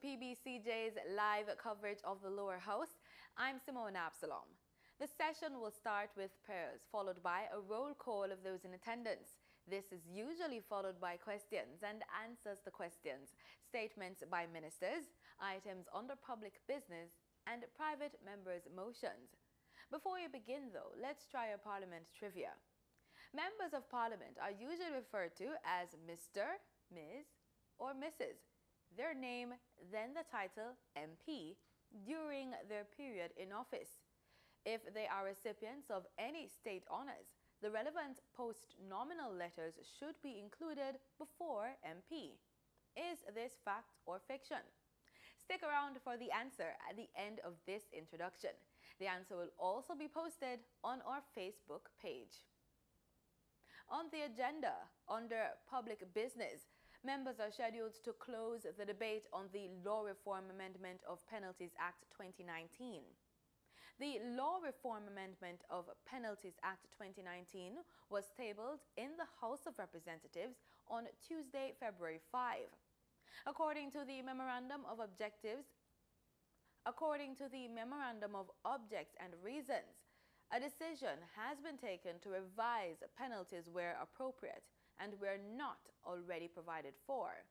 PBCJ's live coverage of the lower house. I'm Simone Absalom. The session will start with prayers, followed by a roll call of those in attendance. This is usually followed by questions and answers to questions, statements by ministers, items under public business, and private members' motions. Before we begin, though, let's try a Parliament trivia. Members of Parliament are usually referred to as Mr., Ms., or Mrs., their name, then the title MP, during their period in office. If they are recipients of any state honors, the relevant post-nominal letters should be included before MP. Is this fact or fiction? Stick around for the answer at the end of this introduction. The answer will also be posted on our Facebook page. On the agenda, under public business, members are scheduled to close the debate on the Law Reform Amendment of Penalties Act 2019. The Law Reform Amendment of Penalties Act 2019 was tabled in the House of Representatives on Tuesday, February 5. According to the Memorandum of Objects and Reasons, a decision has been taken to revise penalties where appropriate and where not already provided for,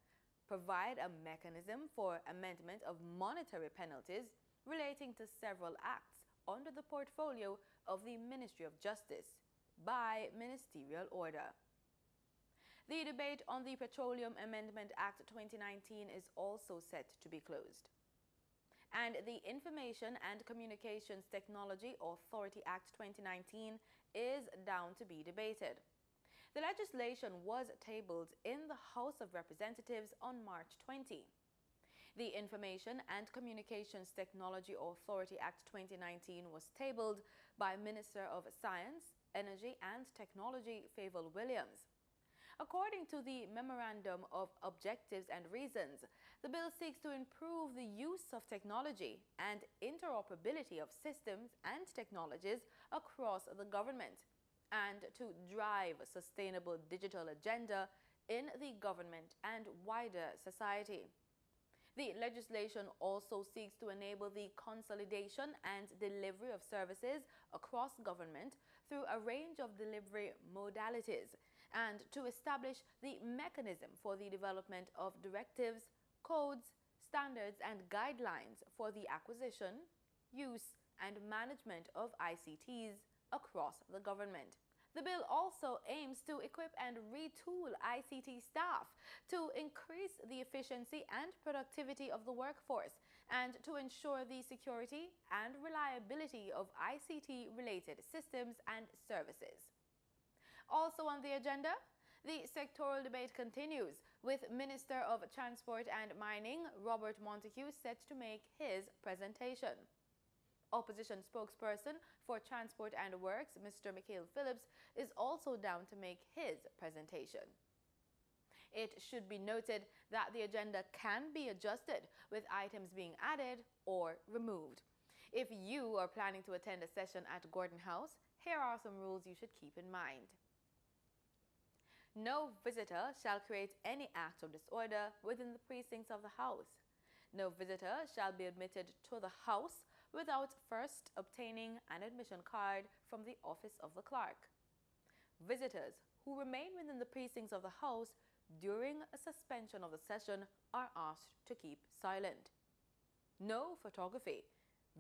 provide a mechanism for amendment of monetary penalties relating to several acts under the portfolio of the Ministry of Justice by ministerial order. The debate on the Petroleum Amendment Act 2019 is also set to be closed. And the Information and Communications Technology Authority Act 2019 is down to be debated. The legislation was tabled in the House of Representatives on March 20. The Information and Communications Technology Authority Act 2019 was tabled by Minister of Science, Energy and Technology Favour Williams. According to the Memorandum of Objectives and Reasons, the bill seeks to improve the use of technology and interoperability of systems and technologies across the government, and to drive a sustainable digital agenda in the government and wider society. The legislation also seeks to enable the consolidation and delivery of services across government through a range of delivery modalities and to establish the mechanism for the development of directives, codes, standards and guidelines for the acquisition, use and management of ICTs across the government. The bill also aims to equip and retool ICT staff to increase the efficiency and productivity of the workforce and to ensure the security and reliability of ICT-related systems and services. Also on the agenda, the sectoral debate continues, with Minister of Transport and Mining Robert Montague set to make his presentation. Opposition spokesperson for Transport and Works, Mr. Mikael Phillips, is also down to make his presentation. It should be noted that the agenda can be adjusted, with items being added or removed. If you are planning to attend a session at Gordon House, here are some rules you should keep in mind. No visitor shall create any act of disorder within the precincts of the House. No visitor shall be admitted to the House without first obtaining an admission card from the office of the clerk. Visitors who remain within the precincts of the House during a suspension of the session are asked to keep silent. No photography,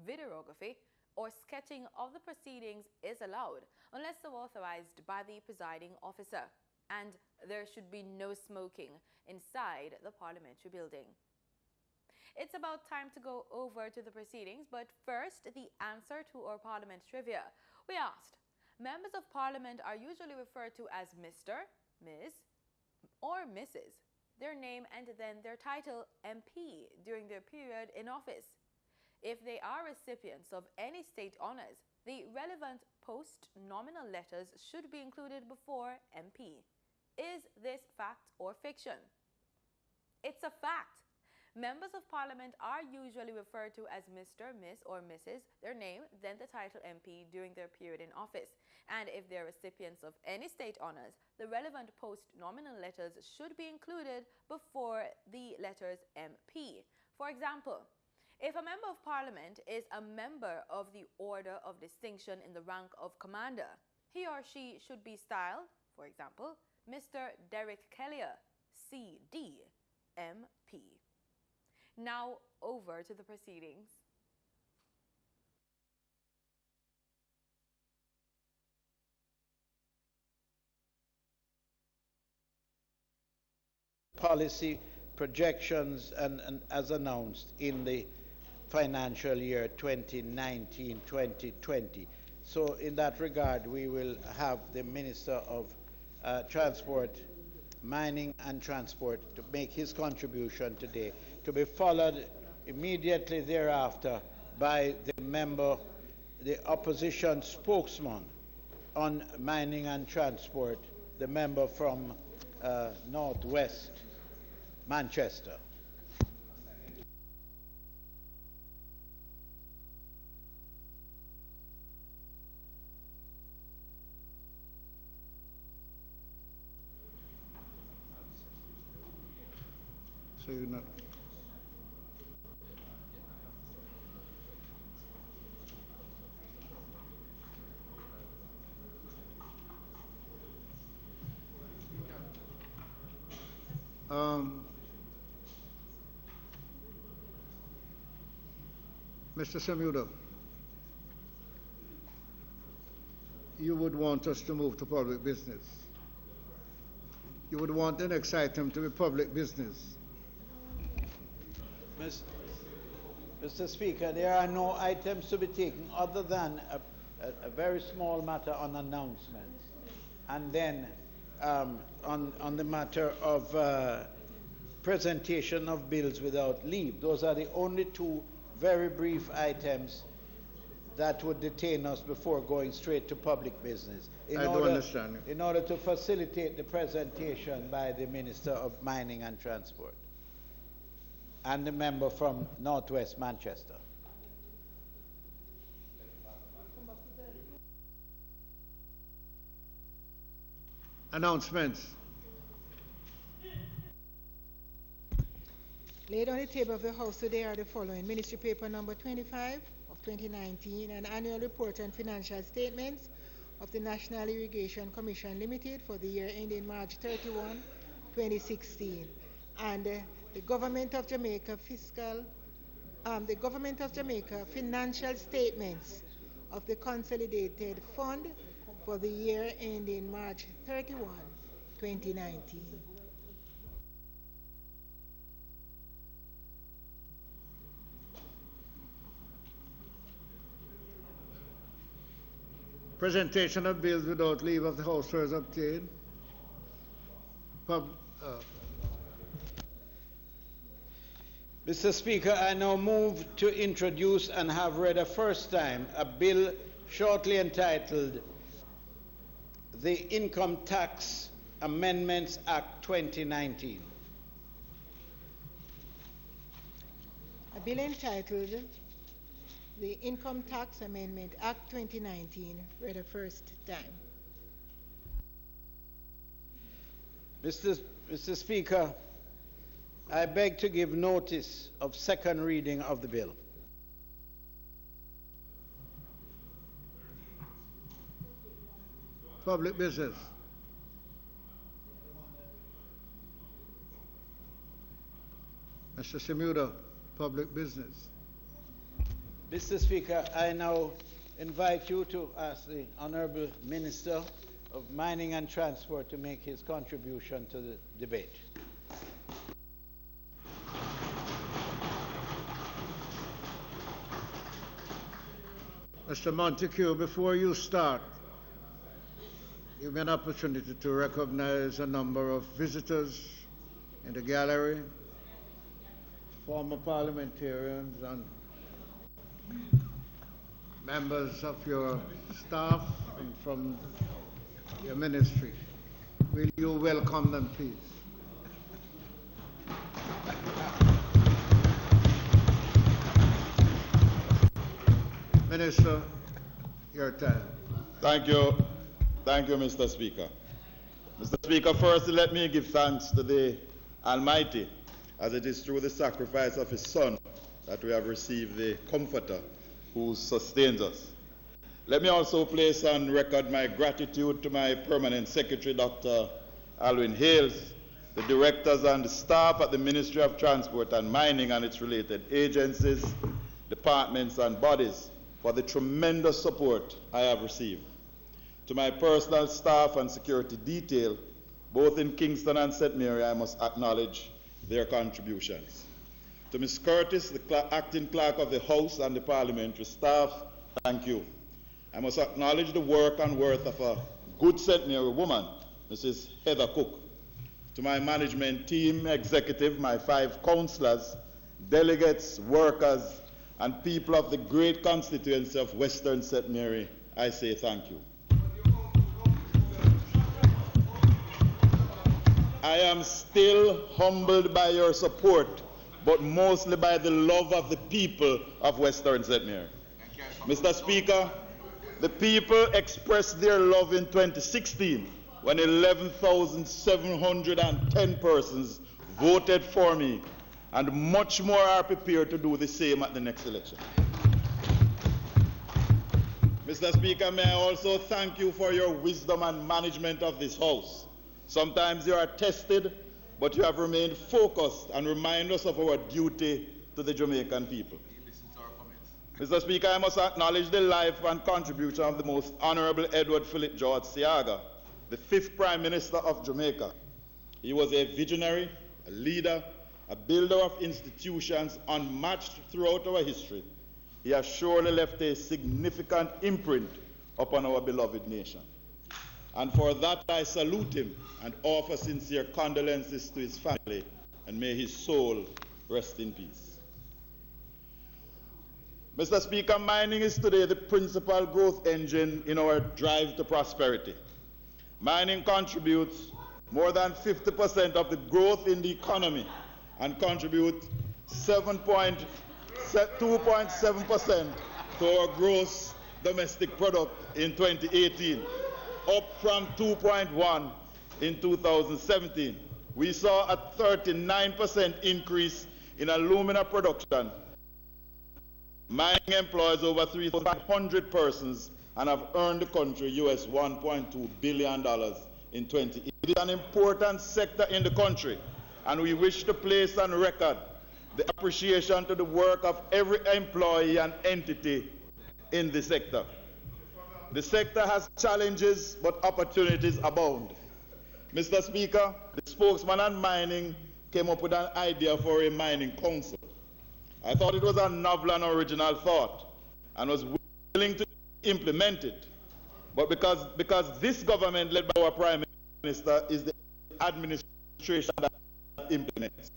videography, or sketching of the proceedings is allowed unless so authorized by the presiding officer, and there should be no smoking inside the parliamentary building. It's about time to go over to the proceedings, but first, the answer to our Parliament trivia. We asked, members of Parliament are usually referred to as Mr., Ms., or Mrs., their name and then their title MP during their period in office. If they are recipients of any state honors, the relevant post-nominal letters should be included before MP. Is this fact or fiction? It's a fact. Members of Parliament are usually referred to as Mr., Miss or Mrs., their name, then the title MP during their period in office. And if they are recipients of any state honors, the relevant post-nominal letters should be included before the letters MP. For example, if a member of parliament is a member of the Order of Distinction in the rank of commander, he or she should be styled, for example, Mr. Derek Kellier, CD, MP. Now over to the proceedings. Policy projections and as announced in the financial year 2019-2020. So in that regard, we will have the Minister of Transport, Mining and Transport to make his contribution today, to be followed immediately thereafter by the opposition spokesman on mining and transport, the member from Northwest Manchester. So you're not. Mr. Samuda, you would want us to move to public business. You would want the next item to be public business. Mr. Speaker, there are no items to be taken other than a very small matter on announcements. And then on the matter of presentation of bills without leave. Those are the only two very brief items that would detain us before going straight to public business. I do understand. In order to facilitate the presentation by the Minister of Mining and Transport and the member from Northwest Manchester. Announcements. Laid on the table of the House today are the following: Ministry Paper number 25 of 2019, an annual report and financial statements of the National Irrigation Commission Limited for the year ending March 31, 2016, and the Government of Jamaica financial statements of the Consolidated Fund for the year ending March 31, 2019. Presentation of bills without leave of the House first obtained. Mr. Speaker, I now move to introduce and have read a first time a bill shortly entitled the Income Tax Amendments Act 2019. A bill entitled the Income Tax Amendment Act 2019, read a first time. Mr. Speaker, I beg to give notice of second reading of the bill. Public business. Mr. Samuda, public business. Mr. Speaker, I now invite you to ask the Honourable Minister of Mining and Transport to make his contribution to the debate. Mr. Montague, before you start, give me an opportunity to recognize a number of visitors in the gallery, former parliamentarians and members of your staff and from your ministry. Will you welcome them, please? Minister, your time. Thank you. Thank you, Mr. Speaker. Mr. Speaker, first let me give thanks to the Almighty as it is through the sacrifice of his son that we have received the Comforter who sustains us. Let me also place on record my gratitude to my permanent secretary, Dr. Alwyn Hales, the directors and the staff at the Ministry of Transport and Mining and its related agencies, departments and bodies for the tremendous support I have received. To my personal staff and security detail, both in Kingston and St. Mary, I must acknowledge their contributions. To Ms. Curtis, the acting clerk of the House and the parliamentary staff, thank you. I must acknowledge the work and worth of a good St. Mary woman, Mrs. Heather Cook. To my management team, executive, my 5 councillors, delegates, workers, and people of the great constituency of Western St. Mary, I say thank you. I am still humbled by your support, but mostly by the love of the people of Western St. Mary. Mr. Speaker, the people expressed their love in 2016 when 11,710 persons voted for me, and much more are prepared to do the same at the next election. Mr. Speaker, may I also thank you for your wisdom and management of this House. Sometimes you are tested, but you have remained focused and remind us of our duty to the Jamaican people. Mr. Speaker, I must acknowledge the life and contribution of the Most Honorable Edward Philip George Seaga, the 5th Prime Minister of Jamaica. He was a visionary, a leader, a builder of institutions unmatched throughout our history. He has surely left a significant imprint upon our beloved nation. And for that I salute him and offer sincere condolences to his family, and may his soul rest in peace. Mr. Speaker, mining is today the principal growth engine in our drive to prosperity. Mining contributes more than 50% of the growth in the economy and contributes 2.7% to our gross domestic product in 2018, up from 2.1% in 2017. We saw a 39% increase in alumina production. Mining employs over 3,500 persons and have earned the country US $1.2 billion in 2018. It is an important sector in the country, and we wish to place on record the appreciation to the work of every employee and entity in the sector. The sector has challenges, but opportunities abound. Mr. Speaker, the spokesman on mining came up with an idea for a mining council. I thought it was a novel and original thought and was willing to implement it. But because this government, led by our Prime Minister, is the administration that implements.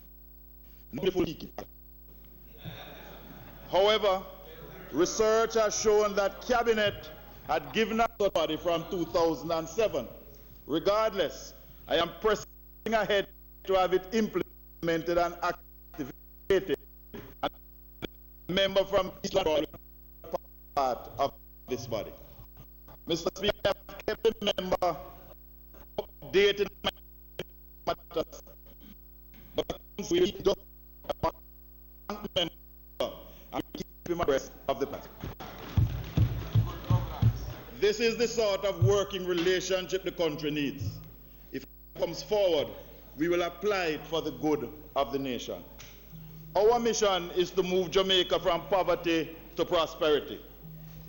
However, research has shown that Cabinet had given us authority from 2007. Regardless, I am pressing ahead to have it implemented and activated. And a member from each part of this body. Mr. Speaker, I have kept the member updated matters, but we don't member and keep him abreast of the party. This is the sort of working relationship the country needs. If it comes forward, we will apply it for the good of the nation. Our mission is to move Jamaica from poverty to prosperity.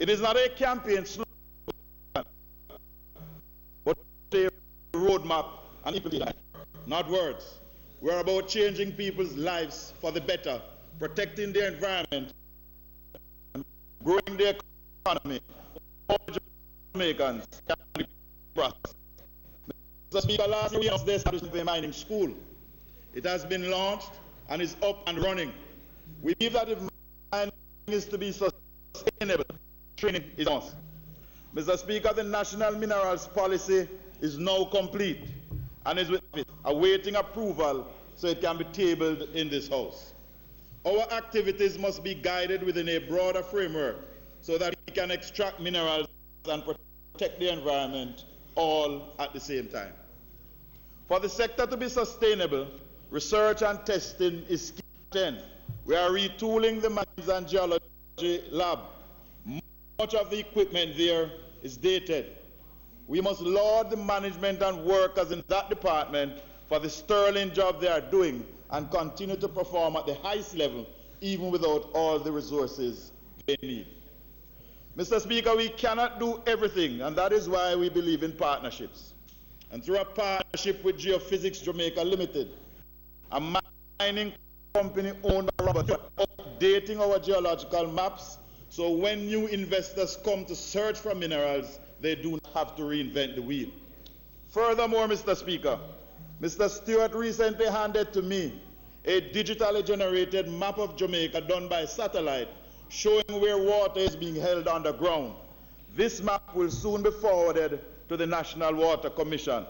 It is not a campaign slogan, but a roadmap and implementation, not words. We're about changing people's lives for the better, protecting the environment, growing the economy. All Jamaicans can be prosperous. Mr. Speaker, last year we announced the establishment of a mining school. It has been launched and is up and running. We believe that if mining is to be sustainable, training is on. Mr. Speaker, the National Minerals Policy is now complete and is awaiting approval so it can be tabled in this House. Our activities must be guided within a broader framework so that we can extract minerals and protect the environment all at the same time. For the sector to be sustainable, research and testing is key. 10. We are retooling the mines and geology lab. Much of the equipment there is dated. We must laud the management and workers in that department for the sterling job they are doing and continue to perform at the highest level, even without all the resources they need. Mr. Speaker, we cannot do everything, and that is why we believe in partnerships. And through a partnership with Geophysics Jamaica Limited, a mining company owned by Robert, updating our geological maps, so when new investors come to search for minerals, they do not have to reinvent the wheel. Furthermore, Mr. Speaker, Mr. Stewart recently handed to me a digitally generated map of Jamaica done by satellite, showing where water is being held underground. This map will soon be forwarded to the National Water Commission.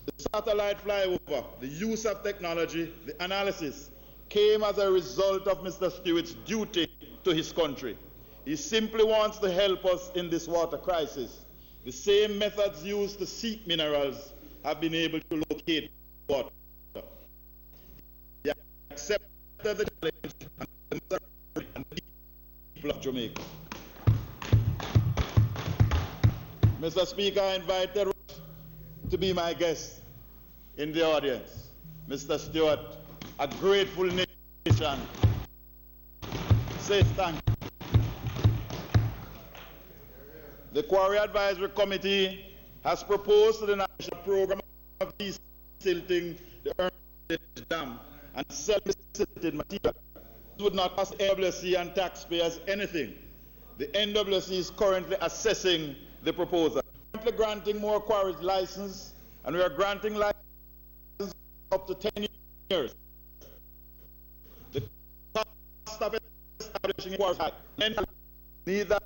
The satellite flyover, the use of technology, the analysis, came as a result of Mr. Stewart's duty to his country. He simply wants to help us in this water crisis. The same methods used to seek minerals have been able to locate water. He accepted the challenge and the people of Jamaica. Mr. Speaker, I invited to be my guest in the audience. Mr. Stewart, a grateful nation says thank you. The Quarry Advisory Committee has proposed to the National Program of desilting the Ernest Dam and selling silted material. This would not cost NWC and taxpayers anything. The NWC is currently assessing the proposal. We are currently granting more quarries license, and we are granting license up to 10 years. The cost of establishing a quarry is high. Need that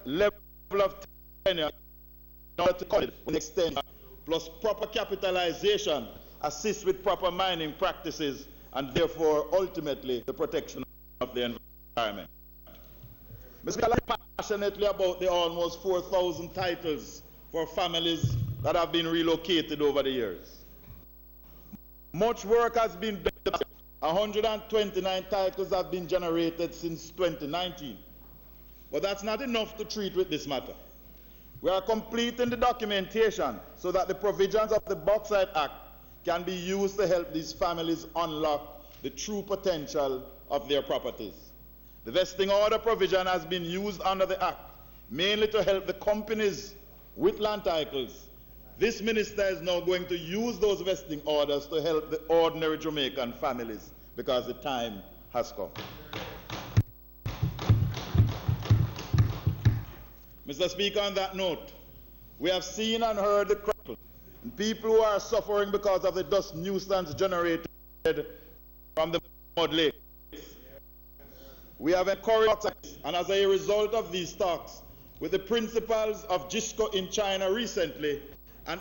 level of tenure in order to call it with extension, plus proper capitalization assists with proper mining practices and therefore ultimately the protection of the environment. Mr. Speaker, I like passionately about the almost 4,000 titles for families that have been relocated over the years. Much work has been done. 129 titles have been generated since 2019. But that's not enough to treat with this matter. We are completing the documentation so that the provisions of the Bauxite Act can be used to help these families unlock the true potential of their properties. The vesting order provision has been used under the Act, mainly to help the companies with land titles. This minister is now going to use those vesting orders to help the ordinary Jamaican families because the time has come. Mr. Speaker, on that note, we have seen and heard the critical and people who are suffering because of the dust nuisance generated from the mud lakes. We have encouraged, and as a result of these talks with the principals of JISCO in China recently, an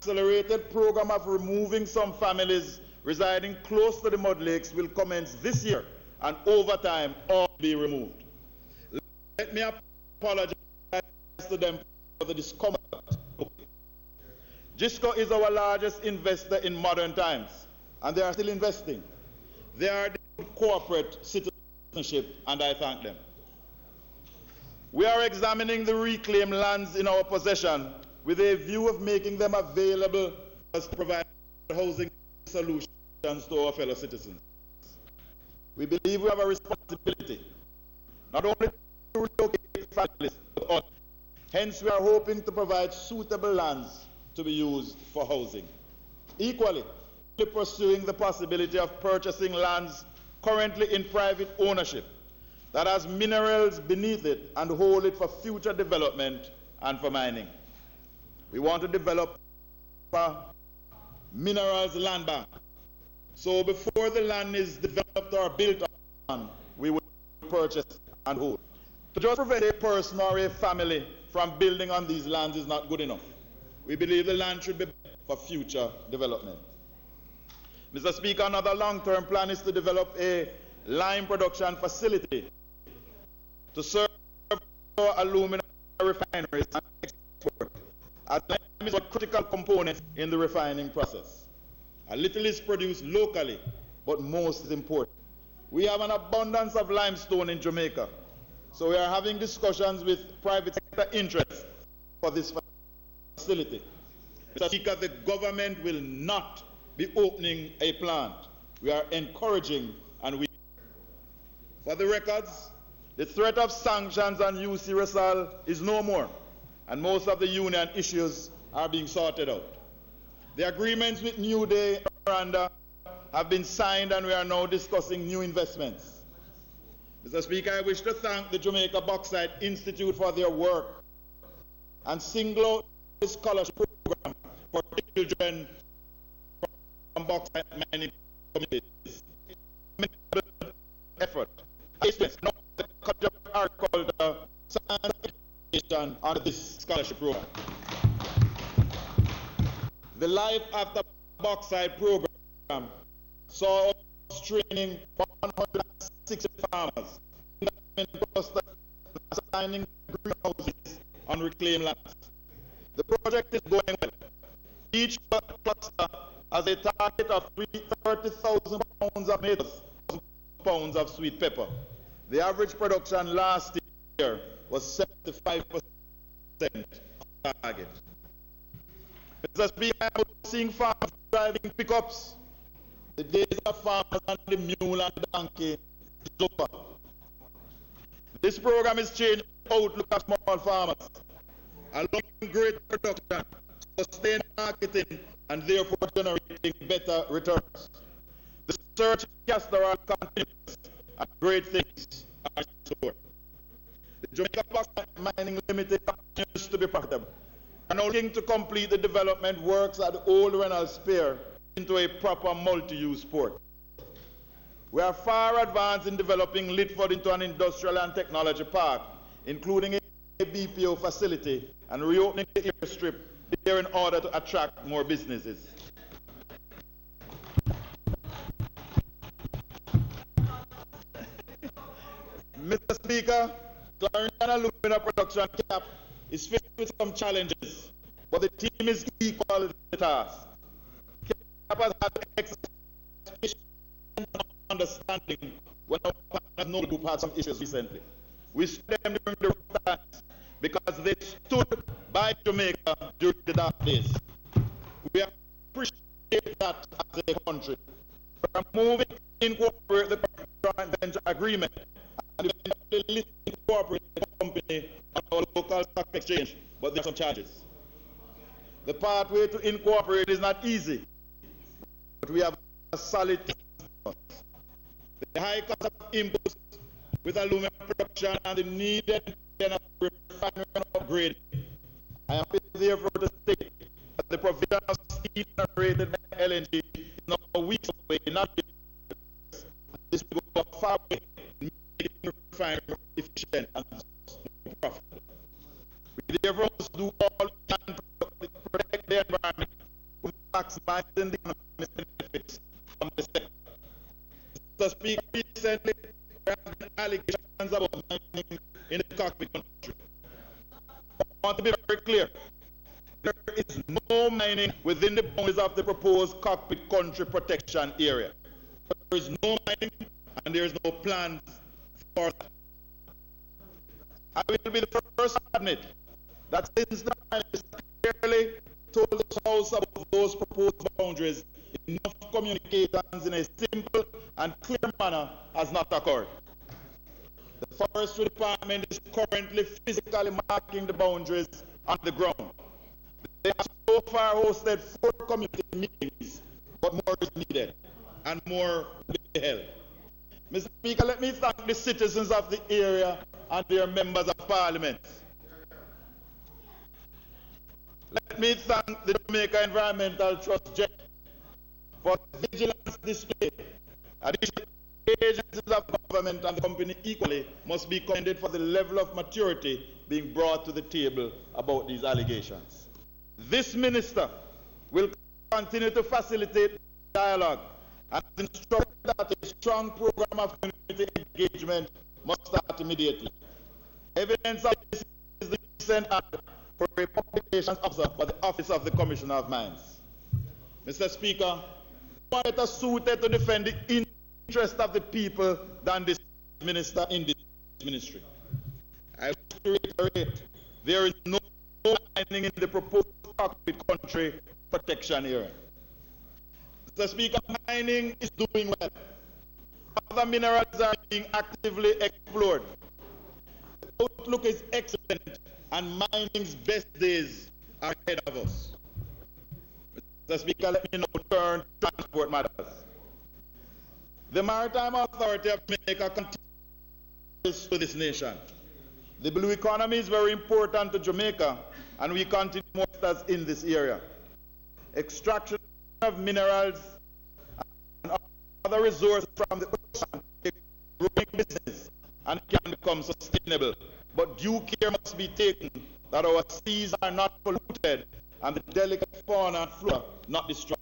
accelerated program of removing some families residing close to the mud lakes will commence this year, and over time all will be removed. Let me apologize to them for the discomfort. JISCO is our largest investor in modern times, and they are still investing. They are the corporate citizenship, and I thank them. We are examining the reclaimed lands in our possession with a view of making them available for us to provide housing solutions to our fellow citizens. We believe we have a responsibility not only to relocate families, but also. Hence, we are hoping to provide suitable lands to be used for housing. Equally, pursuing the possibility of purchasing lands currently in private ownership that has minerals beneath it and hold it for future development and for mining. We want to develop a minerals land bank. So before the land is developed or built on, we will purchase and hold. To just prevent a person or a family from building on these lands is not good enough. We believe the land should be for future development. Mr. Speaker, another long-term plan is to develop a lime production facility to serve aluminum refineries and export, as lime is a critical component in the refining process. A A little is produced locally, but most is imported. We have an abundance of limestone in Jamaica, so we are having discussions with private sector interests for this facility. Mr. Speaker, the government will not be opening a plant. We are encouraging and we. For the records, the threat of sanctions on UC Resal is no more, and most of the union issues are being sorted out. The agreements with New Day and Rwanda have been signed, and we are now discussing new investments. Mr. Speaker, I wish to thank the Jamaica Bauxite Institute for their work and single out the scholarship program for children from bauxite mining communities. Effort. Now the College of Agriculture, Science and Education under this scholarship program. The Life After Bauxite program saw us training 160 farmers in clusters and assigning greenhouses on reclaimed lands. The project is going well. Each cluster has a target of 30,000 pounds of tomatoes, pounds of sweet pepper. The average production last year was 75% target. Mr. Speaker, I'm seeing farmers driving pickups. The days of farmers on the mule and donkey is over. This program is changing the outlook of small farmers, allowing great production, sustained marketing, and therefore generating better returns. The search in castor oil continues, and great things are in store. The Jamaica Bauxite Mining Limited continues to be profitable, and now looking to complete the development works at the old Reynolds Pier into a proper multi-use port. We are far advanced in developing Litford into an industrial and technology park, including a BPO facility and reopening the airstrip there in order to attract more businesses. Mr. Speaker, Clarendon alumina production cap is faced with some challenges, but the team is equal to the task. CAP has had excellent understanding when our partners know the group had some issues recently. We saw them during the rough times because they stood by Jamaica during the dark days. We appreciate that as a country. We are moving to incorporate the joint venture agreement and eventually incorporate the company on our local stock exchange, but there are some charges. The pathway to incorporate is not easy, but we have a solid team. The high cost of inputs with aluminum production and the needed refinery upgrade. I am therefore to state that the provision of steel generated by LNG is now weeks away, not years. This will go a far way in making the refinery more efficient and more profitable. We therefore must do all we can to protect the environment with maximizing the economic benefits from the sector. Mr. Speaker, recently there have been allegations about mining in the cockpit country. I want to be very clear. There is no mining within the boundaries of the proposed cockpit country protection area. There is no mining and there is no plans for that. I will be the first to admit that since the Prime Minister clearly told the House about those proposed boundaries, enough communications in a simple and clear manner has not occurred. The Forestry Department is currently physically marking the boundaries on the ground. They have so far hosted 4 community meetings, but more is needed, and more will be held. Mr. Speaker, let me thank the citizens of the area and their members of Parliament. Let me thank the Jamaica Environmental Trust JET for the vigilance displayed. Additional agencies of government and the company equally must be commended for the level of maturity being brought to the table about these allegations. This minister will continue to facilitate dialogue and ensure that a strong program of community engagement must start immediately. Evidence of this is the recent act for a publications officer by the Office of the Commissioner of Mines. Mr. Speaker, one better suited to defend the interest of the people than this minister in this ministry. I wish to reiterate, there is no mining in the proposed country protection area. Mr. Speaker, mining is doing well. Other minerals are being actively explored. The outlook is excellent, and mining's best days are ahead of us. Mr. Speaker, let me now turn to transport matters. The Maritime Authority of Jamaica continues to this nation. The blue economy is very important to Jamaica, and we continue to invest in this area. Extraction of minerals and other resources from the ocean is a growing business and can become sustainable. But due care must be taken that our seas are not polluted and the delicate fauna and flora not destroyed.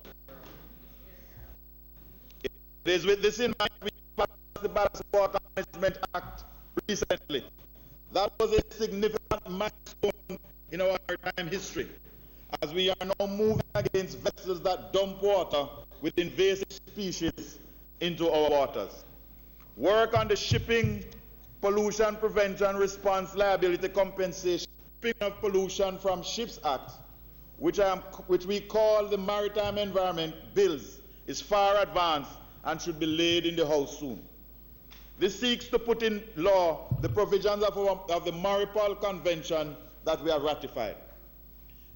It is with this in mind we passed the Balanced Water Management Act recently. That was a significant milestone in our maritime history, as we are now moving against vessels that dump water with invasive species into our waters. Work on the Shipping Pollution Prevention Response Liability Compensation of Pollution from Ships Act, which we call the Maritime Environment Bills, is far advanced and should be laid in the House soon. This seeks to put in law the provisions of the Maripol Convention that we have ratified.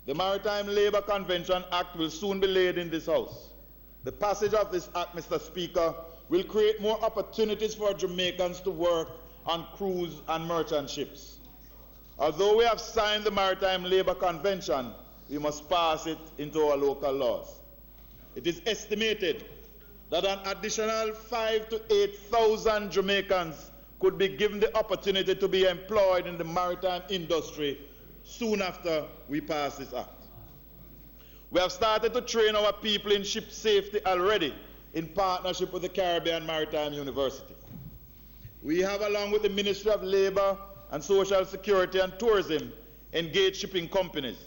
The Maritime Labour Convention Act will soon be laid in this House. The passage of this Act, Mr. Speaker, will create more opportunities for Jamaicans to work on cruise and merchant ships. Although we have signed the Maritime Labour Convention, we must pass it into our local laws. It is estimated that an additional 5,000 to 8,000 Jamaicans could be given the opportunity to be employed in the maritime industry soon after we pass this act. We have started to train our people in ship safety already in partnership with the Caribbean Maritime University. We have, along with the Ministry of Labour and Social Security and Tourism, engaged shipping companies.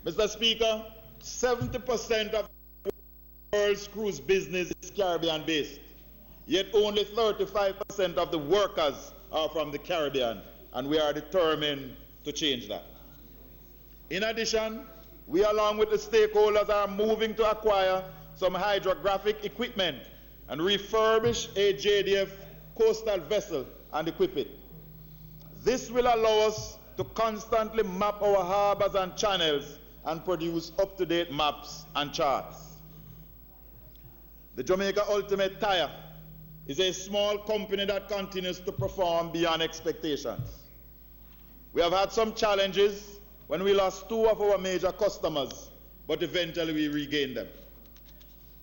Mr. Speaker, 70% of the world's cruise business is Caribbean-based, yet only 35% of the workers are from the Caribbean, and we are determined to change that. In addition, we, along with the stakeholders, are moving to acquire some hydrographic equipment and refurbish a JDF coastal vessel and equip it. This will allow us to constantly map our harbors and channels and produce up-to-date maps and charts. The Jamaica Ultimate Tire is a small company that continues to perform beyond expectations. We have had some challenges when we lost two of our major customers, but eventually we regained them.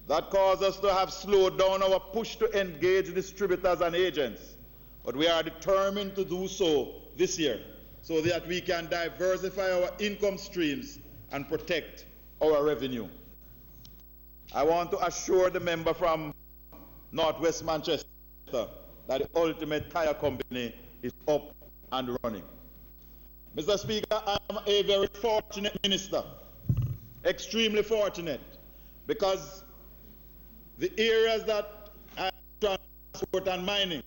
That caused us to have slowed down our push to engage distributors and agents, but we are determined to do so this year so that we can diversify our income streams and protect our revenue. I want to assure the member from Northwest Manchester that the Ultimate Tire Company is up and running. Mr. Speaker, I am a very fortunate minister, extremely fortunate, because the areas that I transport and mining,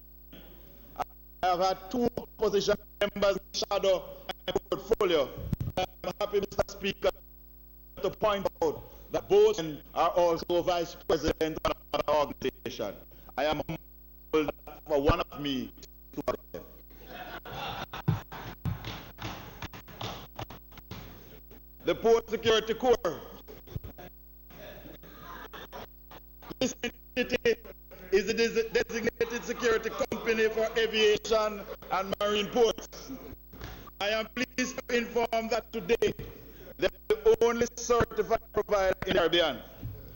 I have had two opposition members shadow my portfolio. I am happy, Mr. Speaker, to point out that both are also vice president of another organization. I am humbled for one of me to them. The Port Security Corps. This entity is the designated security company for aviation and marine ports. I am pleased to inform that today they are the only certified provider in the Caribbean.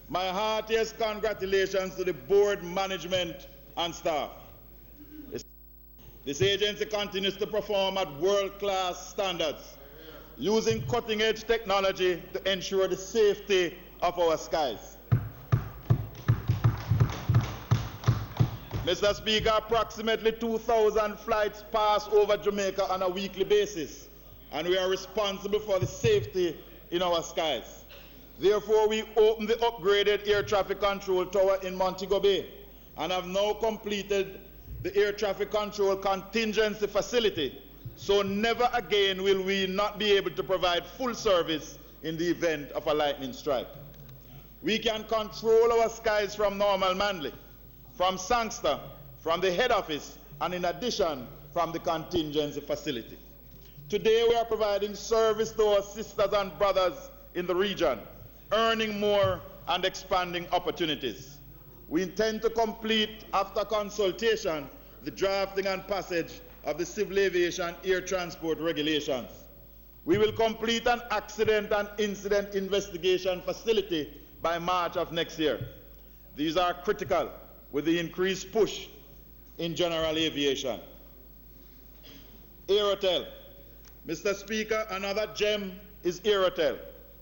My heartiest congratulations to the board, management, and staff. This agency continues to perform at world-class standards, using cutting-edge technology to ensure the safety of our skies. Mr. Speaker, approximately 2,000 flights pass over Jamaica on a weekly basis, and we are responsible for the safety in our skies. Therefore, we opened the upgraded air traffic control tower in Montague Bay and have now completed the air traffic control contingency facility, so never again will we not be able to provide full service in the event of a lightning strike. We can control our skies from Normal Manly, from Sangster, from the head office, and in addition, from the contingency facility. Today, we are providing service to our sisters and brothers in the region, earning more and expanding opportunities. We intend to complete, after consultation, the drafting and passage of the Civil Aviation Air Transport Regulations. We will complete an accident and incident investigation facility by March of next year. These are critical with the increased push in general aviation. Aerotel. Mr. Speaker, another gem is Aerotel.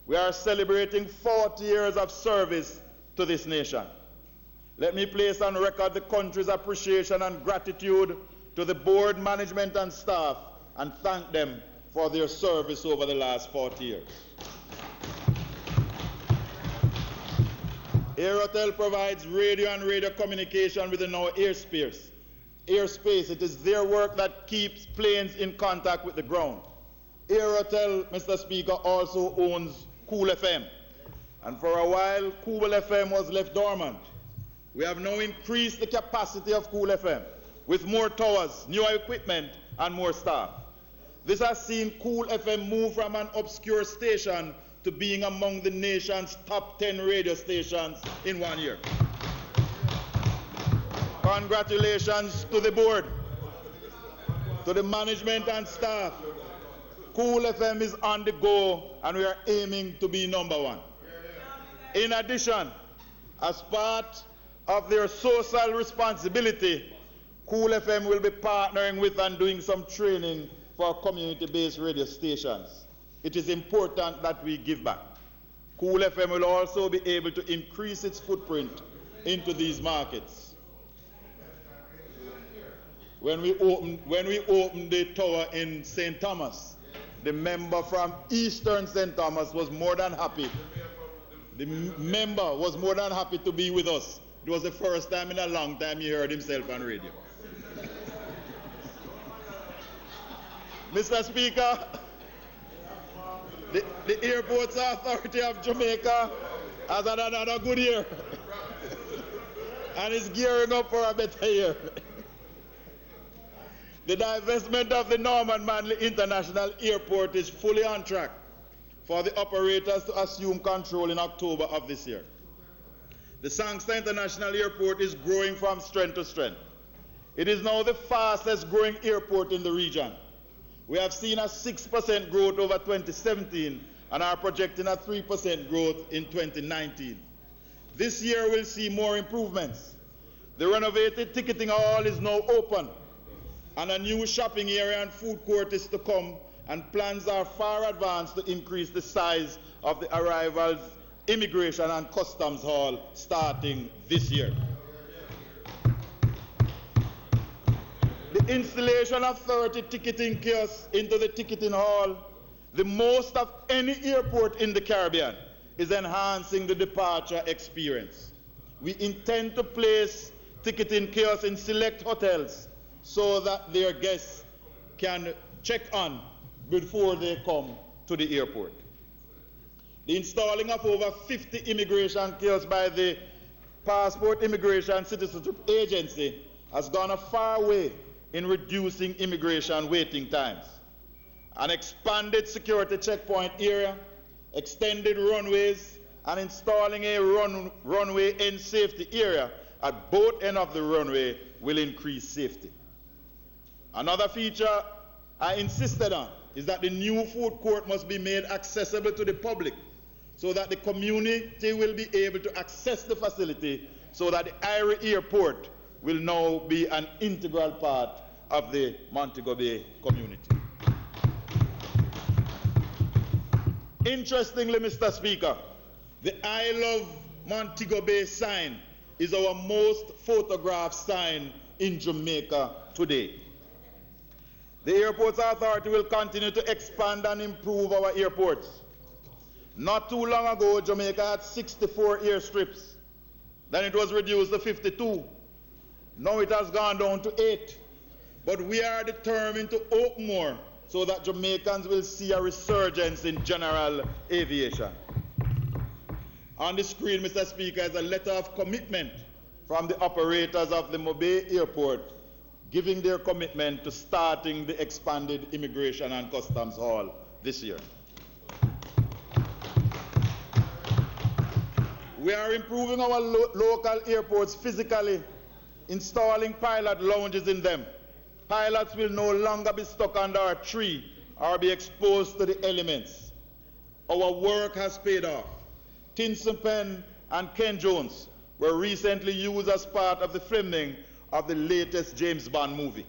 We are celebrating 40 years of service to this nation. Let me place on record the country's appreciation and gratitude to the board, management, and staff, and thank them for their service over the last 40 years. Aerotel provides radio and radio communication within our airspace. It is their work that keeps planes in contact with the ground. Aerotel, Mr. Speaker, also owns Cool FM. And for a while, Cool FM was left dormant. We have now increased the capacity of Cool FM with more towers, newer equipment, and more staff. This has seen Cool FM move from an obscure station to being among the nation's top 10 radio stations in 1 year. Congratulations to the board, to the management and staff. Cool FM is on the go, and we are aiming to be #1. In addition, as part of their social responsibility, Cool FM will be partnering with and doing some training for community-based radio stations. It is important that we give back. Cool FM will also be able to increase its footprint into these markets. When we opened the tower in St. Thomas, the member from Eastern St. Thomas was more than happy. The member was more than happy to be with us. It was the first time in a long time he heard himself on radio. Mr. Speaker, the Airports Authority of Jamaica has had another good year and is gearing up for a better year. The divestment of the Norman Manley International Airport is fully on track for the operators to assume control in October of this year. The Sangster International Airport is growing from strength to strength. It is now the fastest growing airport in the region. We have seen a 6% growth over 2017 and are projecting a 3% growth in 2019. This year we'll see more improvements. The renovated ticketing hall is now open, and a new shopping area and food court is to come, and plans are far advanced to increase the size of the arrivals, immigration and customs hall starting this year. The installation of 30 ticketing kiosks into the ticketing hall, the most of any airport in the Caribbean, is enhancing the departure experience. We intend to place ticketing kiosks in select hotels so that their guests can check on before they come to the airport. The installing of over 50 immigration kiosks by the Passport Immigration Citizenship Agency has gone a far way in reducing immigration waiting times. An expanded security checkpoint area, extended runways, and installing a runway end safety area at both ends of the runway will increase safety. Another feature I insisted on is that the new food court must be made accessible to the public so that the community will be able to access the facility, so that the Ira Airport will now be an integral part of the Montague Bay community. Interestingly, Mr. Speaker, the I Love Montague Bay sign is our most photographed sign in Jamaica today. The Airports Authority will continue to expand and improve our airports. Not too long ago, Jamaica had 64 airstrips. Then it was reduced to 52. Now it has gone down to 8. But we are determined to open more so that Jamaicans will see a resurgence in general aviation. On the screen, Mr. Speaker, is a letter of commitment from the operators of the Mobe Airport, giving their commitment to starting the expanded Immigration and Customs Hall this year. We are improving our local airports physically, installing pilot lounges in them. Pilots will no longer be stuck under a tree or be exposed to the elements. Our work has paid off. Tinsonpen and Ken Jones were recently used as part of the filming of the latest James Bond movie.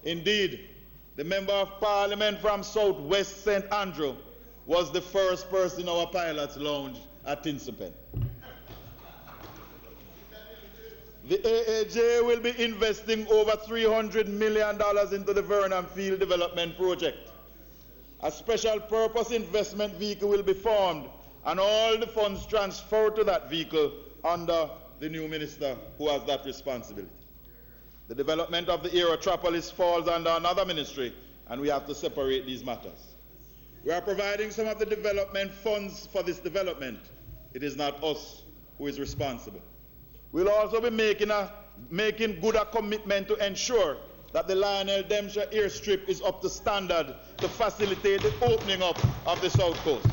Indeed, the Member of Parliament from Southwest St. Andrew was the first person in our pilot's lounge at Tinsonpen. The AAJ will be investing over $300 million into the Vernon Field Development Project. A special purpose investment vehicle will be formed and all the funds transferred to that vehicle under the new minister who has that responsibility. The development of the Aerotropolis falls under another ministry, and we have to separate these matters. We are providing some of the development funds for this development. It is not us who is responsible. We'll also be making good a commitment to ensure that the Lionel Dempsey airstrip is up to standard to facilitate the opening up of the South Coast.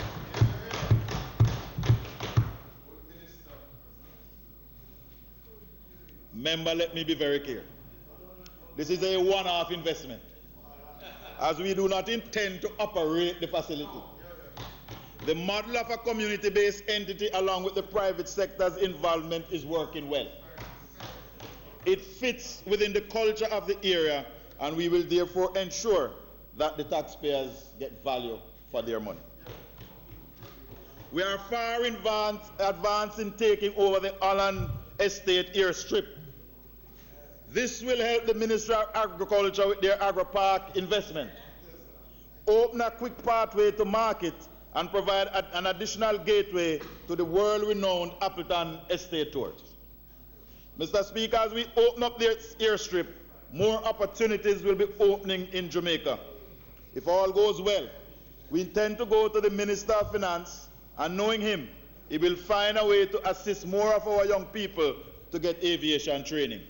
Member, let me be very clear. This is a one-off investment, as we do not intend to operate the facility. The model of a community-based entity along with the private sector's involvement is working well. It fits within the culture of the area, and we will therefore ensure that the taxpayers get value for their money. We are far advanced in taking over the Holland Estate airstrip. This will help the Ministry of Agriculture with their agri-park investment, open a quick pathway to market, and provide an additional gateway to the world-renowned Appleton Estate tours. Mr. Speaker, as we open up this airstrip, more opportunities will be opening in Jamaica. If all goes well, we intend to go to the Minister of Finance, and knowing him, he will find a way to assist more of our young people to get aviation training.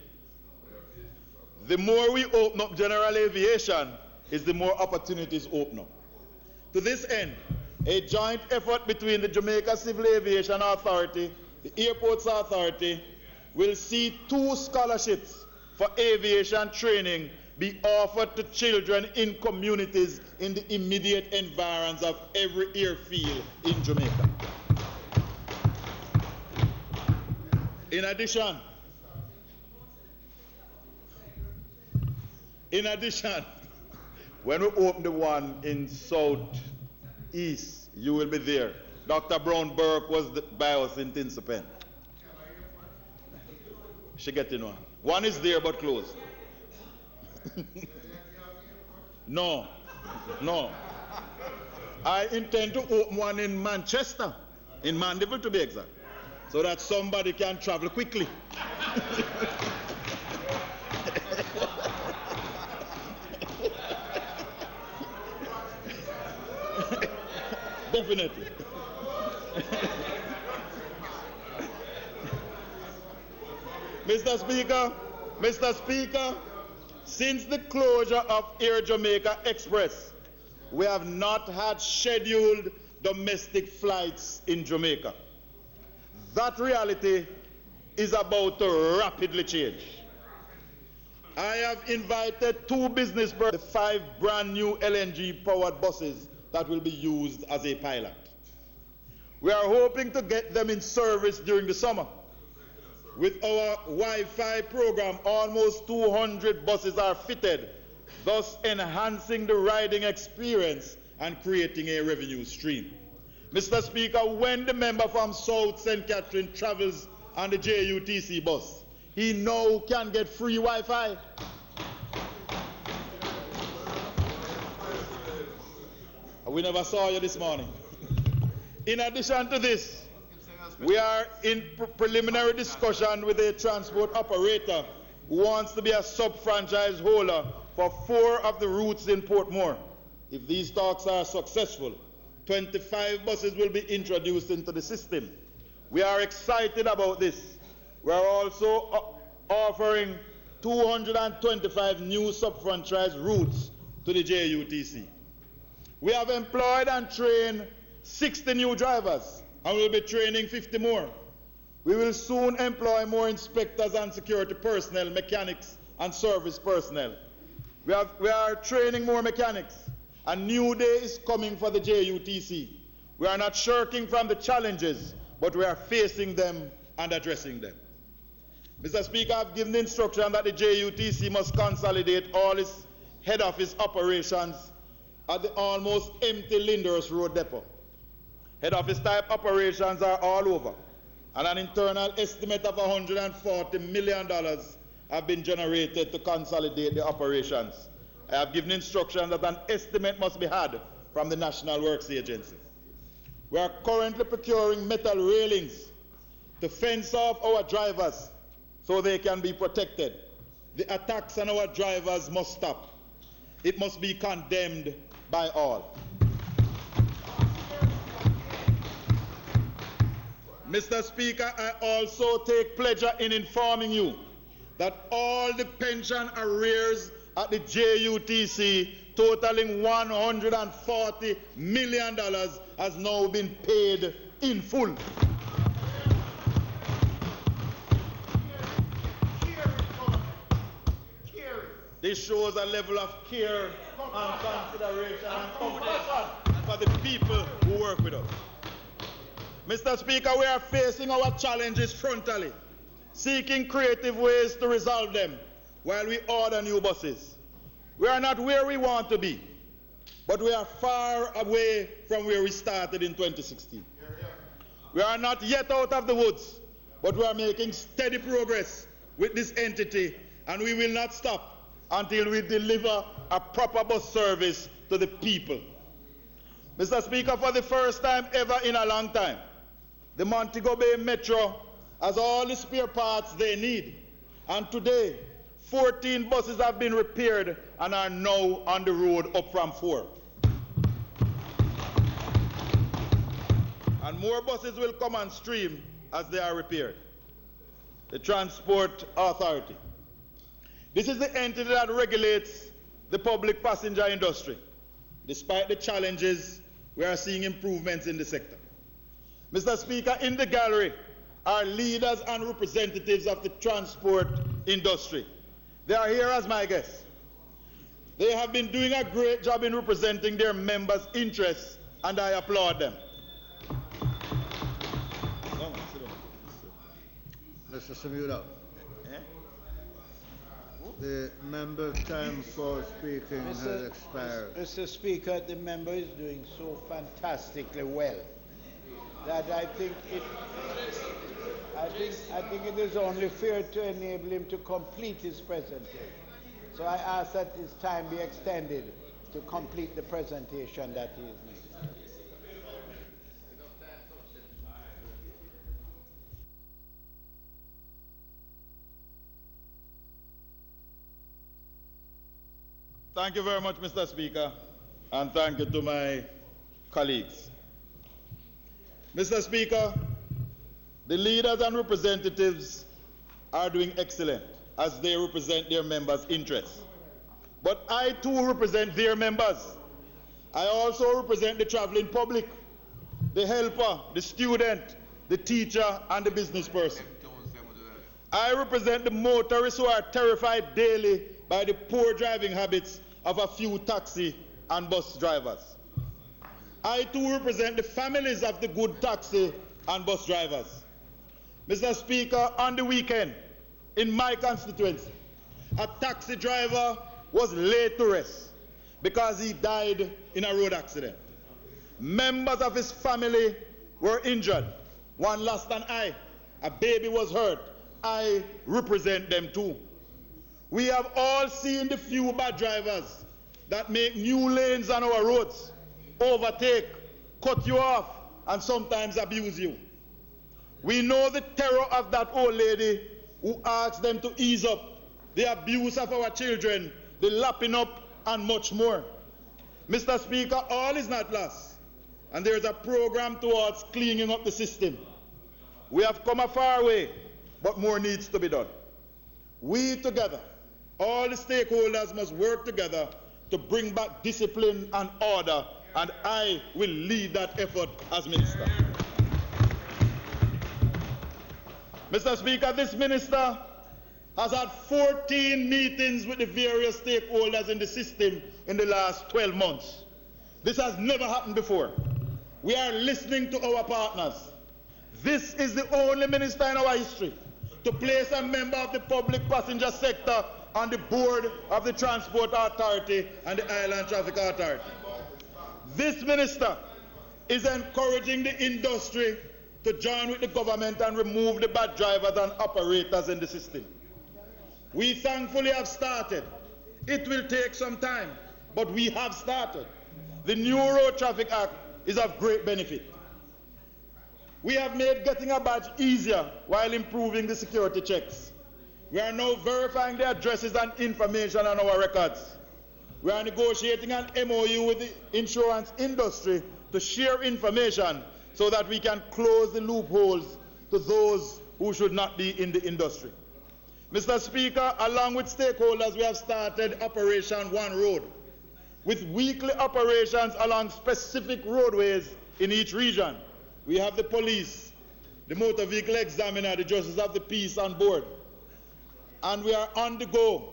The more we open up general aviation, is the more opportunities open up. To this end, a joint effort between the Jamaica Civil Aviation Authority, the Airports Authority, will see 2 scholarships for aviation training be offered to children in communities in the immediate environs of every airfield in Jamaica. In addition, when we open the one in Southeast, you will be there. Dr. Brown Burke was by us in Tinsonpen. She getting one. One is there but closed. No. I intend to open one in Manchester, in Mandeville to be exact, so that somebody can travel quickly. Definitely. Mr. Speaker, since the closure of Air Jamaica Express, we have not had scheduled domestic flights in Jamaica. That reality is about to rapidly change. I have invited 2 business persons, the 5 brand new LNG-powered buses that will be used as a pilot. We are hoping to get them in service during the summer. With our Wi-Fi program, almost 200 buses are fitted, thus enhancing the riding experience and creating a revenue stream. Mr. Speaker, when the member from South St. Catherine travels on the JUTC bus, he now can get free Wi-Fi. We never saw you this morning. In addition to this, we are in preliminary discussion with a transport operator who wants to be a sub-franchise holder for 4 of the routes in Portmore. If these talks are successful, 25 buses will be introduced into the system. We are excited about this. We are also offering 225 new sub-franchise routes to the JUTC. We have employed and trained 60 new drivers, and we'll be training 50 more. We will soon employ more inspectors and security personnel, mechanics and service personnel. We are training more mechanics. A new day is coming for the JUTC. We are not shirking from the challenges, but we are facing them and addressing them. Mr. Speaker, I've given the instruction that the JUTC must consolidate all its head office operations at the almost empty Lyndhurst Road depot. Head office type operations are all over, and an internal estimate of $140 million have been generated to consolidate the operations. I have given instruction that an estimate must be had from the National Works Agency. We are currently procuring metal railings to fence off our drivers so they can be protected. The attacks on our drivers must stop. It must be condemned by all. Mr. Speaker, I also take pleasure in informing you that all the pension arrears at the JUTC totaling $140 million has now been paid in full. This shows a level of care and consideration and compassion for the people who work with us. Mr. Speaker, we are facing our challenges frontally, seeking creative ways to resolve them while we order new buses. We are not where we want to be, but we are far away from where we started in 2016. We are not yet out of the woods, but we are making steady progress with this entity, and we will not stop until we deliver a proper bus service to the people. Mr. Speaker, for the first time ever in a long time, the Montague Bay Metro has all the spare parts they need, and today 14 buses have been repaired and are now on the road, up from 4. And more buses will come on stream as they are repaired. The Transport Authority. This is the entity that regulates the public passenger industry. Despite the challenges, we are seeing improvements in the sector. Mr. Speaker, in the gallery are leaders and representatives of the transport industry. They are here as my guests. They have been doing a great job in representing their members' interests, and I applaud them. Mr. Samuel, the member's time for speaking has expired. Mr. Speaker, the member is doing so fantastically well that I think it is only fair to enable him to complete his presentation. So I ask that his time be extended to complete the presentation that he is making. Thank you very much, Mr. Speaker, and thank you to my colleagues. Mr. Speaker, the leaders and representatives are doing excellent as they represent their members' interests. But I too represent their members. I also represent the traveling public, the helper, the student, the teacher, and the business person. I represent the motorists who are terrified daily by the poor driving habits of a few taxi and bus drivers. I too represent the families of the good taxi and bus drivers. Mr. Speaker, on the weekend, in my constituency, a taxi driver was laid to rest because he died in a road accident. Members of his family were injured. One lost an eye. A baby was hurt. I represent them too. We have all seen the few bad drivers that make new lanes on our roads, overtake, cut you off, and sometimes abuse you. We know the terror of that old lady who asks them to ease up, the abuse of our children, the lapping up, and much more. Mr. Speaker, all is not lost, and there is a program towards cleaning up the system. We have come a far way, but more needs to be done. We together, all the stakeholders must work together to bring back discipline and order, and I will lead that effort as minister. Mr. Speaker, this minister has had 14 meetings with the various stakeholders in the system in the last 12 months. This has never happened before. We are listening to our partners. This is the only minister in our history to place a member of the public passenger sector on the board of the Transport Authority and the Island Traffic Authority. This minister is encouraging the industry to join with the government and remove the bad drivers and operators in the system. We thankfully have started. It will take some time, but we have started. The new Road Traffic Act is of great benefit. We have made getting a badge easier while improving the security checks. We are now verifying the addresses and information on our records. We are negotiating an MOU with the insurance industry to share information so that we can close the loopholes to those who should not be in the industry. Mr. Speaker, along with stakeholders, we have started Operation One Road, with weekly operations along specific roadways in each region. We have the police, the motor vehicle examiner, the justice of the peace on board. And we are on the go.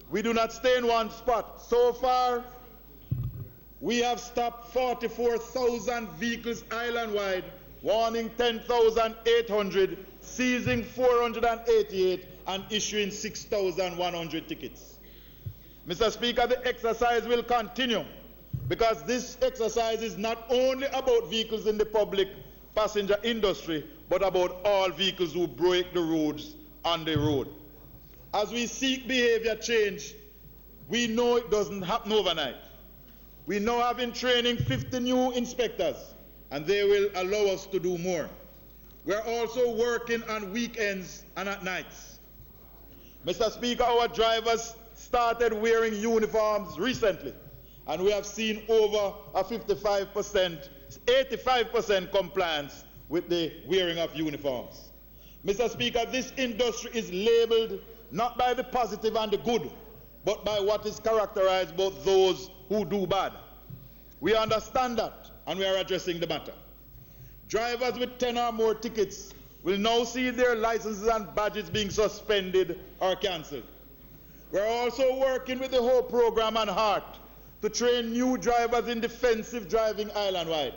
We do not stay in one spot. So far, we have stopped 44,000 vehicles island-wide, warning 10,800, seizing 488, and issuing 6,100 tickets. Mr. Speaker, the exercise will continue because this exercise is not only about vehicles in the public passenger industry, but about all vehicles who break the rules on the road. As we seek behavior change, we know it doesn't happen overnight. We now have in training 50 new inspectors, and they will allow us to do more. We are also working on weekends and at nights. Mr. Speaker, our drivers started wearing uniforms recently, and we have seen over a 85% compliance with the wearing of uniforms. Mr. Speaker, this industry is labeled not by the positive and the good, but by what is characterized both those who do bad. We understand that, and we are addressing the matter. Drivers with 10 or more tickets will now see their licenses and badges being suspended or cancelled. We are also working with the whole program on heart to train new drivers in defensive driving island-wide.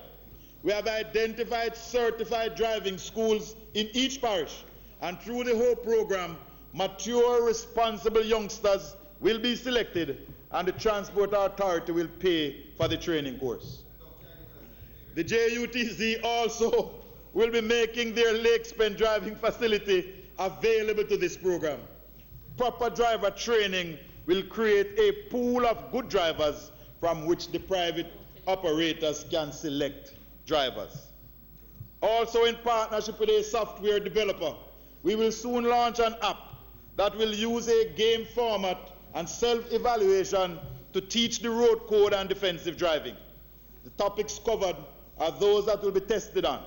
We have identified certified driving schools in each parish, and through the whole program, mature, responsible youngsters will be selected, and the Transport Authority will pay for the training course. The JUTC also will be making their Lakespen driving facility available to this program. Proper driver training will create a pool of good drivers from which the private operators can select drivers. Also, in partnership with a software developer, we will soon launch an app that will use a game format and self-evaluation to teach the road code and defensive driving. The topics covered are those that will be tested on.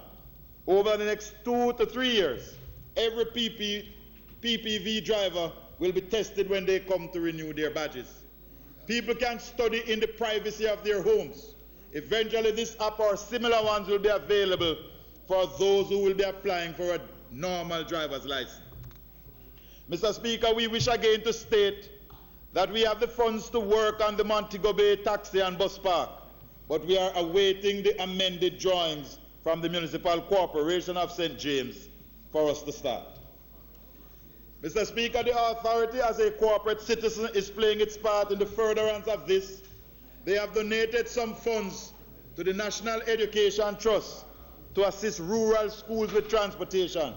Over the next 2 to 3 years, every PPV driver will be tested when they come to renew their badges. People can study in the privacy of their homes. Eventually, this app or similar ones will be available for those who will be applying for a normal driver's license. Mr. Speaker, we wish again to state that we have the funds to work on the Montague Bay taxi and bus park, but we are awaiting the amended drawings from the Municipal Corporation of St. James for us to start. Mr. Speaker, the authority as a corporate citizen is playing its part in the furtherance of this. They have donated some funds to the National Education Trust to assist rural schools with transportation.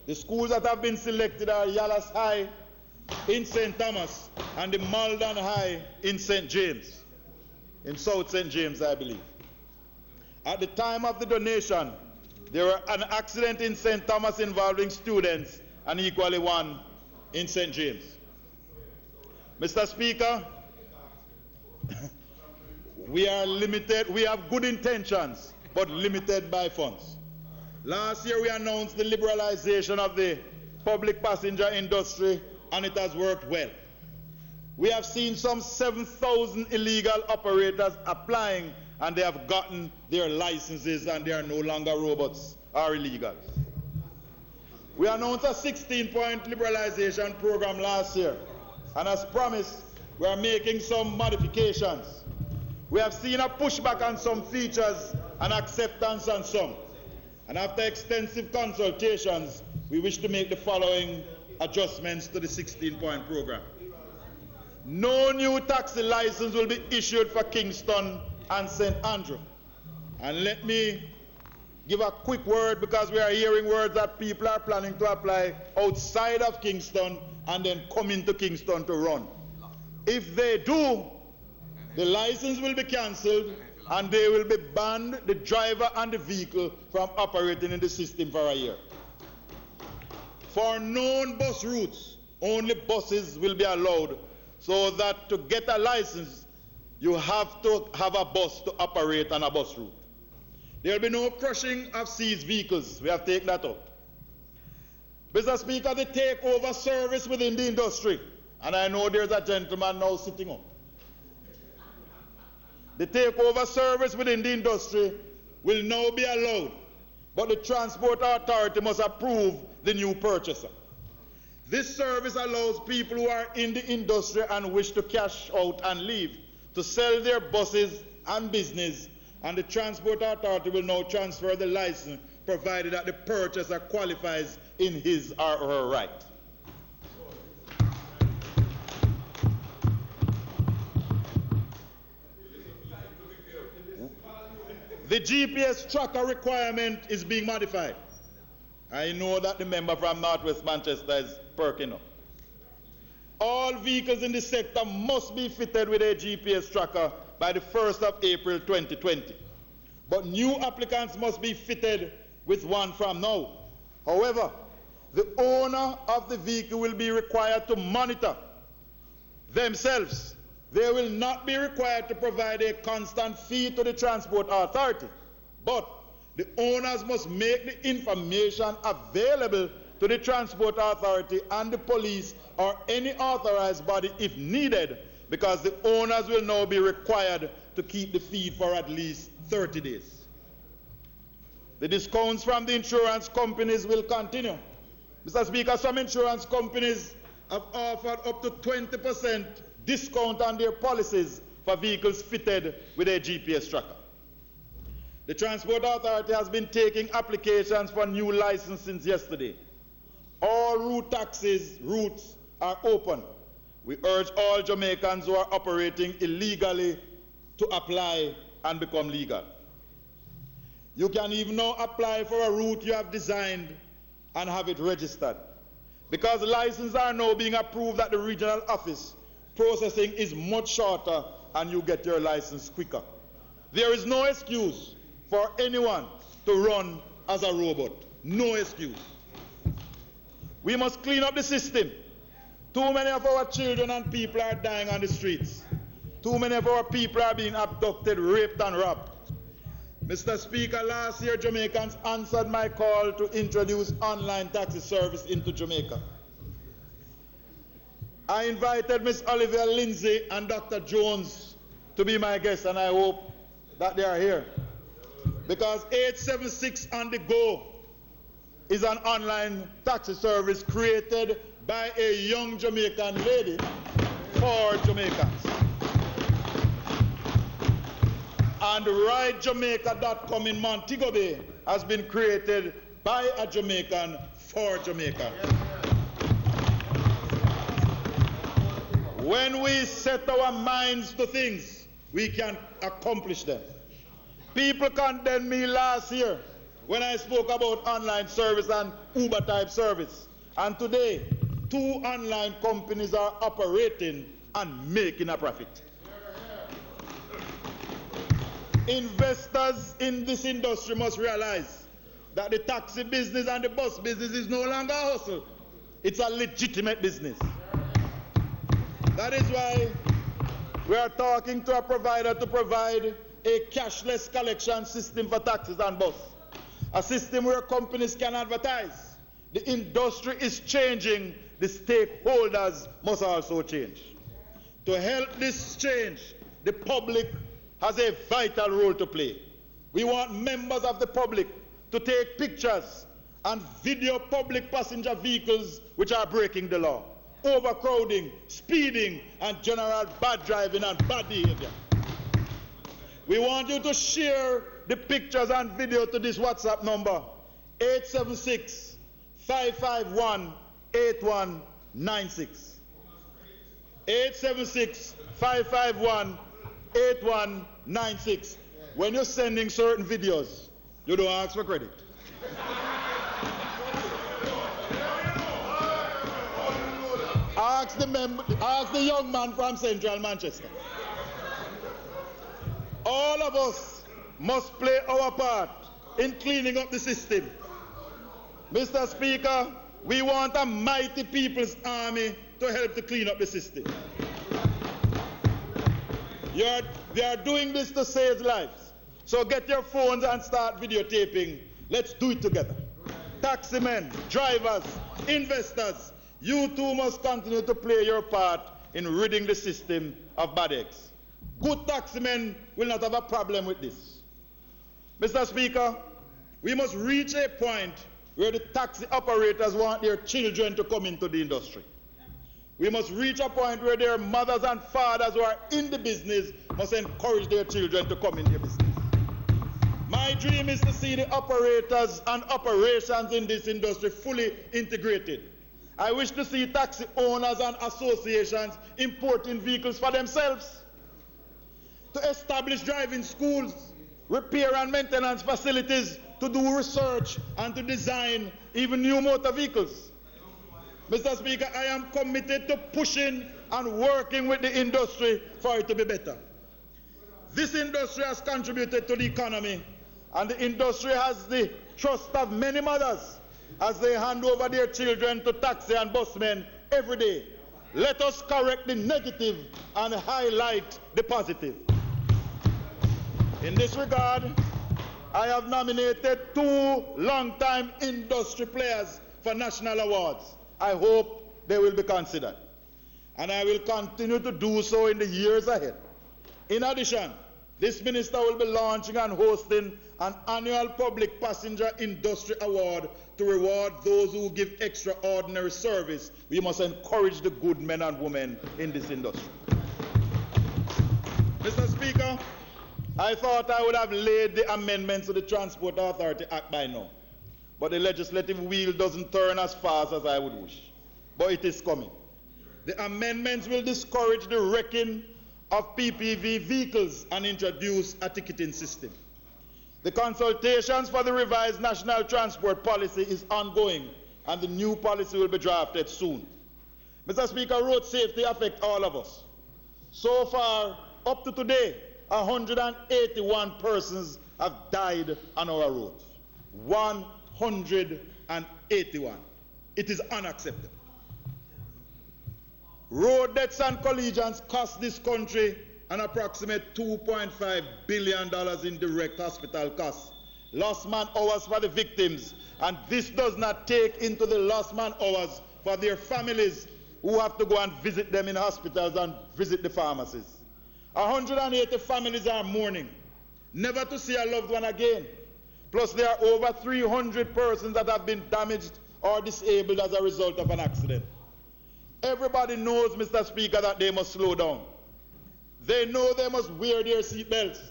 The schools that have been selected are Yallas High in St. Thomas and the Malden High in St. James, in South St. James, I believe. At the time of the donation, there were an accident in St. Thomas involving students and equally one in St. James. Mr. Speaker, we are limited. We have good intentions, but limited by funds. Last year, we announced the liberalization of the public passenger industry, and it has worked well. We have seen some 7,000 illegal operators applying, and they have gotten their licenses, and they are no longer robots or illegals. We announced a 16-point liberalization program last year, and as promised, we are making some modifications. We have seen a pushback on some features and acceptance on some. And after extensive consultations, we wish to make the following adjustments to the 16-point program. No new taxi license will be issued for Kingston and St. Andrew. And let me give a quick word, because we are hearing words that people are planning to apply outside of Kingston and then come into Kingston to run. If they do, the license will be cancelled and they will be banned, the driver and the vehicle, from operating in the system for a year. For known bus routes, only buses will be allowed, so that to get a license, you have to have a bus to operate on a bus route. There will be no crushing of seized vehicles. We have taken that up. Mr. Speaker, the takeover service within the industry, and I know there's a gentleman now sitting up. The takeover service within the industry will now be allowed, but the Transport Authority must approve the new purchaser. This service allows people who are in the industry and wish to cash out and leave to sell their buses and business, and the Transport Authority will now transfer the license provided that the purchaser qualifies in his or her right. The GPS tracker requirement is being modified. I know that the member from Northwest Manchester is perking up. All vehicles in the sector must be fitted with a GPS tracker by the 1st of April 2020. But new applicants must be fitted with one from now. However, the owner of the vehicle will be required to monitor themselves. They will not be required to provide a constant fee to the Transport Authority, but the owners must make the information available to the Transport Authority and the police or any authorized body if needed, because the owners will now be required to keep the feed for at least 30 days. The discounts from the insurance companies will continue. Mr. Speaker, some insurance companies have offered up to 20% discount on their policies for vehicles fitted with a GPS tracker. The Transport Authority has been taking applications for new licenses since yesterday. All route taxis routes are open. We urge all Jamaicans who are operating illegally to apply and become legal. You can even now apply for a route you have designed and have it registered. Because licenses are now being approved at the regional office, processing is much shorter and you get your license quicker. There is no excuse for anyone to run as a robot. No excuse. We must clean up the system. Too many of our children and people are dying on the streets. Too many of our people are being abducted, raped, and robbed. Mr. Speaker, last year Jamaicans answered my call to introduce online taxi service into Jamaica. I invited Ms. Olivia Lindsay and Dr. Jones to be my guests, and I hope that they are here. Because 876 on the Go is an online taxi service created by a young Jamaican lady for Jamaicans. And RideJamaica.com in Montague Bay has been created by a Jamaican for Jamaica. When we set our minds to things, we can accomplish them. People condemned me last year when I spoke about online service and Uber-type service. And today, 2 online companies are operating and making a profit. Investors in this industry must realize that the taxi business and the bus business is no longer a hustle. It's a legitimate business. That is why we are talking to a provider to provide a cashless collection system for taxis and bus. A system where companies can advertise. The industry is changing. The stakeholders must also change. To help this change, the public has a vital role to play. We want members of the public to take pictures and video public passenger vehicles which are breaking the law, overcrowding, speeding, and general bad driving and bad behavior. We want you to share the pictures and video to this WhatsApp number, 876-551-8196. 876-551-8196. When you're sending certain videos, you don't ask for credit. Ask the young man from Central Manchester. All of us must play our part in cleaning up the system. Mr. Speaker, we want a mighty people's army to help to clean up the system. They are doing this to save lives. So get your phones and start videotaping. Let's do it together. Taximen, drivers, investors, you too must continue to play your part in ridding the system of bad eggs. Good taximen will not have a problem with this. Mr. Speaker, we must reach a point where the taxi operators want their children to come into the industry. We must reach a point where their mothers and fathers who are in the business must encourage their children to come in their business. My dream is to see the operators and operations in this industry fully integrated. I wish to see taxi owners and associations importing vehicles for themselves, to establish driving schools, repair and maintenance facilities, to do research and to design even new motor vehicles. Mr. Speaker, I am committed to pushing and working with the industry for it to be better. This industry has contributed to the economy, and the industry has the trust of many mothers as they hand over their children to taxi and busmen every day. Let us correct the negative and highlight the positive. In this regard, I have nominated 2 long-time industry players for national awards. I hope they will be considered. And I will continue to do so in the years ahead. In addition, this minister will be launching and hosting an annual public passenger industry award to reward those who give extraordinary service. We must encourage the good men and women in this industry. Mr. Speaker, I thought I would have laid the amendments to the Transport Authority Act by now, but the legislative wheel doesn't turn as fast as I would wish. But it is coming. The amendments will discourage the wrecking of PPV vehicles and introduce a ticketing system. The consultations for the revised national transport policy is ongoing, and the new policy will be drafted soon. Mr. Speaker, road safety affects all of us. So far, up to today, 181 persons have died on our roads. 181. It is unacceptable. Road deaths and collisions cost this country an approximate $2.5 billion in direct hospital costs. Lost man hours for the victims, and this does not take into the lost man hours for their families who have to go and visit them in hospitals and visit the pharmacies. 180 families are mourning, never to see a loved one again. Plus, there are over 300 persons that have been damaged or disabled as a result of an accident. Everybody knows, Mr. Speaker, that they must slow down. They know they must wear their seat belts.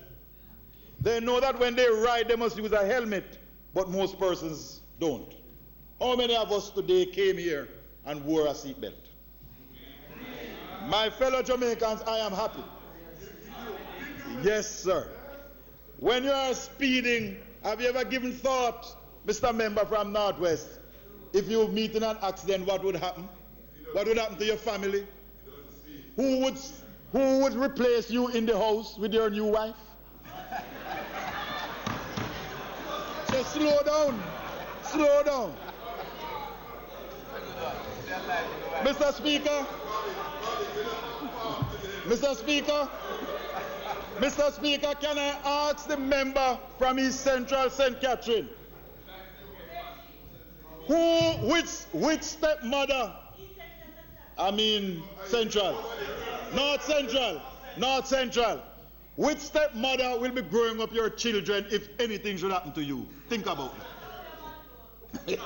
They know that when they ride, they must use a helmet, but most persons don't. How many of us today came here and wore a seat belt? My fellow Jamaicans, I am happy. Yes, sir. When you are speeding, have you ever given thought, Mr. Member from Northwest, if you meet in an accident, what would happen? What would happen to your family? Who would replace you in the house with your new wife? slow down. Slow down. Mr. Speaker. Mr. Speaker. Mr. Speaker, can I ask the member from East Central St. Catherine, which stepmother, Central, North Central, which stepmother will be growing up your children if anything should happen to you? Think about it.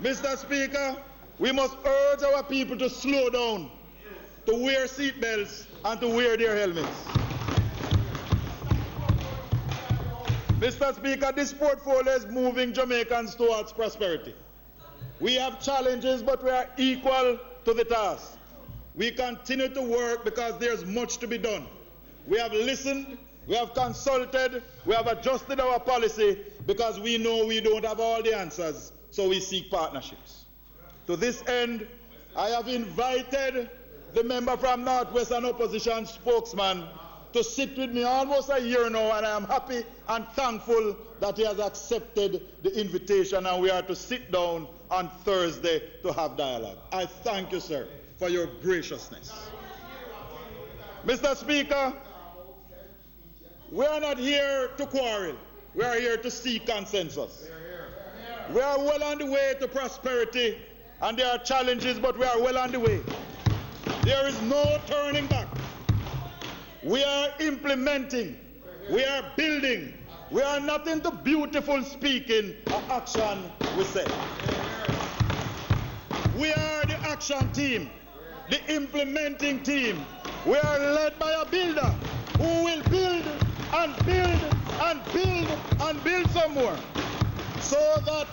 Mr. Speaker, we must urge our people to slow down, to wear seat belts, and to wear their helmets. Mr. Speaker, this portfolio is moving Jamaicans towards prosperity. We have challenges, but we are equal to the task. We continue to work because there's much to be done. We have listened, we have consulted, we have adjusted our policy because we know we don't have all the answers, so we seek partnerships. To this end, I have invited the member from Northwestern Opposition spokesman to sit with me almost a year now, and I am happy and thankful that he has accepted the invitation, and we are to sit down on Thursday to have dialogue. I thank you, sir, for your graciousness. Mr. Speaker, we are not here to quarrel. We are here to seek consensus. We are well on the way to prosperity, and there are challenges, but we are well on the way. There is no turning back. We are implementing. We are building. We are not into beautiful speaking or action, we say. We are the action team, the implementing team. We are led by a builder who will build and build and build and build some more, so that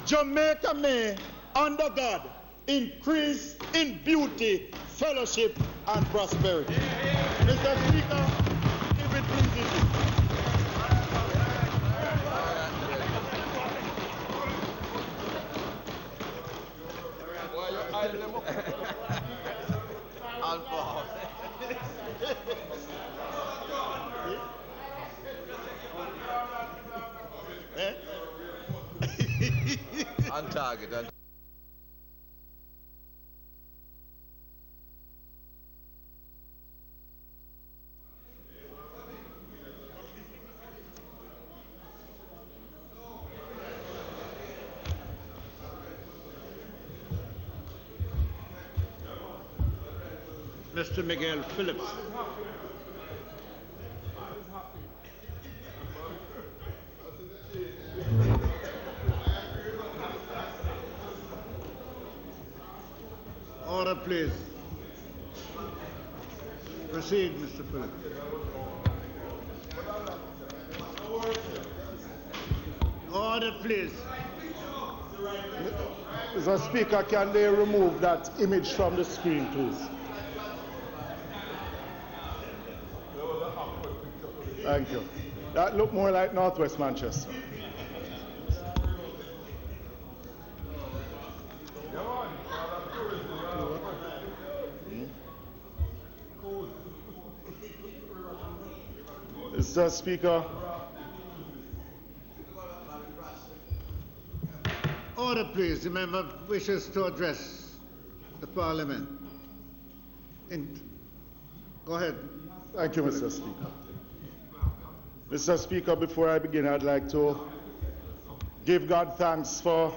Jamaica may, under God, increase in beauty, fellowship, and prosperity. Mr. Speaker, if it pleases you. On target. Mr. Mikael Phillips. Order, please. Proceed, Mr. Phillips. Order, please. Mr. Speaker, can they remove that image from the screen, please? Thank you. That looked more like Northwest Manchester. Mr. Speaker. Order, please. The member wishes to address the Parliament. Go ahead. Thank you, Mr. Speaker. Mr. Speaker, before I begin, I'd like to give God thanks for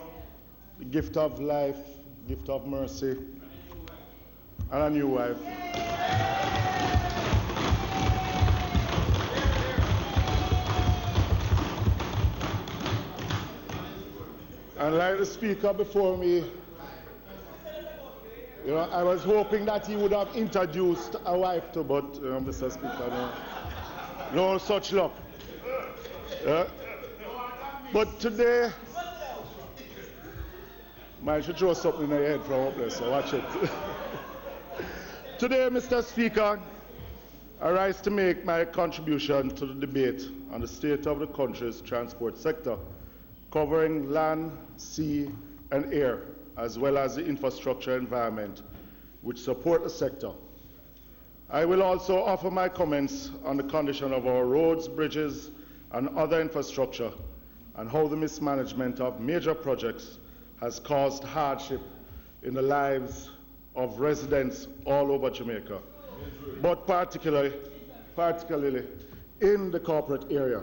the gift of life, gift of mercy, and a new wife. And like the speaker before me, I was hoping that he would have introduced a wife too, but Mr. Speaker, no such luck. But today, I should throw something in your head from up there, so watch it. Today, Mr. Speaker, I rise to make my contribution to the debate on the state of the country's transport sector, covering land, sea, and air, as well as the infrastructure environment which support the sector. I will also offer my comments on the condition of our roads, bridges, and other infrastructure, and how the mismanagement of major projects has caused hardship in the lives of residents all over Jamaica, but particularly in the corporate area.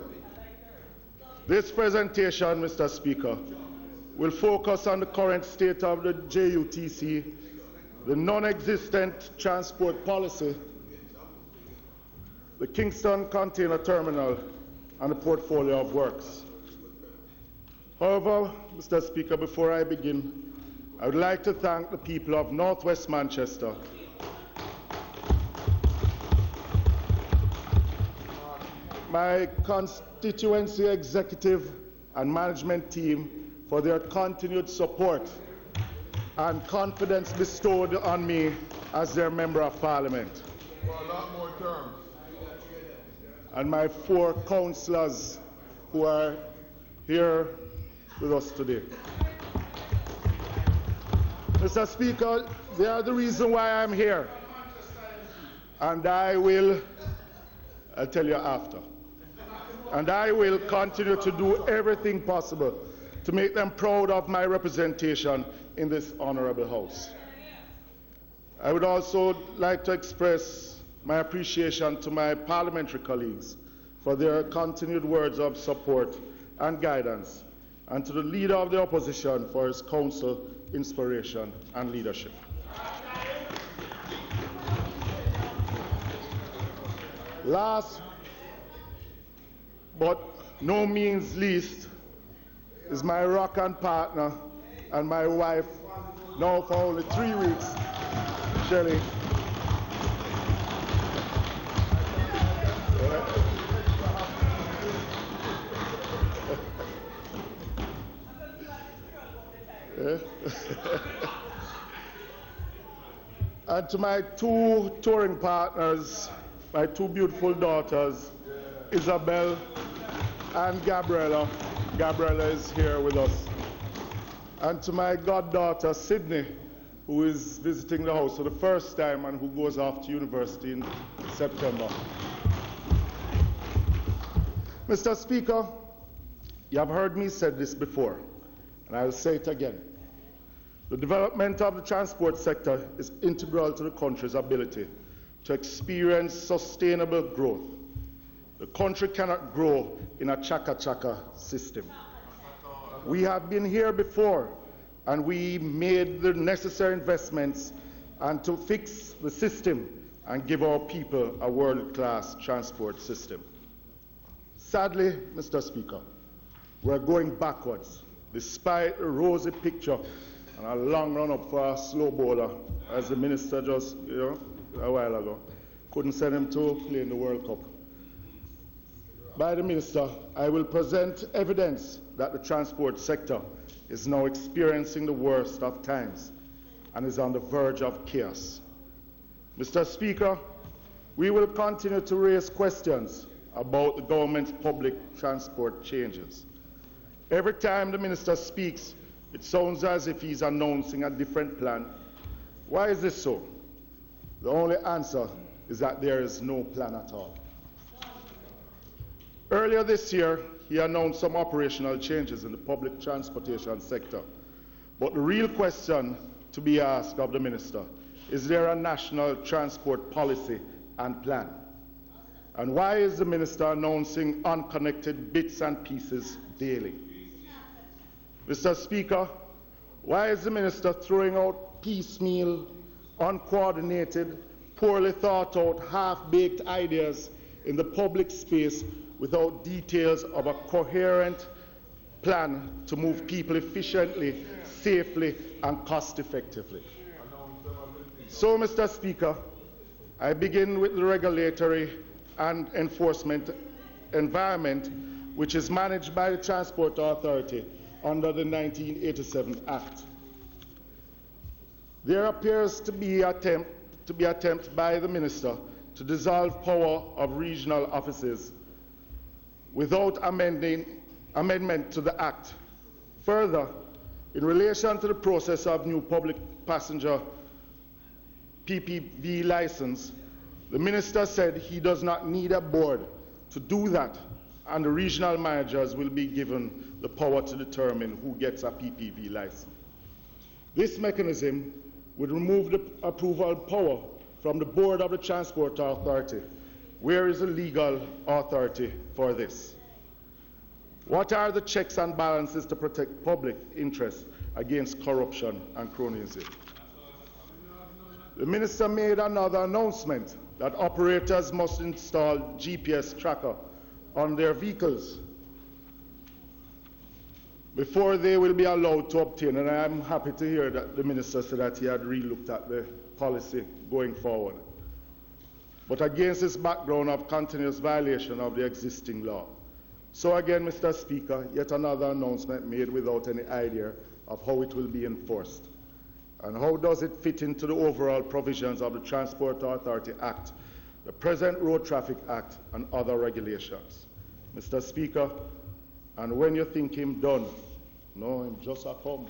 This presentation, Mr. Speaker, will focus on the current state of the JUTC, the non-existent transport policy, the Kingston Container Terminal, and the portfolio of works. However, Mr. Speaker, before I begin, I would like to thank the people of Northwest Manchester my constituency executive and management team for their continued support and confidence bestowed on me as their Member of Parliament. For a lot more terms. And my 4 councillors who are here with us today. Mr. Speaker, they are the reason why I'm here. And I'll tell you after. And I will continue to do everything possible to make them proud of my representation in this honorable House. I would also like to express my appreciation to my parliamentary colleagues for their continued words of support and guidance, and to the Leader of the Opposition for his counsel, inspiration, and leadership. Last but no means least is my rock and partner and my wife, now for only 3 weeks, Shelley. And to my 2 touring partners, my 2 beautiful daughters, Isabel and Gabriella. Gabriella is here with us. And to my goddaughter, Sydney, who is visiting the house for the first time and who goes off to university in September. Mr. Speaker, you have heard me say this before, and I will say it again. The development of the transport sector is integral to the country's ability to experience sustainable growth. The country cannot grow in a chaka-chaka system. We have been here before, and we made the necessary investments and to fix the system and give our people a world-class transport system. Sadly, Mr. Speaker, we're going backwards, despite a rosy picture and a long run-up for a slow bowler, as the minister just, a while ago. Couldn't send him to play in the World Cup. By the minister, I will present evidence that the transport sector is now experiencing the worst of times and is on the verge of chaos. Mr. Speaker, we will continue to raise questions about the government's public transport changes. Every time the minister speaks, it sounds as if he's announcing a different plan. Why is this so? The only answer is that there is no plan at all. Earlier this year, he announced some operational changes in the public transportation sector. But the real question to be asked of the minister, is there a national transport policy and plan? And why is the minister announcing unconnected bits and pieces daily? Mr. Speaker, why is the minister throwing out piecemeal, uncoordinated, poorly thought out, half-baked ideas in the public space without details of a coherent plan to move people efficiently, safely, and cost-effectively? So, Mr. Speaker, I begin with the regulatory and enforcement environment, which is managed by the Transport Authority under the 1987 Act. There appears to be an attempt by the minister to dissolve power of regional offices without amendment to the Act. Further, in relation to the process of new public passenger PPV license, the minister said he does not need a board to do that and the regional managers will be given the power to determine who gets a PPV license. This mechanism would remove the approval power from the board of the Transport Authority. Where is the legal authority for this? What are the checks and balances to protect public interest against corruption and cronyism? The minister made another announcement that operators must install GPS tracker on their vehicles before they will be allowed to obtain, and I am happy to hear that the minister said that he had re-looked at the policy going forward, but against this background of continuous violation of the existing law. So again, Mr. Speaker, yet another announcement made without any idea of how it will be enforced. And how does it fit into the overall provisions of the Transport Authority Act, the present Road Traffic Act, and other regulations? Mr. Speaker, and when you think him done, no, him just a come.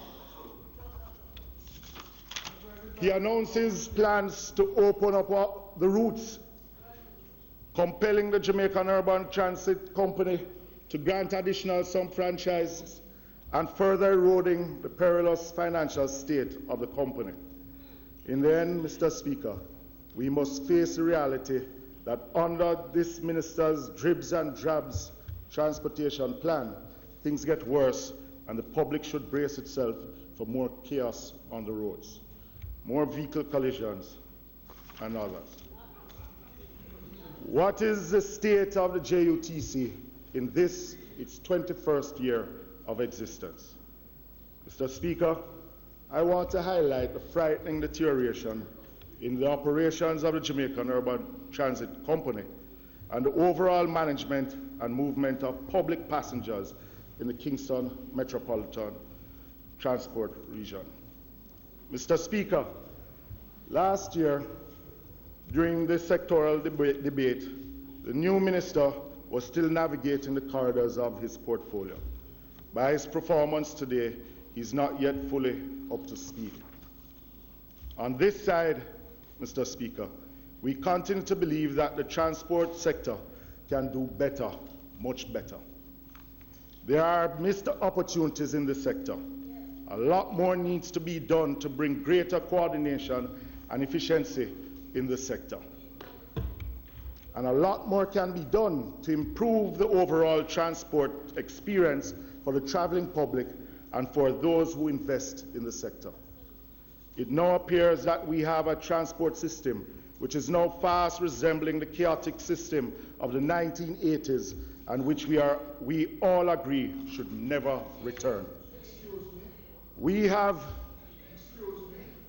He announces plans to open up the routes, compelling the Jamaican Urban Transit Company to grant additional some franchises and further eroding the perilous financial state of the company. In the end, Mr. Speaker, we must face the reality that under this minister's dribs and drabs transportation plan, things get worse and the public should brace itself for more chaos on the roads, more vehicle collisions and others. What is the state of the JUTC in this, its 21st year of existence? Mr. Speaker, I want to highlight the frightening deterioration in the operations of the Jamaican Urban Transit Company and the overall management and movement of public passengers in the Kingston Metropolitan Transport Region. Mr. Speaker, last year, during the sectoral debate, the new minister was still navigating the corridors of his portfolio. By his performance today, he's not yet fully up to speed. On this side, Mr. Speaker, we continue to believe that the transport sector can do better, much better. There are missed opportunities in the sector. A lot more needs to be done to bring greater coordination and efficiency in the sector. And a lot more can be done to improve the overall transport experience for the traveling public and for those who invest in the sector. It now appears that we have a transport system which is now fast resembling the chaotic system of the 1980s and which we all agree should never return. We have...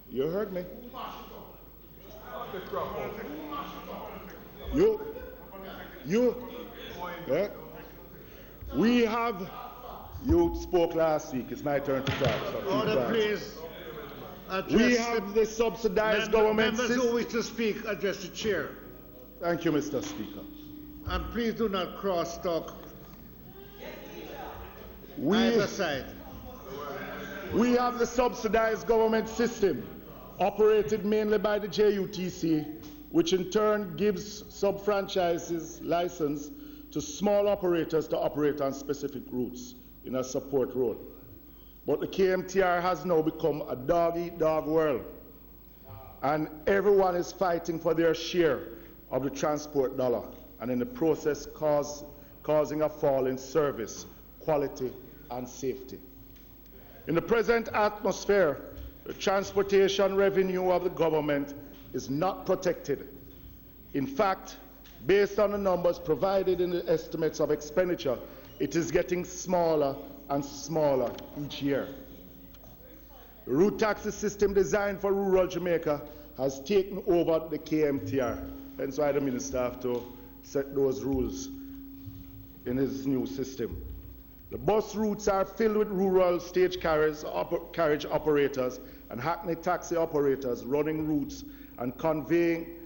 You heard me? Yeah. We have... You spoke last week. It's my turn to talk. So Order, please. We have the subsidized government system. Members who wish to speak, address the chair. Thank you, Mr. Speaker. And please do not cross-talk either side. We have the subsidized government system, operated mainly by the JUTC, which in turn gives sub-franchises license to small operators to operate on specific routes in a support role. But the KMTR has now become a dog-eat-dog world, and everyone is fighting for their share of the transport dollar, and in the process causing a fall in service, quality, and safety. In the present atmosphere, the transportation revenue of the government is not protected. In fact, based on the numbers provided in the estimates of expenditure, it is getting smaller and smaller each year. The route taxi system designed for rural Jamaica has taken over the KMTR. That's why the minister has to set those rules in his new system. The bus routes are filled with rural stage carriage operators and hackney taxi operators running routes and converging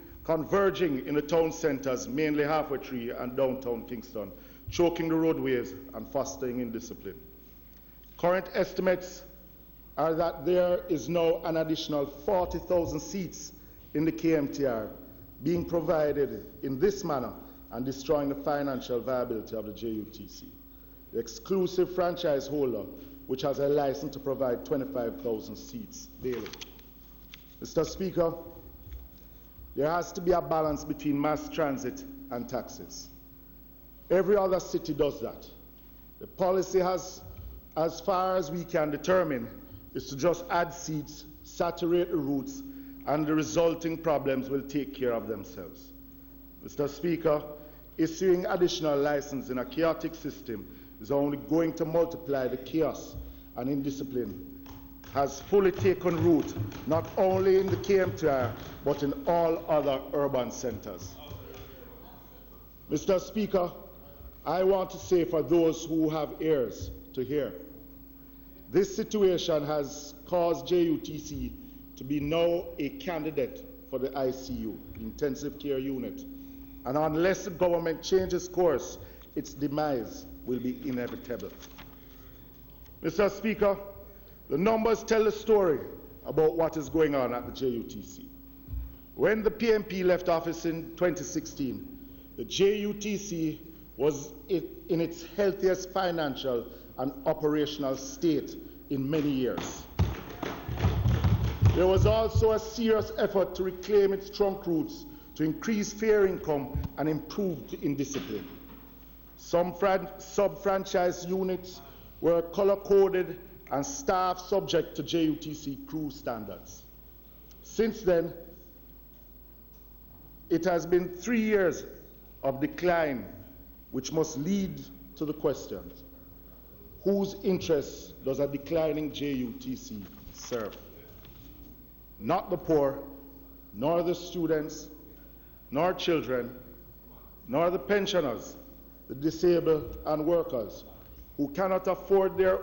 in the town centres, mainly Halfway Tree and downtown Kingston, choking the roadways and fostering indiscipline. Current estimates are that there is now an additional 40,000 seats in the KMTR being provided in this manner, and destroying the financial viability of the JUTC. The exclusive franchise holder, which has a license to provide 25,000 seats daily. Mr. Speaker, there has to be a balance between mass transit and taxis. Every other city does that. The policy has, as far as we can determine, is to just add seats, saturate the routes, and the resulting problems will take care of themselves. Mr. Speaker, issuing additional license in a chaotic system is only going to multiply the chaos and indiscipline has fully taken root not only in the KMTR but in all other urban centers. Mr. Speaker, I want to say for those who have ears to hear, this situation has caused JUTC to be now a candidate for the ICU, Intensive Care Unit, and unless the government changes course, its demise will be inevitable. Mr. Speaker, the numbers tell the story about what is going on at the JUTC. When the PMP left office in 2016, the JUTC was in its healthiest financial and operational state in many years. There was also a serious effort to reclaim its trunk routes, to increase fare income and improve indiscipline. Some sub-franchise units were color-coded and staff subject to JUTC crew standards. Since then, it has been 3 years of decline, which must lead to the question, whose interests does a declining JUTC serve? Not the poor, nor the students, nor children, nor the pensioners, the disabled and workers who cannot afford their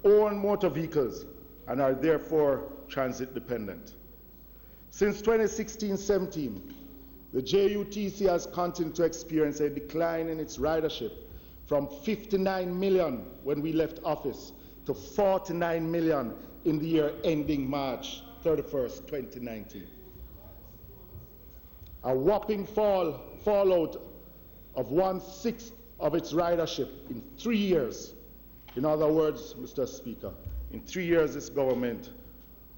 own motor vehicles and are therefore transit dependent. Since 2016-17, the JUTC has continued to experience a decline in its ridership from 59 million when we left office to 49 million in the year ending March 31st, 2019. A whopping fallout of 1/6 of its ridership in 3 years. In other words, Mr. Speaker, in 3 years this government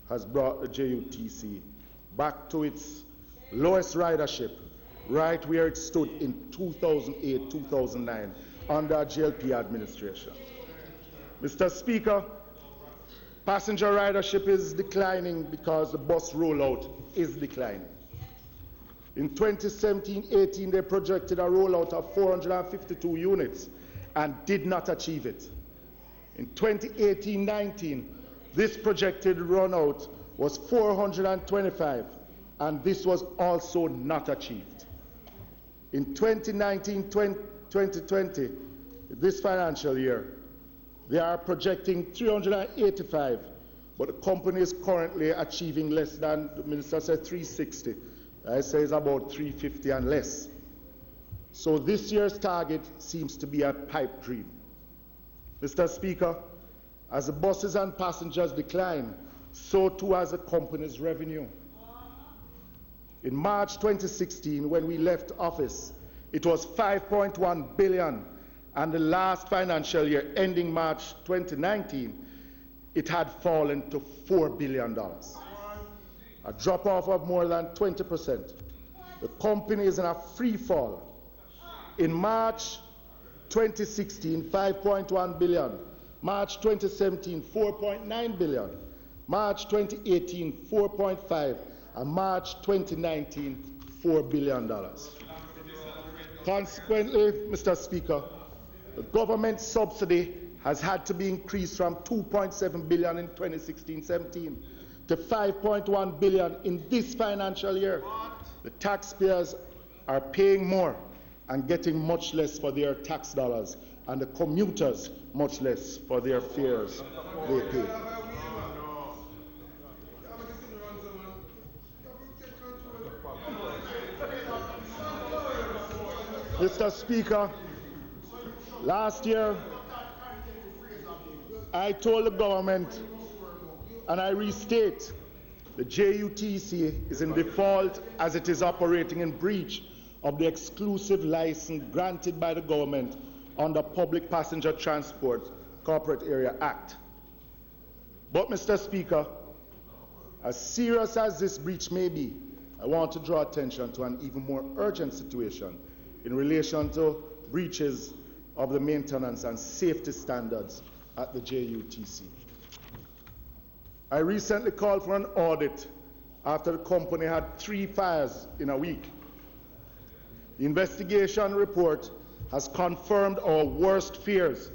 has brought the JUTC back to its lowest ridership, right where it stood in 2008-2009 under GLP administration. Mr. Speaker, passenger ridership is declining because the bus rollout is declining. In 2017-18, they projected a rollout of 452 units and did not achieve it. In 2018-19, this projected runout was 425, and this was also not achieved. In 2019-2020, this financial year, they are projecting 385, but the company is currently achieving less than, the minister said 360. I say it's about 350 and less. So this year's target seems to be a pipe dream. Mr. Speaker, as the buses and passengers decline, so too has the company's revenue. In March 2016, when we left office, it was 5.1 billion, and the last financial year ending March 2019, it had fallen to $4 billion. A drop-off of more than 20%. The company is in a free fall. In March 2016, 5.1 billion. March 2017, 4.9 billion. March 2018, 4.5. And March 2019, $4 billion. Consequently, Mr. Speaker, the government subsidy has had to be increased from 2.7 billion in 2016-17 to 5.1 billion in this financial year. The taxpayers are paying more and getting much less for their tax dollars, and the commuters much less for their fares they pay. Mr. Speaker, last year I told the government, and I restate, the JUTC is in default as it is operating in breach of the exclusive license granted by the government under Public Passenger Transport Corporate Area Act. But, Mr. Speaker, as serious as this breach may be, I want to draw attention to an even more urgent situation in relation to breaches of the maintenance and safety standards at the JUTC. I recently called for an audit after the company had 3 fires in a week. The investigation report has confirmed our worst fears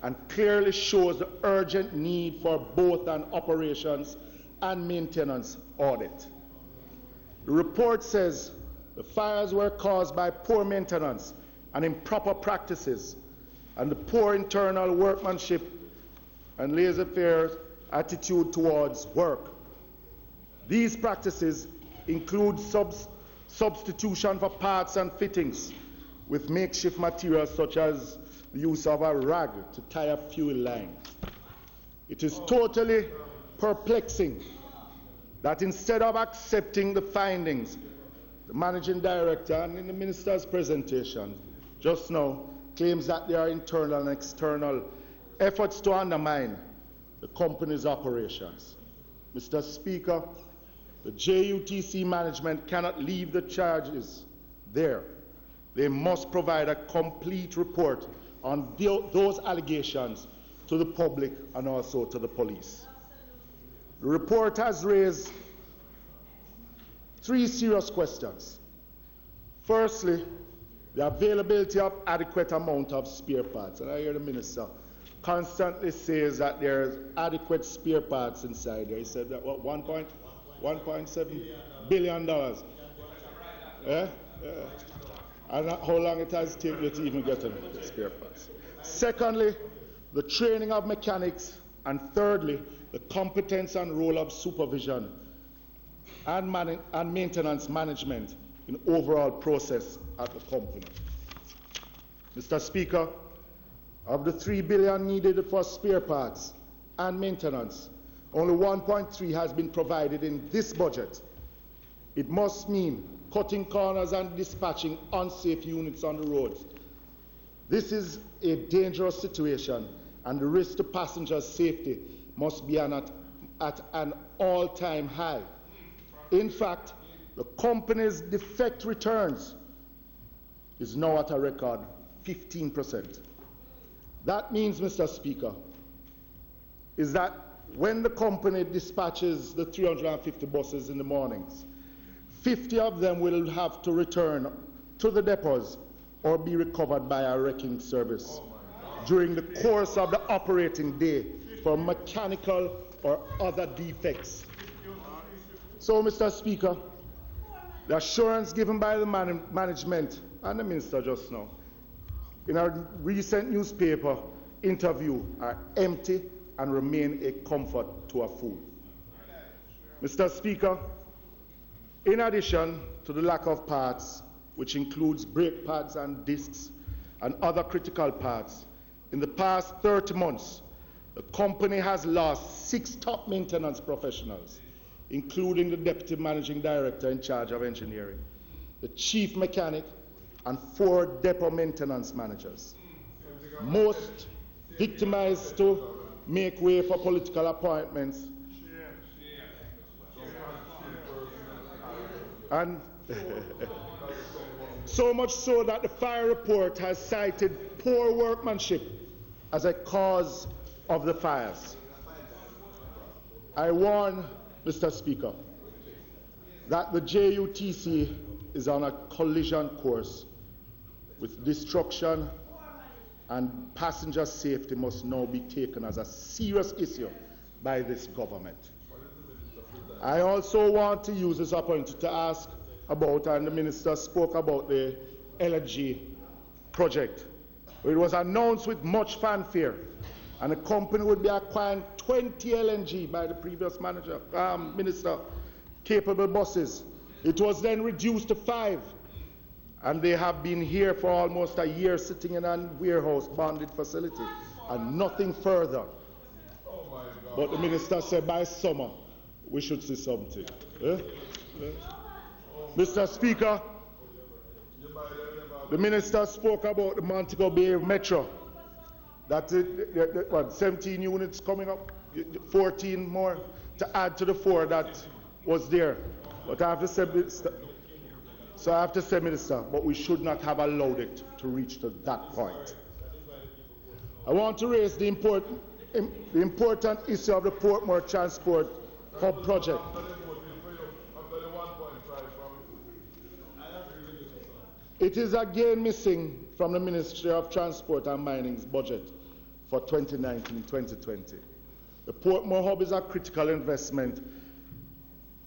and clearly shows the urgent need for both an operations and maintenance audit. The report says the fires were caused by poor maintenance and improper practices and the poor internal workmanship and laissez-faire attitude towards work. These practices include substitution for parts and fittings with makeshift materials such as the use of a rag to tie a fuel line. It is totally perplexing that instead of accepting the findings, the managing director, and in the minister's presentation just now, claims that there are internal and external efforts to undermine the company's operations. Mr. Speaker, the JUTC management cannot leave the charges there. They must provide a complete report on those allegations to the public and also to the police. The report has raised 3 serious questions. Firstly, the availability of adequate amount of spare parts. And I hear the minister constantly says that there's adequate spare parts inside there. He said that, what, $1.7 billion. Yeah? And how long it has taken you to even get the spare parts. Secondly, the training of mechanics. And thirdly, the competence and role of supervision and maintenance management in overall process at the company. Mr. Speaker, of the $3 billion needed for spare parts and maintenance, only 1.3 has been provided in this budget. It must mean cutting corners and dispatching unsafe units on the roads. This is a dangerous situation, and the risk to passengers' safety must be at an all-time high. In fact, the company's defect returns is now at a record 15%. That means, Mr. Speaker, is that when the company dispatches the 350 buses in the mornings, 50 of them will have to return to the depots or be recovered by a wrecking service during the course of the operating day for mechanical or other defects. So, Mr. Speaker, the assurance given by the management and the minister just now in a recent newspaper interview are empty and remain a comfort to a fool. Mr. Speaker, in addition to the lack of parts, which includes brake pads and discs and other critical parts, in the past 30 months, the company has lost 6 top maintenance professionals, including the deputy managing director in charge of engineering, the chief mechanic, and 4 depot maintenance managers. Most victimized to make way for political appointments. And so much so that the fire report has cited poor workmanship as a cause of the fires. I warn, Mr. Speaker, that the JUTC is on a collision course with destruction, and passenger safety must now be taken as a serious issue by this government. I also want to use this opportunity to ask about, and the minister spoke about, the LNG project. It was announced with much fanfare, and the company would be acquiring 20 LNG by the previous minister, capable buses. It was then reduced to 5, and they have been here for almost a year sitting in a warehouse bonded facility, and nothing further. But the minister said by summer, we should see something. Mr. Speaker, The minister spoke about the Montague Bay Metro. That 17 units coming up, 14 more to add to the 4 that was there. But I have to say, Minister, but we should not have allowed it to reach to that point. I want to raise the important issue of the Portmore Transport Hub project. It is again missing from the Ministry of Transport and Mining's budget for 2019-2020. The Portmore Hub is a critical investment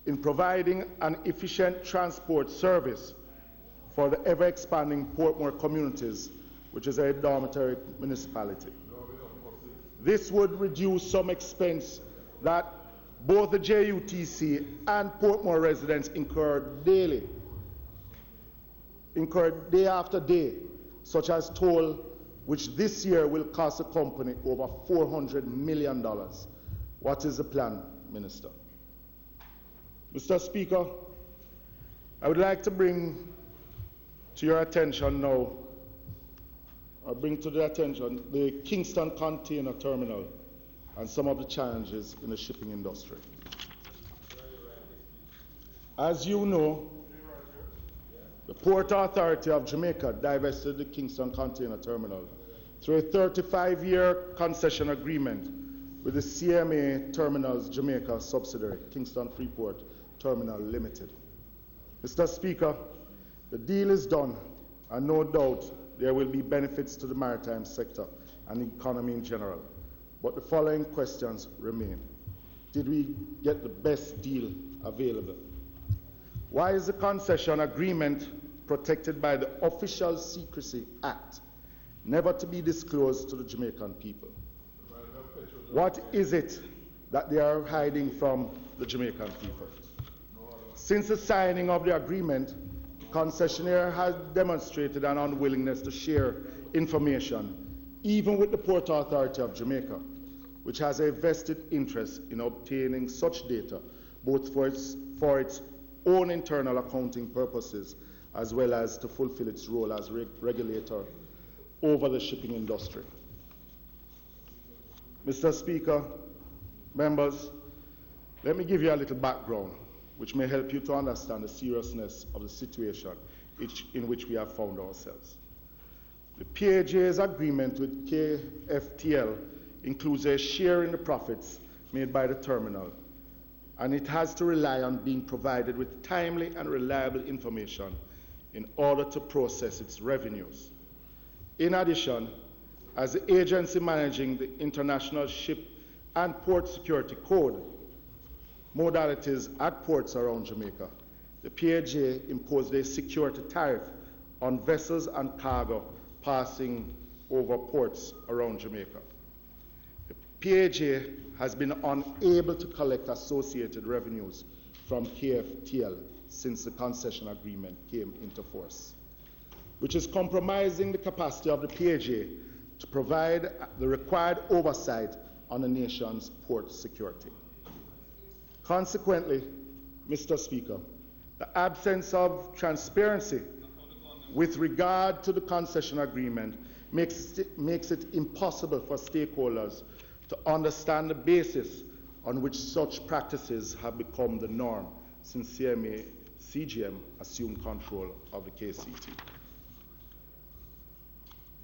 in providing an efficient transport service for the ever-expanding Portmore communities, which is a dormitory municipality. This would reduce some expense that both the JUTC and Portmore residents incur day after day, such as toll, which this year will cost the company over $400 million. What is the plan, Minister? Mr. Speaker, I would like to bring to your attention now, the Kingston container terminal and some of the challenges in the shipping industry. As you know, the Port Authority of Jamaica divested the Kingston container terminal through a 35-year concession agreement with the CMA Terminals Jamaica subsidiary, Kingston Freeport Terminal Limited. Mr. Speaker, the deal is done, and no doubt there will be benefits to the maritime sector and the economy in general. But the following questions remain. Did we get the best deal available? Why is the concession agreement protected by the Official Secrecy Act, never to be disclosed to the Jamaican people? What is it that they are hiding from the Jamaican people? Since the signing of the agreement, the concessionaire has demonstrated an unwillingness to share information, even with the Port Authority of Jamaica, which has a vested interest in obtaining such data, both for its own internal accounting purposes, as well as to fulfill its role as regulator over the shipping industry. Mr. Speaker, members, let me give you a little background, which may help you to understand the seriousness of the situation in which we have found ourselves. The PAJ's agreement with KFTL includes a share in the profits made by the terminal, and it has to rely on being provided with timely and reliable information in order to process its revenues. In addition, as the agency managing the International Ship and Port Security Code modalities at ports around Jamaica, the PAJ imposed a security tariff on vessels and cargo passing over ports around Jamaica. The PAJ has been unable to collect associated revenues from KFTL since the concession agreement came into force, which is compromising the capacity of the PAJ to provide the required oversight on the nation's port security. Consequently, Mr. Speaker, the absence of transparency with regard to the concession agreement makes it impossible for stakeholders to understand the basis on which such practices have become the norm since CGM assumed control of the KCT.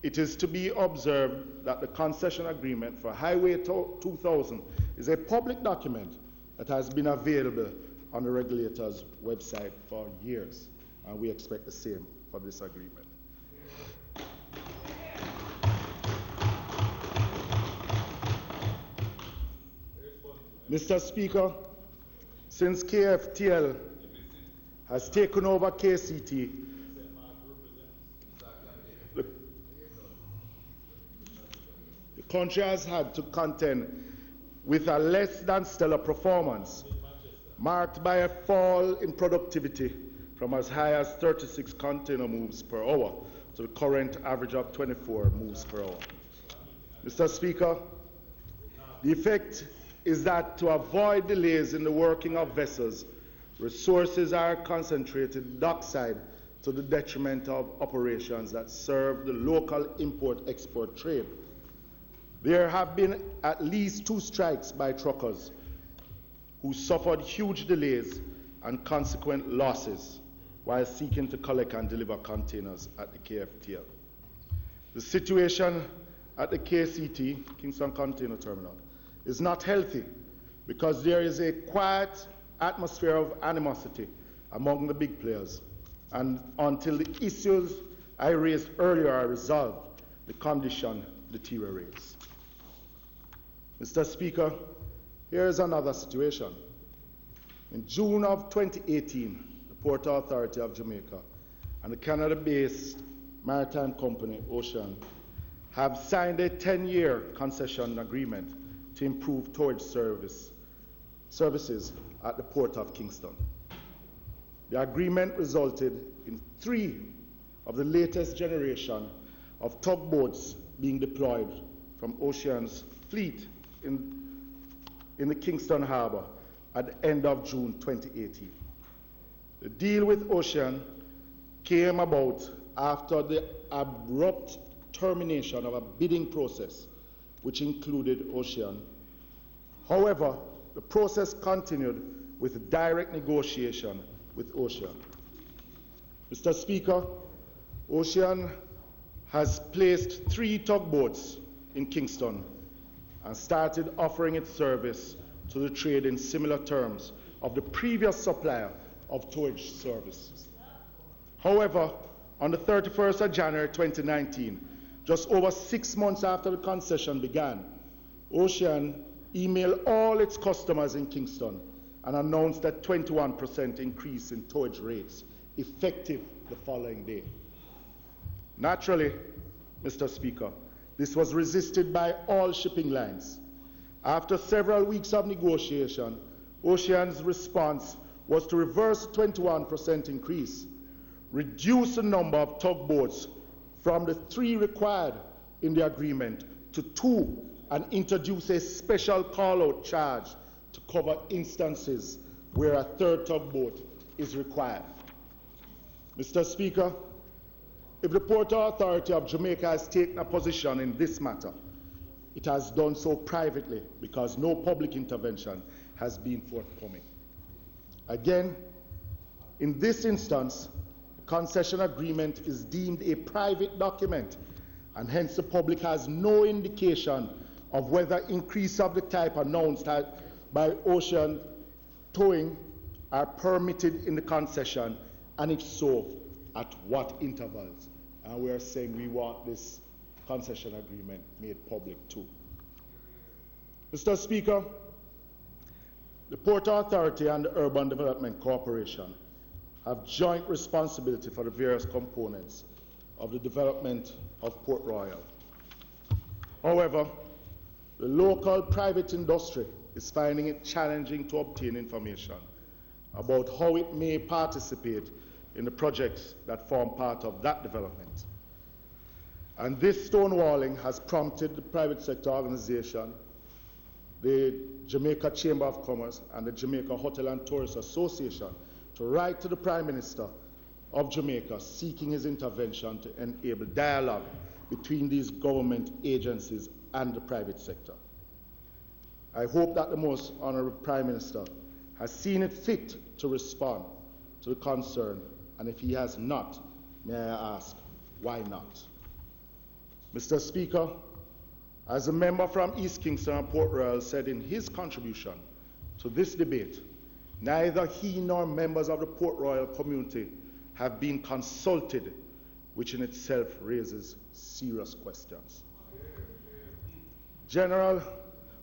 It is to be observed that the concession agreement for Highway 2000 is a public document that has been available on the regulator's website for years, and we expect the same for this agreement. Mr. Speaker, since KFTL has taken over KCT, the country has had to contend with a less than stellar performance, marked by a fall in productivity from as high as 36 container moves per hour to the current average of 24 moves per hour. Mr. Speaker, the effect is that to avoid delays in the working of vessels, resources are concentrated dockside to the detriment of operations that serve the local import-export trade. There have been at least 2 strikes by truckers who suffered huge delays and consequent losses while seeking to collect and deliver containers at the KFTL. The situation at the KCT, Kingston Container Terminal, is not healthy because there is a quiet atmosphere of animosity among the big players, and until the issues I raised earlier are resolved, the condition deteriorates. Mr. Speaker, here is another situation. In June of 2018, the Port Authority of Jamaica and the Canada-based maritime company, Ocean, have signed a 10-year concession agreement to improve towage services at the Port of Kingston. The agreement resulted in 3 of the latest generation of tugboats being deployed from Ocean's fleet in the Kingston Harbor at the end of June 2018. The deal with Ocean came about after the abrupt termination of a bidding process which included Ocean. However, the process continued with direct negotiation with Ocean. Mr. Speaker, Ocean has placed 3 tugboats in Kingston and started offering its service to the trade in similar terms of the previous supplier of towage services. However, on the 31st of January 2019, just over 6 months after the concession began, Ocean emailed all its customers in Kingston and announced a 21% increase in towage rates, effective the following day. Naturally, Mr. Speaker, this was resisted by all shipping lines. After several weeks of negotiation, Ocean's response was to reverse the 21% increase, reduce the number of tugboats from the 3 required in the agreement to 2, and introduce a special call-out charge to cover instances where a 3rd tugboat is required. Mr. Speaker, if the Port Authority of Jamaica has taken a position in this matter, it has done so privately because no public intervention has been forthcoming. Again, in this instance, the concession agreement is deemed a private document, and hence the public has no indication of whether increase of the type announced by Ocean towing are permitted in the concession, and if so, at what intervals. And we are saying we want this concession agreement made public too. Mr. Speaker, the Port Authority and the Urban Development Corporation have joint responsibility for the various components of the development of Port Royal. However, the local private industry is finding it challenging to obtain information about how it may participate in the projects that form part of that development. And this stonewalling has prompted the private sector organization, the Jamaica Chamber of Commerce, and the Jamaica Hotel and Tourist Association to write to the Prime Minister of Jamaica seeking his intervention to enable dialogue between these government agencies and the private sector. I hope that the Most Honourable Prime Minister has seen it fit to respond to the concern, and if he has not, may I ask, why not? Mr. Speaker, as a member from East Kingston and Port Royal said in his contribution to this debate, neither he nor members of the Port Royal community have been consulted, which in itself raises serious questions. General,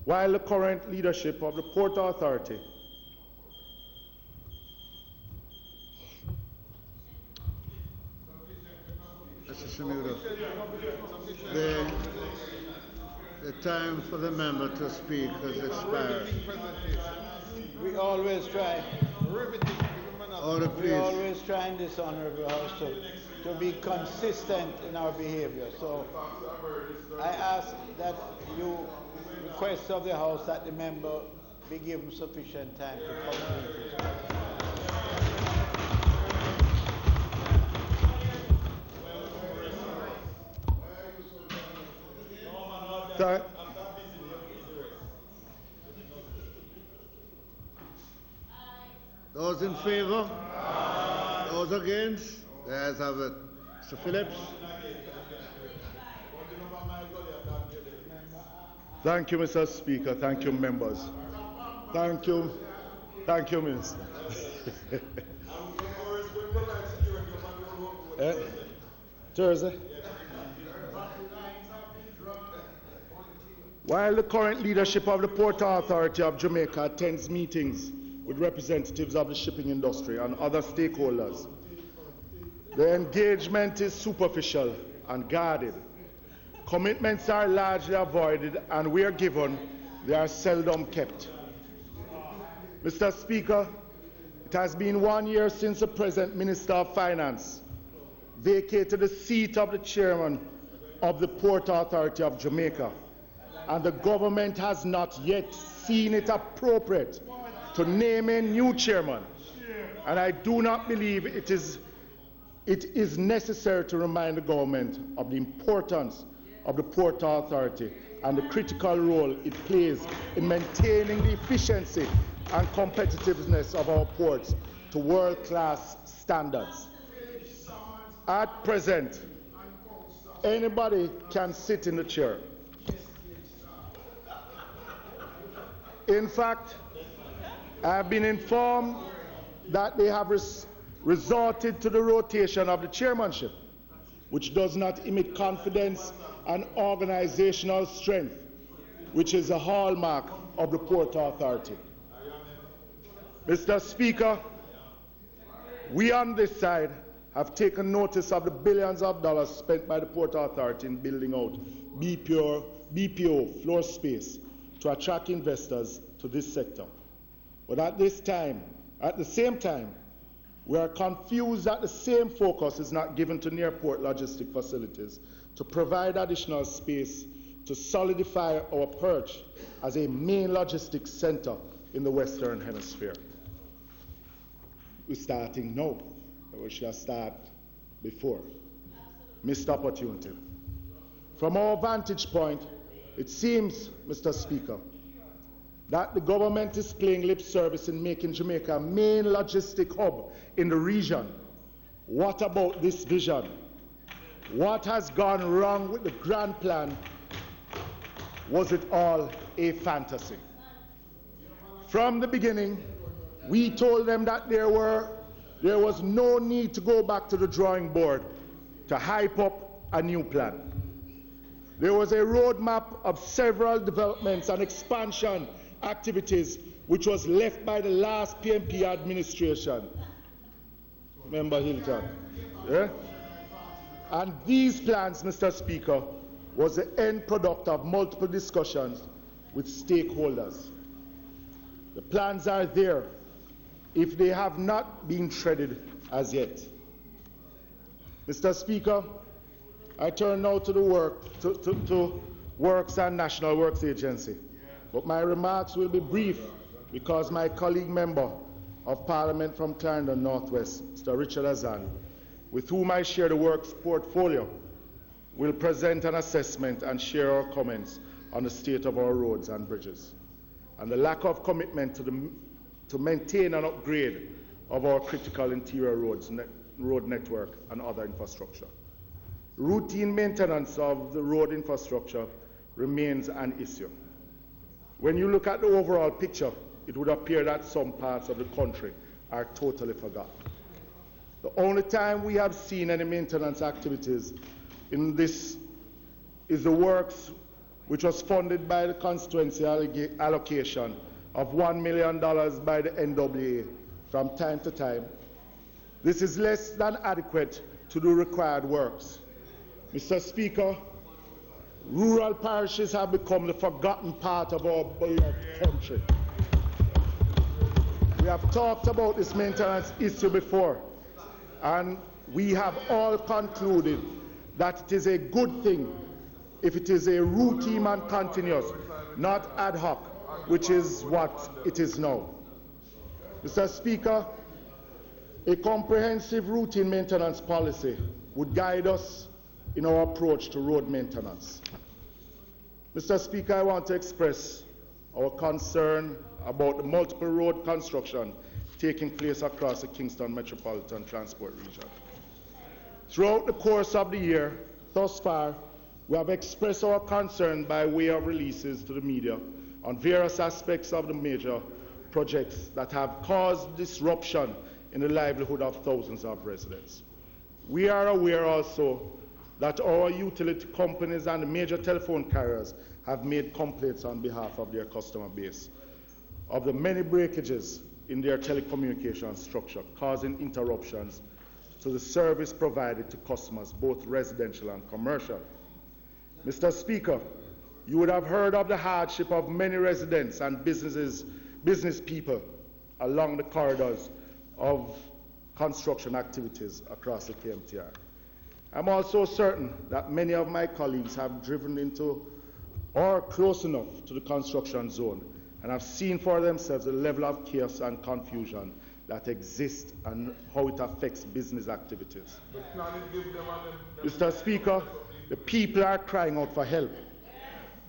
while the current leadership of the Port Authority the time for the member to speak has expired. We always try. Order, please. We always try in this honorable house to be consistent in our behavior. So I ask that you request of the house that the member be given sufficient time to complete his Those in favor? Those against? The ayes have it. Mr. Phillips? Thank you, Mr. Speaker. Thank you, members. Thank you. Thank you, Minister. Thursday. While the current leadership of the Port Authority of Jamaica attends meetings with representatives of the shipping industry and other stakeholders, the engagement is superficial and guarded. Commitments are largely avoided, and where given, they are seldom kept. Mr. Speaker, it has been 1 year since the present Minister of Finance vacated the seat of the chairman of the Port Authority of Jamaica, and the government has not yet seen it appropriate to name a new chairman. And I do not believe it is necessary to remind the government of the importance of the Port Authority and the critical role it plays in maintaining the efficiency and competitiveness of our ports to world-class standards. At present, anybody can sit in the chair. In fact, I have been informed that they have resorted to the rotation of the chairmanship, which does not emit confidence and organizational strength, which is a hallmark of the Port Authority. Mr. Speaker, we on this side have taken notice of the billions of dollars spent by the Port Authority in building out BPO floor space to attract investors to this sector. But at the same time, we are confused that the same focus is not given to near-port logistic facilities to provide additional space to solidify our perch as a main logistics center in the Western Hemisphere. We're starting now. We should start before. Missed opportunity. From our vantage point, it seems, Mr. Speaker, that the government is playing lip service in making Jamaica a main logistic hub in the region. What about this vision? What has gone wrong with the grand plan? Was it all a fantasy? From the beginning, we told them that there was no need to go back to the drawing board to hype up a new plan. There was a roadmap of several developments and expansion activities which was left by the last PMP administration. Member Hilton. Yeah? And these plans, Mr. Speaker, was the end product of multiple discussions with stakeholders. The plans are there, if they have not been shredded as yet. Mr. Speaker, I turn now to the Works and National Works Agency. But my remarks will be brief because my colleague member of Parliament from Clarendon Northwest, Mr. Richard Azan, with whom I share the works portfolio, will present an assessment and share our comments on the state of our roads and bridges and the lack of commitment to maintain and upgrade of our critical interior road network and other infrastructure. Routine maintenance of the road infrastructure remains an issue. When you look at the overall picture, it would appear that some parts of the country are totally forgotten. The only time we have seen any maintenance activities in this is the works which was funded by the constituency allocation of $1 million by the NWA from time to time. This is less than adequate to do required works. Mr. Speaker, rural parishes have become the forgotten part of our beloved country. We have talked about this maintenance issue before, and we have all concluded that it is a good thing if it is a routine and continuous, not ad hoc, which is what it is now. Mr. Speaker, a comprehensive routine maintenance policy would guide us in our approach to road maintenance. Mr. Speaker, I want to express our concern about the multiple road construction taking place across the Kingston Metropolitan Transport Region. Throughout the course of the year, thus far, we have expressed our concern by way of releases to the media on various aspects of the major projects that have caused disruption in the livelihood of thousands of residents. We are aware also that our utility companies and the major telephone carriers have made complaints on behalf of their customer base of the many breakages in their telecommunication structure, causing interruptions to the service provided to customers, both residential and commercial. Mr. Speaker, you would have heard of the hardship of many residents and business people along the corridors of construction activities across the KMTR. I'm also certain that many of my colleagues have driven into or close enough to the construction zone and have seen for themselves the level of chaos and confusion that exists and how it affects business activities. Mr. Speaker, the people are crying out for help.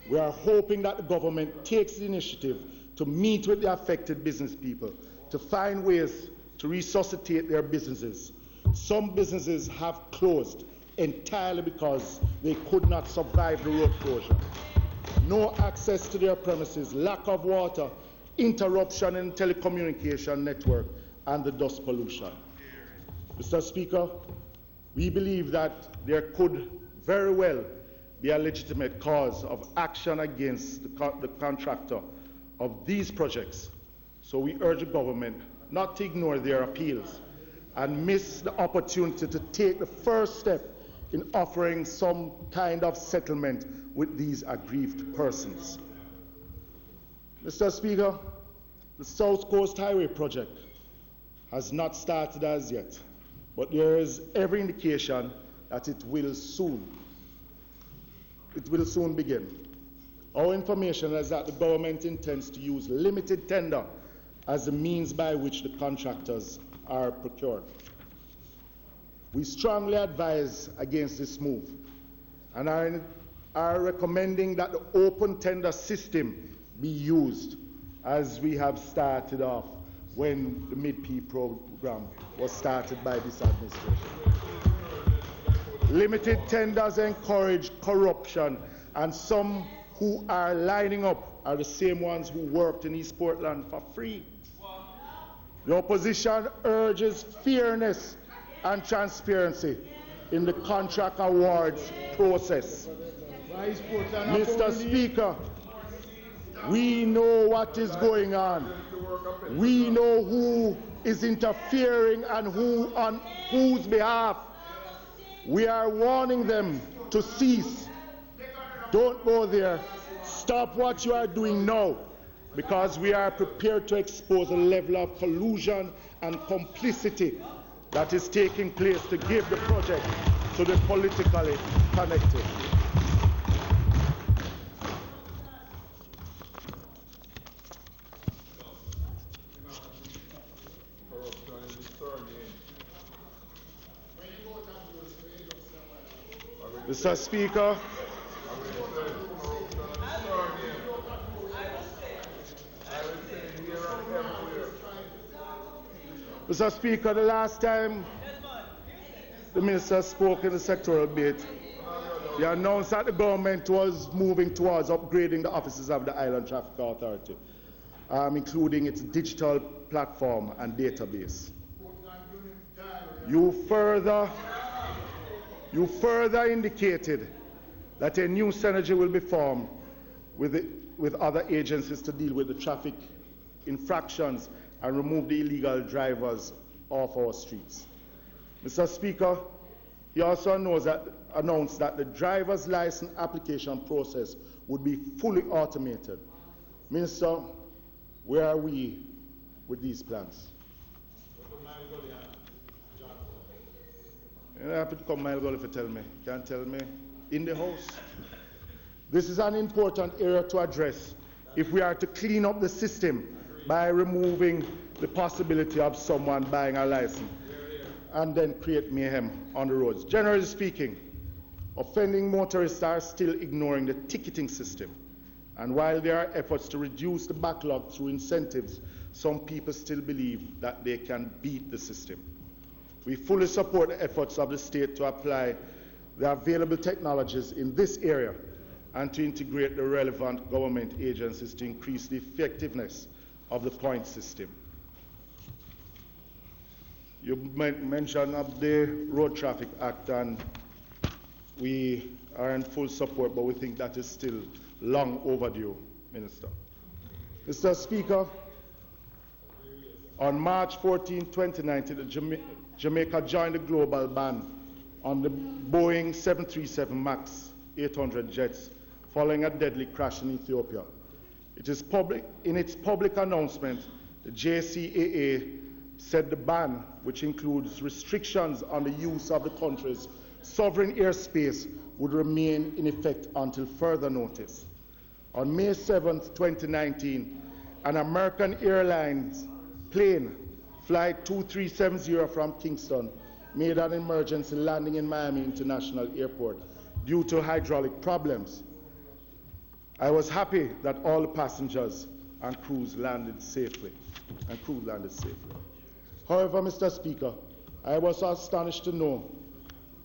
We are hoping that the government takes the initiative to meet with the affected business people, to find ways to resuscitate their businesses. Some businesses have closed entirely because they could not survive the road closure. No access to their premises, lack of water, interruption in telecommunication network, and the dust pollution. Mr. Speaker, we believe that there could very well be a legitimate cause of action against the contractor of these projects. So we urge the government not to ignore their appeals and miss the opportunity to take the first step in offering some kind of settlement with these aggrieved persons. Mr. Speaker, the South Coast Highway project has not started as yet, but there is every indication that it will soon begin. Our information is that the government intends to use limited tender as the means by which the contractors are procured. We strongly advise against this move and are recommending that the open tender system be used as we have started off when the Mid-P program was started by this administration. Limited tenders encourage corruption, and some who are lining up are the same ones who worked in East Portland for free. The opposition urges fairness and transparency in the contract awards process. Mr. Speaker, we know what is going on. We know who is interfering and who on whose behalf. We are warning them to cease. Don't go there. Stop what you are doing now, because we are prepared to expose a level of collusion and complicity that is taking place to give the project to the politically connected. Mr. Speaker, Mr. Speaker, the last time the minister spoke in the sectoral debate, he announced that the government was moving towards upgrading the offices of the Island Traffic Authority, including its digital platform and database. You further indicated that a new synergy will be formed with other agencies to deal with the traffic infractions and remove the illegal drivers off our streets. Mr. Speaker, he also announced that the driver's license application process would be fully automated. Minister, where are we with these plans? You have to come mile if you tell me. Can't tell me. In the house. This is an important area to address if we are to clean up the system by removing the possibility of someone buying a license and then create mayhem on the roads. Generally speaking, Offending motorists are still ignoring the ticketing system. And while there are efforts to reduce the backlog through incentives, some people still believe that they can beat the system. We fully support the efforts of the state to apply the available technologies in this area and to integrate the relevant government agencies to increase the effectiveness of the point system. You mentioned of the Road Traffic Act, and we are in full support, but we think that is still long overdue, Minister. Mr. Speaker, on March 14, 2019, Jamaica joined the global ban on the Boeing 737 MAX 800 jets following a deadly crash in Ethiopia. In its public announcement, the JCAA said the ban, which includes restrictions on the use of the country's sovereign airspace, would remain in effect until further notice. On May 7, 2019, an American Airlines plane, Flight 2370 from Kingston, made an emergency landing in Miami International Airport due to hydraulic problems. I was happy that all the passengers and crew landed safely. However, Mr. Speaker, I was astonished to know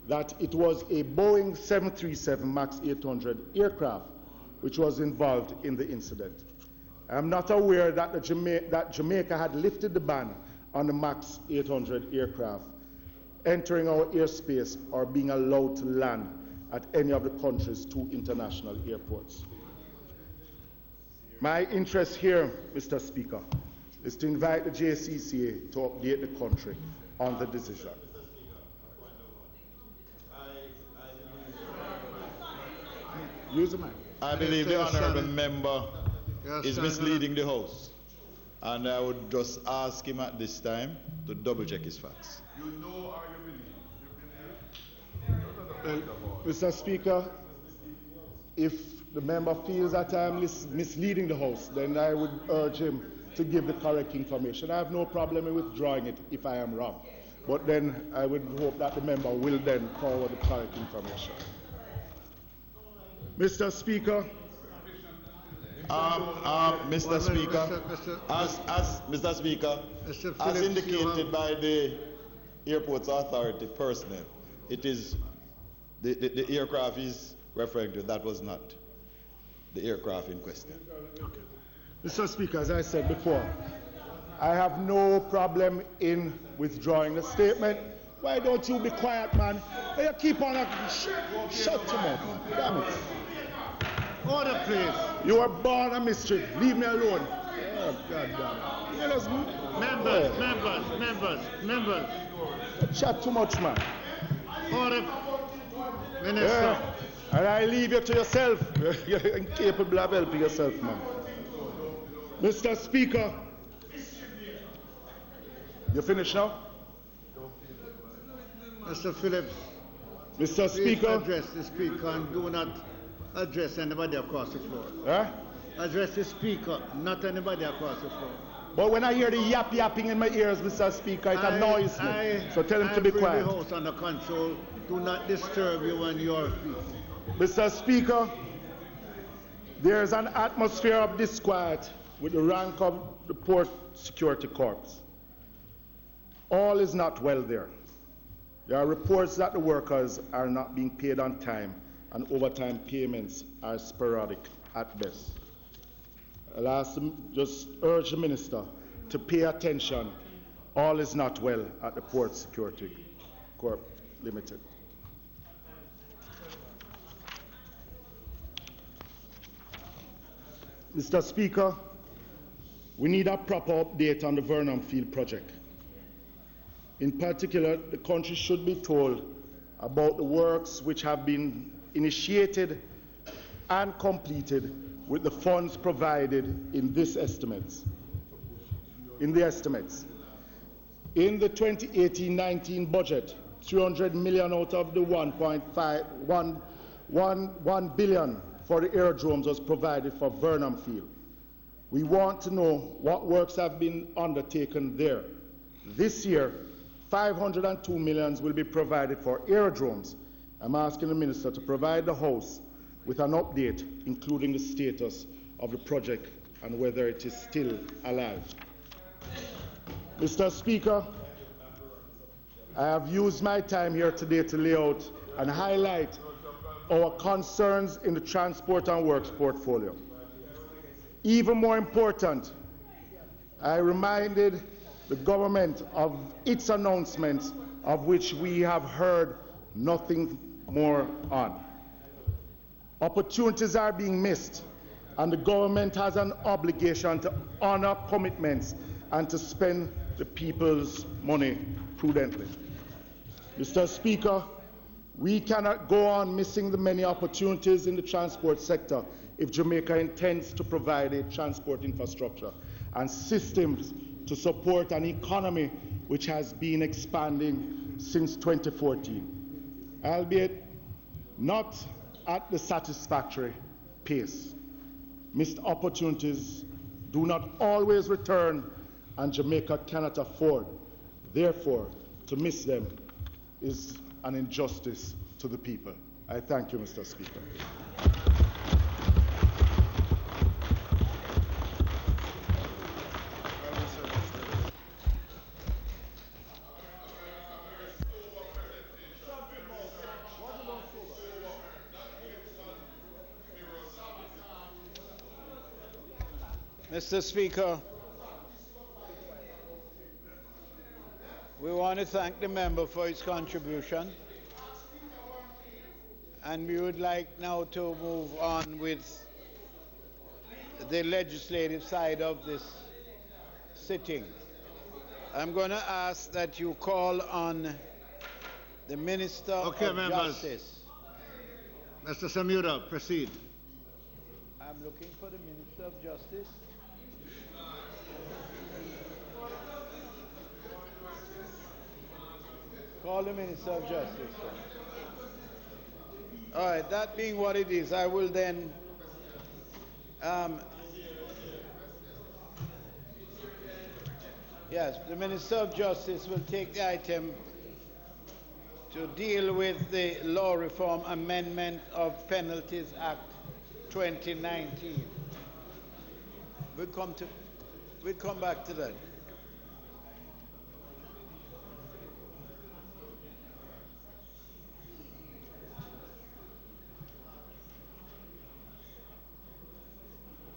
that it was a Boeing 737 MAX 800 aircraft which was involved in the incident. I am not aware that, Jamaica had lifted the ban on the MAX 800 aircraft entering our airspace or being allowed to land at any of the country's 2 international airports. My interest here, Mr. Speaker, is to invite the JCCA to update the country on the decision. Use the mic. I believe the honourable member is misleading the House, and I would just ask him at this time to double-check his facts. You know or you believe? Mr. Speaker, if the member feels that I am misleading the House, then I would urge him to give the correct information. I have no problem in withdrawing it if I am wrong, but then I would hope that the member will then forward the correct information. Mr. Speaker, Mr. Speaker, Mr. Speaker, as indicated by the Airports Authority personnel, it is the aircraft is referring to. That was not the aircraft in question. Okay. Mr. Speaker, as I said before, I have no problem in withdrawing the statement. Why don't you be quiet, man? You keep on shut your mouth. Damn it. Order, please. You are born a mischief. Leave me alone. Oh, God damn it. Members. You chat too much, man. Order. Minister. And I leave you to yourself. You're incapable of helping yourself, man. Mr. Speaker. You finished now? Mr. Phillips. Mr. Speaker. Address the Speaker and do not address anybody across the floor. Huh? Address the Speaker, not anybody across the floor. But when I hear the yapping in my ears, Mr. Speaker, it annoys me. So tell him to be quiet. I bring the House under control. Do not disturb you when you are speaking. Mr. Speaker, there is an atmosphere of disquiet with the rank of the Port Security Corps. All is not well there. There are reports that the workers are not being paid on time and overtime payments are sporadic at best. I'll just urge the Minister to pay attention. All is not well at the Port Security Corp Limited. Mr. Speaker, we need a proper update on the Vernon Field project. In particular, the country should be told about the works which have been initiated and completed with the funds provided in the estimates. In the 2018-19 budget, 300 million out of the 1 billion for the aerodromes was provided for Vernon Field. We want to know what works have been undertaken there. This year, 502 million will be provided for aerodromes I'm asking the Minister to provide the House with an update, including the status of the project and whether it is still alive. Mr. Speaker, I have used my time here today to lay out and highlight our concerns in the transport and works portfolio. Even more important, I reminded the government of its announcements, of which we have heard nothing more on. Opportunities are being missed, and the government has an obligation to honor commitments and to spend the people's money prudently. Mr. Speaker, we cannot go on missing the many opportunities in the transport sector if Jamaica intends to provide a transport infrastructure and systems to support an economy which has been expanding since 2014, albeit not at the satisfactory pace. Missed opportunities do not always return, and Jamaica cannot afford. Therefore, to miss them is an injustice to the people. I thank you, Mr. Speaker. Mr. Speaker, we want to thank the member for his contribution, and we would like now to move on with the legislative side of this sitting. I'm going to ask that you call on the Minister of Justice. Mr. Samura, proceed. I'm looking for the Minister of Justice. Call the Minister of Justice. All right, that being what it is, I will then yes, the Minister of Justice will take the item to deal with the Law Reform Amendment of Penalties Act 2019. We'll come back to that.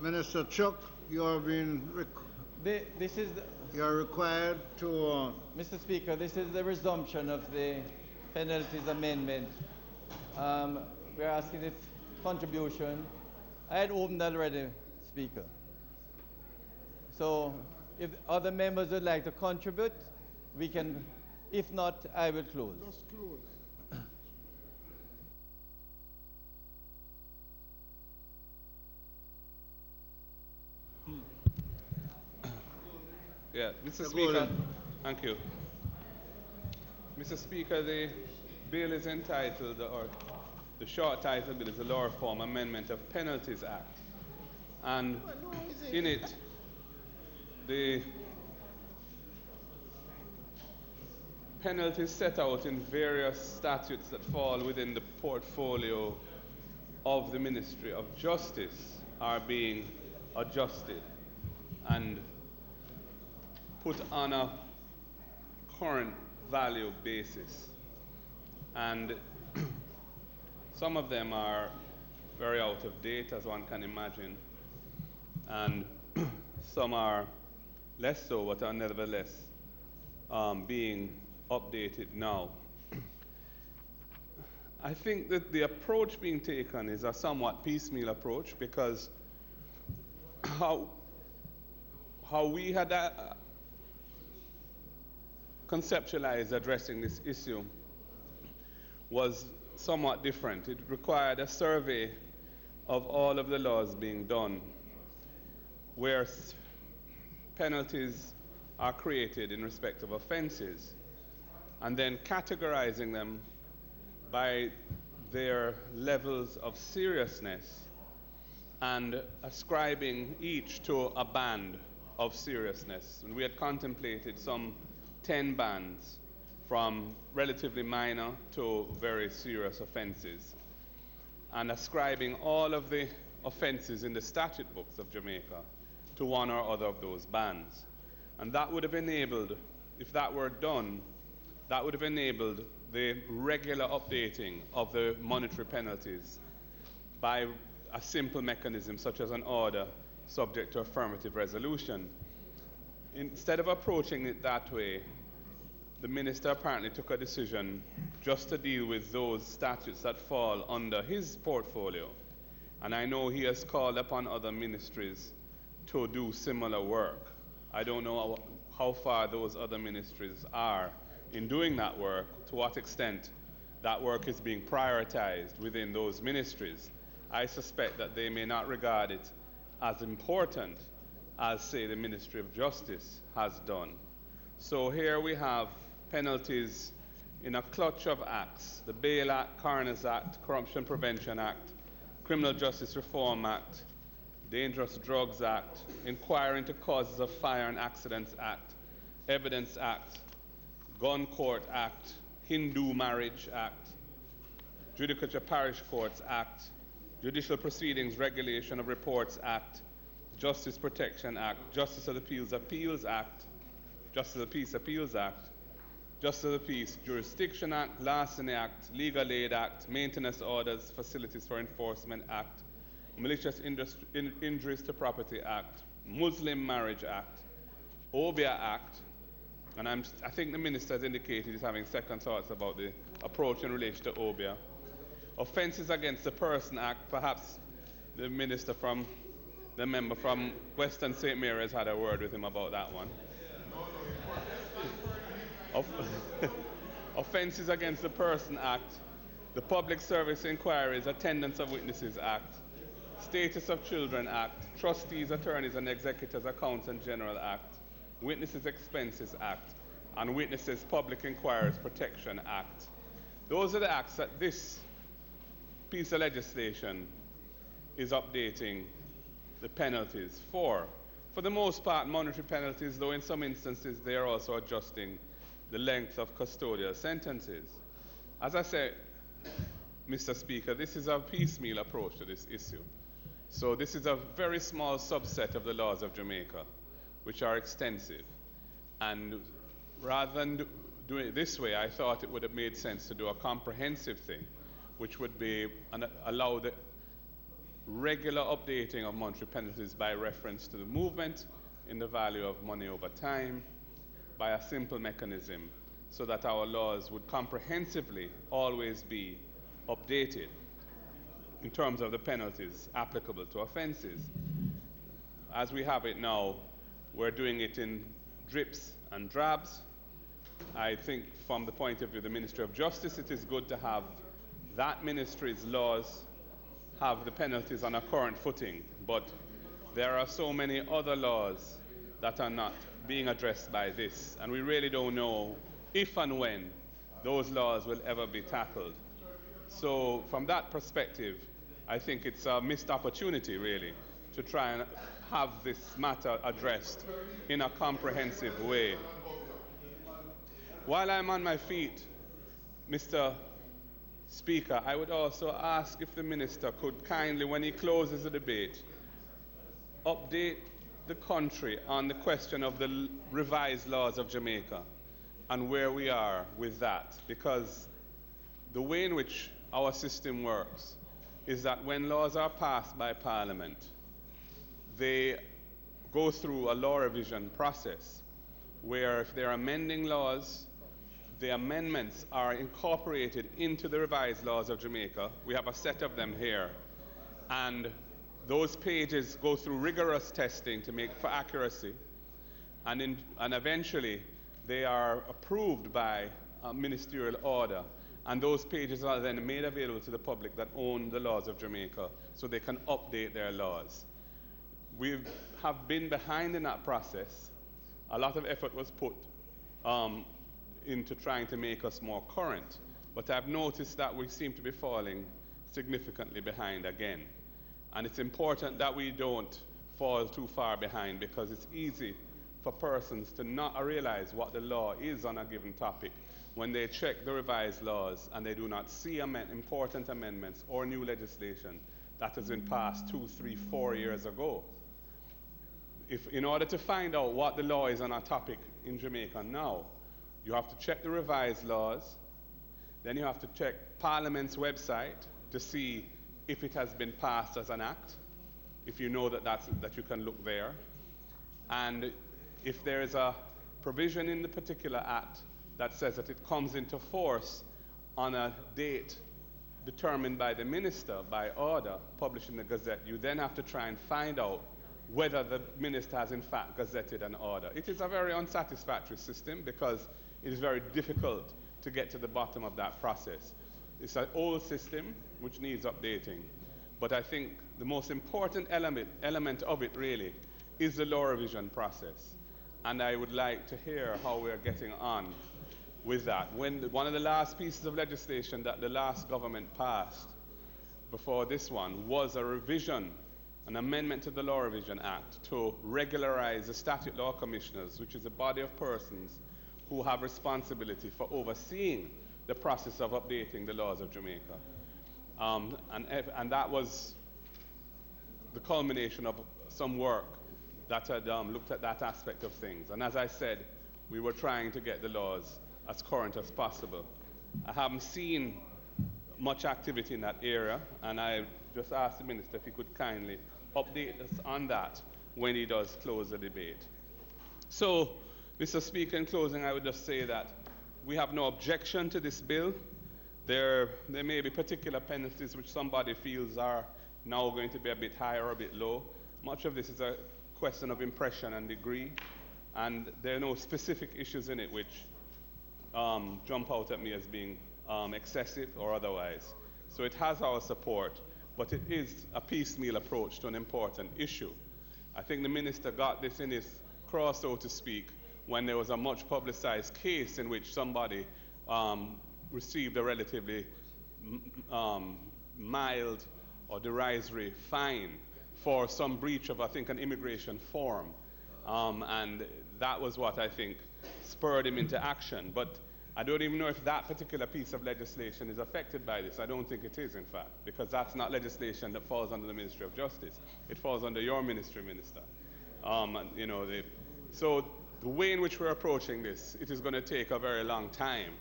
Minister Chuck, you are being you are required to. Mr. Speaker, this is the resumption of the Penalties Amendment. We're asking this contribution. I had opened already, Speaker. So if other members would like to contribute, we can. If not, I will close. Just close. Yeah, Mr. Speaker, thank you. Mr. Speaker, the bill is entitled, or the short title bill is the Law Reform Amendment of Penalties Act. And in it, the penalties set out in various statutes that fall within the portfolio of the Ministry of Justice are being adjusted and put on a current value basis. And some of them are very out of date, as one can imagine, and some are less so, but are nevertheless being updated now. I think that the approach being taken is a somewhat piecemeal approach, because how we had conceptualized addressing this issue was somewhat different. It required a survey of all of the laws being done, where penalties are created in respect of offenses, and then categorizing them by their levels of seriousness and ascribing each to a band of seriousness. And we had contemplated some 10 bands from relatively minor to very serious offenses, and ascribing all of the offenses in the statute books of Jamaica to one or other of those bans. And that would have enabled, if that were done, that would have enabled the regular updating of the monetary penalties by a simple mechanism such as an order subject to affirmative resolution. Instead of approaching it that way, the minister apparently took a decision just to deal with those statutes that fall under his portfolio. And I know he has called upon other ministries to do similar work. I don't know how far those other ministries are in doing that work, to what extent that work is being prioritized within those ministries. I suspect that they may not regard it as important as, say, the Ministry of Justice has done. So here we have penalties in a clutch of acts: the Bail Act, Coroner's Act, Corruption Prevention Act, Criminal Justice Reform Act, Dangerous Drugs Act, Inquiry into Causes of Fire and Accidents Act, Evidence Act, Gun Court Act, Hindu Marriage Act, Judicature Parish Courts Act, Judicial Proceedings Regulation of Reports Act, Justice Protection Act, Justice of the Peace Appeals Act, Justice of the Peace Appeals Act, Justice of the Peace Jurisdiction Act, Larceny Act, Legal Aid Act, Maintenance Orders, Facilities for Enforcement Act, Malicious Injuries to Property Act, Muslim Marriage Act, Obia Act, and I think the minister has indicated he's having second thoughts about the approach in relation to Obia. Offences Against the Person Act, perhaps the member from Western St. Mary's had a word with him about that one. Offences Against the Person Act, the Public Service Inquiries, Attendance of Witnesses Act, Status of Children Act, Trustees, Attorneys and Executors Accountant General Act, Witnesses Expenses Act, and Witnesses Public Inquiries Protection Act. Those are the acts that this piece of legislation is updating the penalties for. For the most part, monetary penalties, though in some instances they are also adjusting the length of custodial sentences. As I said, Mr. Speaker, this is a piecemeal approach to this issue. So this is a very small subset of the laws of Jamaica, which are extensive. And rather than doing it this way, I thought it would have made sense to do a comprehensive thing, which would be allow the regular updating of monetary penalties by reference to the movement in the value of money over time by a simple mechanism, so that our laws would comprehensively always be updated in terms of the penalties applicable to offenses. As we have it now, we're doing it in drips and drabs. I think from the point of view of the Ministry of Justice, it is good to have that ministry's laws have the penalties on a current footing, but there are so many other laws that are not being addressed by this, and we really don't know if and when those laws will ever be tackled. So from that perspective, I think it's a missed opportunity, really, to try and have this matter addressed in a comprehensive way. While I'm on my feet, Mr. Speaker, I would also ask if the minister could kindly, when he closes the debate, update the country on the question of the revised laws of Jamaica and where we are with that. Because the way in which our system works is that when laws are passed by Parliament, they go through a law revision process where if they're amending laws, the amendments are incorporated into the revised laws of Jamaica. We have a set of them here. And those pages go through rigorous testing to make for accuracy. And eventually, they are approved by a ministerial order. And those pages are then made available to the public that own the laws of Jamaica so they can update their laws. We have been behind in that process. A lot of effort was put into trying to make us more current. But I've noticed that we seem to be falling significantly behind again. And it's important that we don't fall too far behind, because it's easy for persons to not realize what the law is on a given topic when they check the revised laws and they do not see important amendments or new legislation that has been passed 2, 3, 4 years ago. If, in order to find out what the law is on a topic in Jamaica now, you have to check the revised laws, then you have to check Parliament's website to see if it has been passed as an act, if you know that you can look there. And if there is a provision in the particular act that says that it comes into force on a date determined by the minister by order published in the Gazette, you then have to try and find out whether the minister has in fact gazetted an order. It is a very unsatisfactory system because it is very difficult to get to the bottom of that process. It's an old system which needs updating. But I think the most important element of it really is the law revision process. And I would like to hear how we're getting on with that. One of the last pieces of legislation that the last government passed before this one was a revision, an amendment to the Law Revision Act to regularize the statute law commissioners, which is a body of persons who have responsibility for overseeing the process of updating the laws of Jamaica. And that was the culmination of some work that had looked at that aspect of things. And as I said, we were trying to get the laws as current as possible. I haven't seen much activity in that area, and I just asked the minister if he could kindly update us on that when he does close the debate. So, Mr. Speaker, in closing, I would just say that we have no objection to this bill. There may be particular penalties which somebody feels are now going to be a bit high or a bit low. Much of this is a question of impression and degree, and there are no specific issues in it which jump out at me as being excessive or otherwise. So it has our support, but it is a piecemeal approach to an important issue. I think the minister got this in his cross, so to speak, when there was a much publicized case in which somebody received a relatively mild or derisory fine for some breach of, I think, an immigration form. And that was what I think spurred him into action. But I don't even know if that particular piece of legislation is affected by this. I don't think it is, in fact, because that's not legislation that falls under the Ministry of Justice. It falls under your ministry, Minister. So the way in which we're approaching this, it is going to take a very long time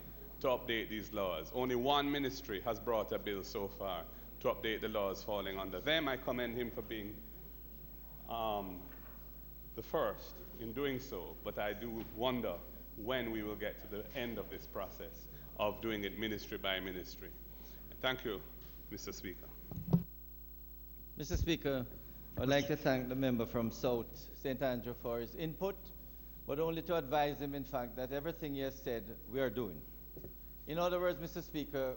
to update these laws. Only one ministry has brought a bill so far to update the laws falling under them. I commend him for being the first in doing so, but I do wonder when we will get to the end of this process of doing it ministry by ministry. Thank you, Mr. Speaker. Mr. Speaker, I'd like to thank the member from South St. Andrew for his input, but only to advise him, in fact, that everything he has said, we are doing. In other words, Mr. Speaker,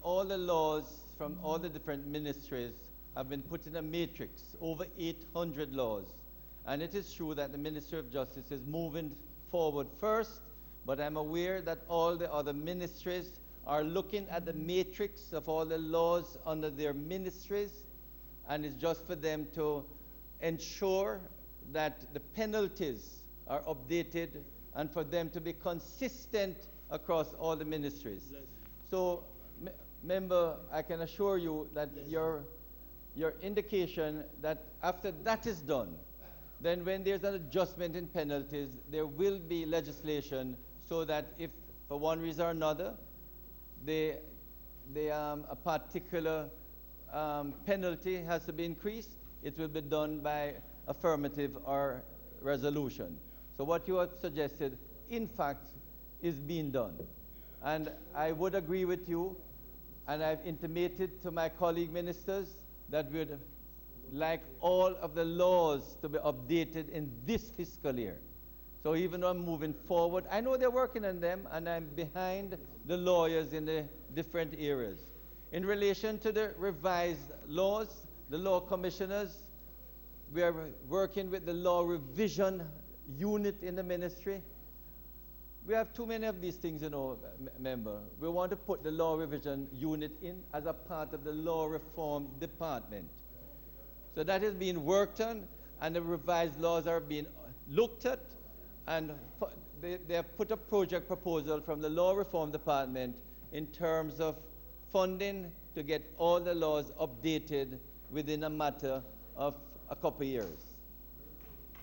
all the laws from all the different ministries have been put in a matrix, over 800 laws. And it is true that the Ministry of Justice is moving forward first, but I'm aware that all the other ministries are looking at the matrix of all the laws under their ministries, and it's just for them to ensure that the penalties are updated and for them to be consistent across all the ministries. So, member, I can assure you that your indication that after that is done, then when there's an adjustment in penalties, there will be legislation so that if for one reason or another a particular penalty has to be increased, it will be done by affirmative or resolution. So what you have suggested, in fact, is being done. And I would agree with you, and I've intimated to my colleague ministers that we'd like all of the laws to be updated in this fiscal year. So even though I'm moving forward, I know they're working on them, and I'm behind the lawyers in the different areas. In relation to the revised laws, the law commissioners, we are working with the law revision unit in the ministry. We have too many of these things, member. We want to put the law revision unit in as a part of the law reform department. So that is being worked on, and the revised laws are being looked at, and they have put a project proposal from the Law Reform Department in terms of funding to get all the laws updated within a matter of a couple of years.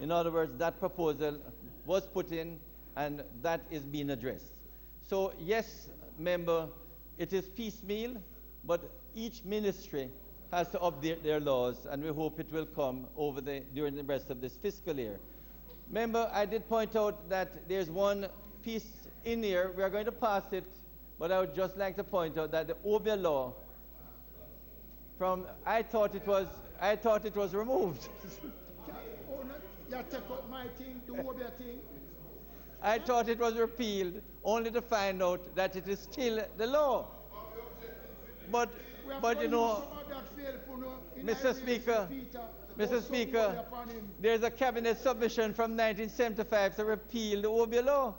In other words, that proposal was put in and that is being addressed. So yes, member, it is piecemeal, but each ministry has to update their laws, and we hope it will come during the rest of this fiscal year. Member, I did point out that there's one piece in here. We are going to pass it, but I would just like to point out that the OBIA law, I thought it was removed. You take up my thing, do OBIA thing. I thought it was repealed, only to find out that it is still the law. But you know, Mr. Speaker, there's a cabinet submission from 1975 to repeal the OBIA law,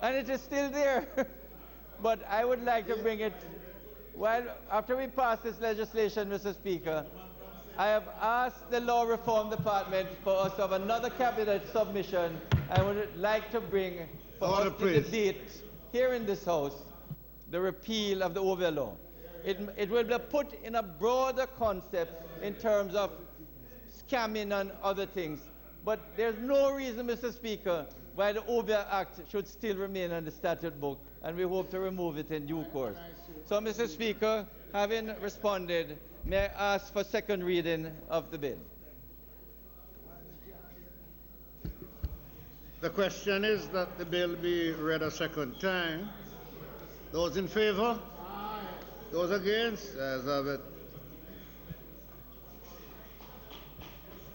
and it is still there. But I would like to bring it. After we pass this legislation, Mr. Speaker, I have asked the Law Reform Department for us to have another cabinet submission. I would like to bring for us to debate here in this House the repeal of the OBIA law. It will be put in a broader concept in terms of scamming and other things. But there's no reason, Mr. Speaker, why the OBIA Act should still remain on the statute book, and we hope to remove it in due course. So, Mr. Speaker, having responded, may I ask for second reading of the bill? The question is that the bill be read a second time. Those in favor? Aye. Those against? As of it.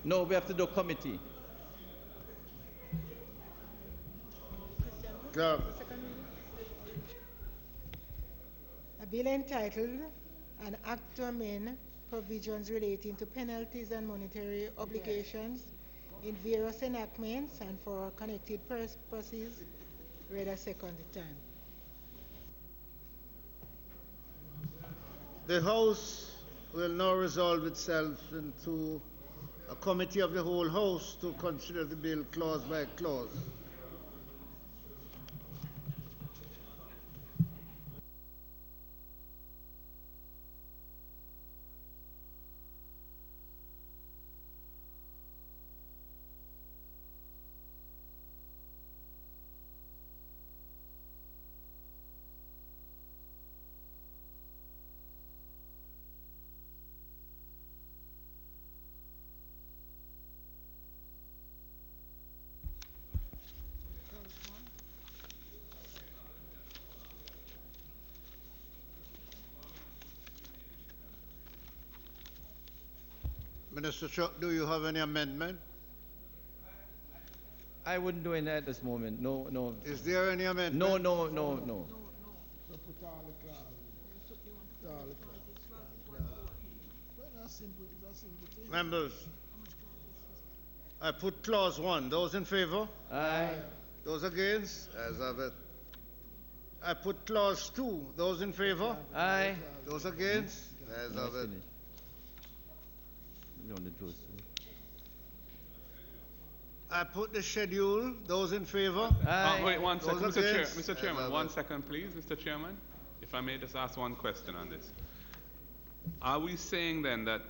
No, we have to do committee. Clerk. A bill entitled An Act to Amend Provisions Relating to Penalties and Monetary Obligations in various enactments and for connected purposes, read a second time. The House will now resolve itself into a committee of the whole House to consider the bill clause by clause. Minister Chuck, do you have any amendment? I wouldn't do any at this moment. No, no. Is there any amendment? No. Members, I put clause 1. Those in favor? Aye. Those against? As of it. I put clause 2. Those in favor? Aye. Those against? As of it. I put the schedule. Those in favor? Wait 1 second, Mr. Chairman. 1 second, please, Mr. Chairman. If I may just ask one question on this. Are we saying then that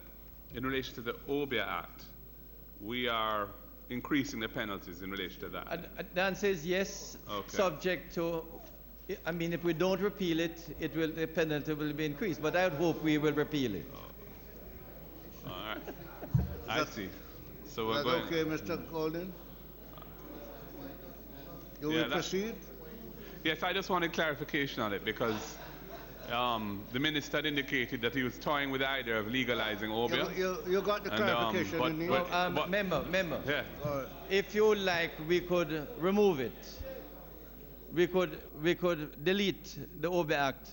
in relation to the OBIA Act, we are increasing the penalties in relation to that? The answer is yes, okay. Subject to, I mean, if we don't repeal it, the penalty will be increased. But I would hope we will repeal it. All right. I see. So we're going. Okay, Mr. Golden? You will proceed? Yes, I just wanted clarification on it because the minister had indicated that he was toying with the idea of legalizing OBIA. You got the clarification you need? Member. Yeah. If you like, we could remove it. We could delete the OBIA Act.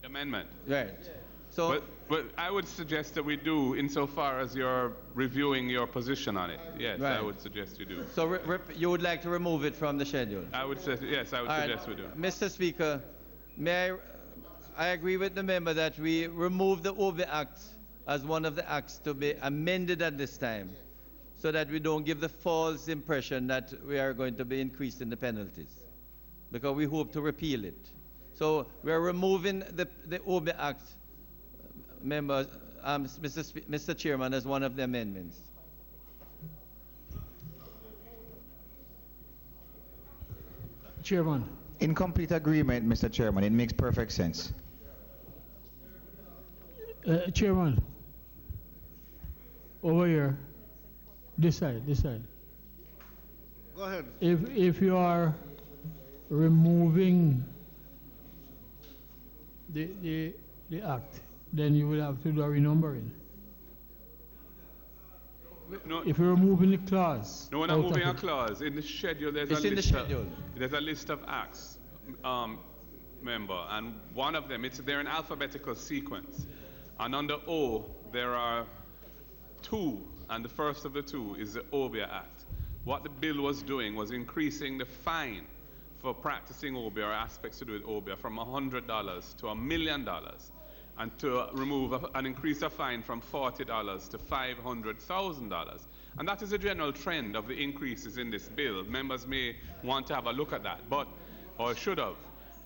Amendment. Right. So. But I would suggest that we do, insofar as you're reviewing your position on it. Yes, right. I would suggest you do. So you would like to remove it from the schedule? I would say yes. I would suggest we do. Mr. Speaker, I agree with the member that we remove the OBIA Act as one of the acts to be amended at this time. so that we don't give the false impression that we are going to be increasing the penalties, because we hope to repeal it. So we are removing the OBIA Act, members, Mr. Chairman, as one of the amendments. Chairman. In complete agreement, Mr. Chairman. It makes perfect sense. Chairman. Over here. This side, this side. Go ahead. If you are removing the act, then you will have to do a renumbering. No, if you're removing the clause. No, we're not moving a clause. In the schedule, there's there's a list of acts, member, and one of them, they're in alphabetical sequence. And under O, there are two, and the first of the two is the OBIA Act. What the bill was doing was increasing the fine for practicing OBIA or aspects to do with OBIA from $100 to $1 million, and to remove an increase of fine from $40 to $500,000. And that is a general trend of the increases in this bill. Members may want to have a look at that, or should have.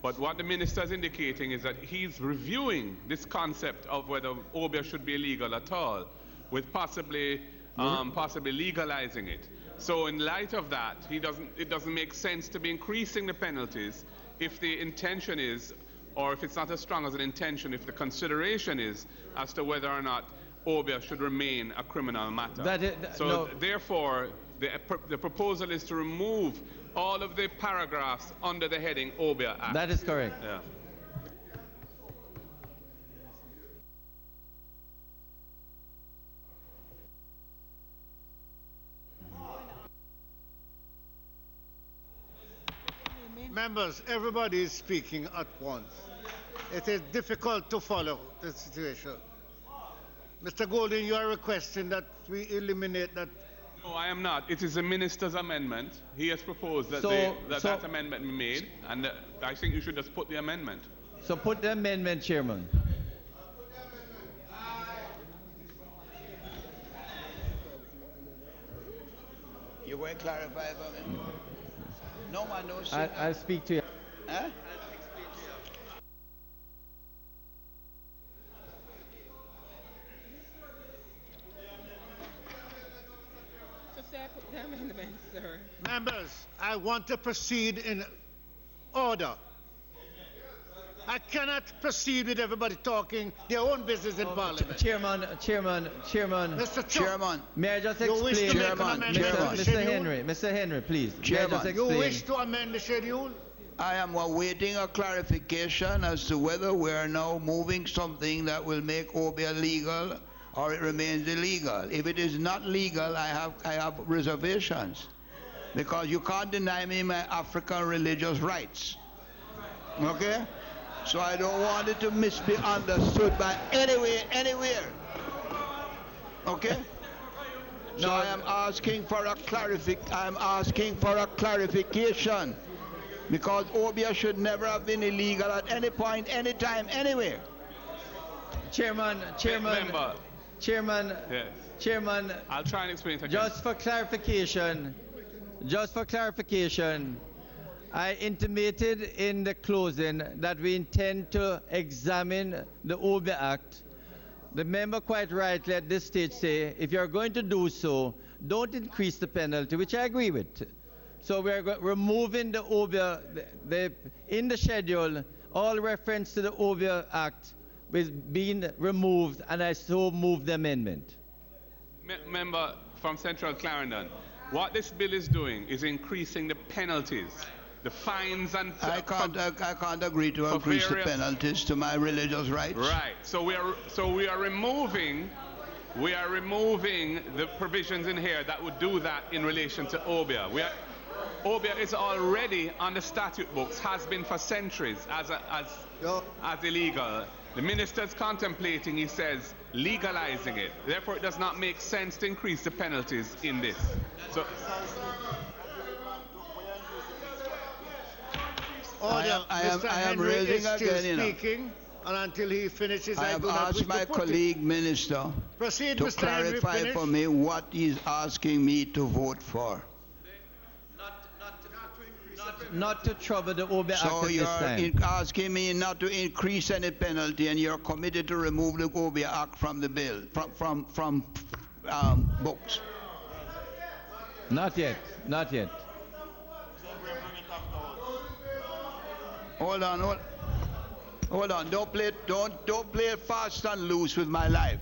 But what the minister is indicating is that he's reviewing this concept of whether OBIA should be illegal at all, with possibly legalizing it. So in light of that, it doesn't make sense to be increasing the penalties if the intention is, or if it's not as strong as an intention, if the consideration is as to whether or not OBIA should remain a criminal matter. Therefore, the proposal is to remove all of the paragraphs under the heading OBIA Act. That is correct. Yeah. Members, everybody is speaking at once. It is difficult to follow the situation. Mr. Golden, you are requesting that we eliminate that. No, I am not. It is the minister's amendment. He has proposed that that amendment be made, and I think you should just put the amendment. So put the amendment, Chairman. You going to clarify for me? No man knows. I'll speak to you. Huh? Members, I want to proceed in order. I cannot proceed with everybody talking their own business in Parliament. Chairman. Mr. Chairman. May I just explain? Mr. Henry, please. Chairman. You wish to amend the schedule? I am awaiting a clarification as to whether we are now moving something that will make OBIA legal or it remains illegal. If it is not legal, I have reservations, because you can't deny me my African religious rights. Okay? So I don't want it to be understood by anywhere. Okay? So I am asking for a clarification, because OBIA should never have been illegal at any point, any time, anywhere. Chairman. Yes. Chairman. I'll try and explain it again. Just for clarification, I intimated in the closing that we intend to examine the OBIA Act. The member quite rightly at this stage say, if you're going to do so, don't increase the penalty, which I agree with. So we're removing the OBIA, in the schedule, all reference to the OBIA Act is being removed, and I so move the amendment. Member from Central Clarendon, what this bill is doing is increasing the penalties, the fines, and I can't agree to increase the penalties to my religious rights. Right. So we are removing the provisions in here that would do that in relation to OBIA. OBIA is already on the statute books, has been for centuries as illegal. The minister is contemplating, he says, legalizing it. Therefore, it does not make sense to increase the penalties in this. So, I am raising again, speaking. And until he finishes, I have asked my colleague minister Proceed, to Mr. Henry, clarify finish. for me what he's asking me to vote for. Not to trouble the OB Act So at this you're time. asking me not to increase any penalty, and you're committed to remove the OB Act from the bill, from books. Not yet. Not yet. Hold on. Don't play fast and loose with my life.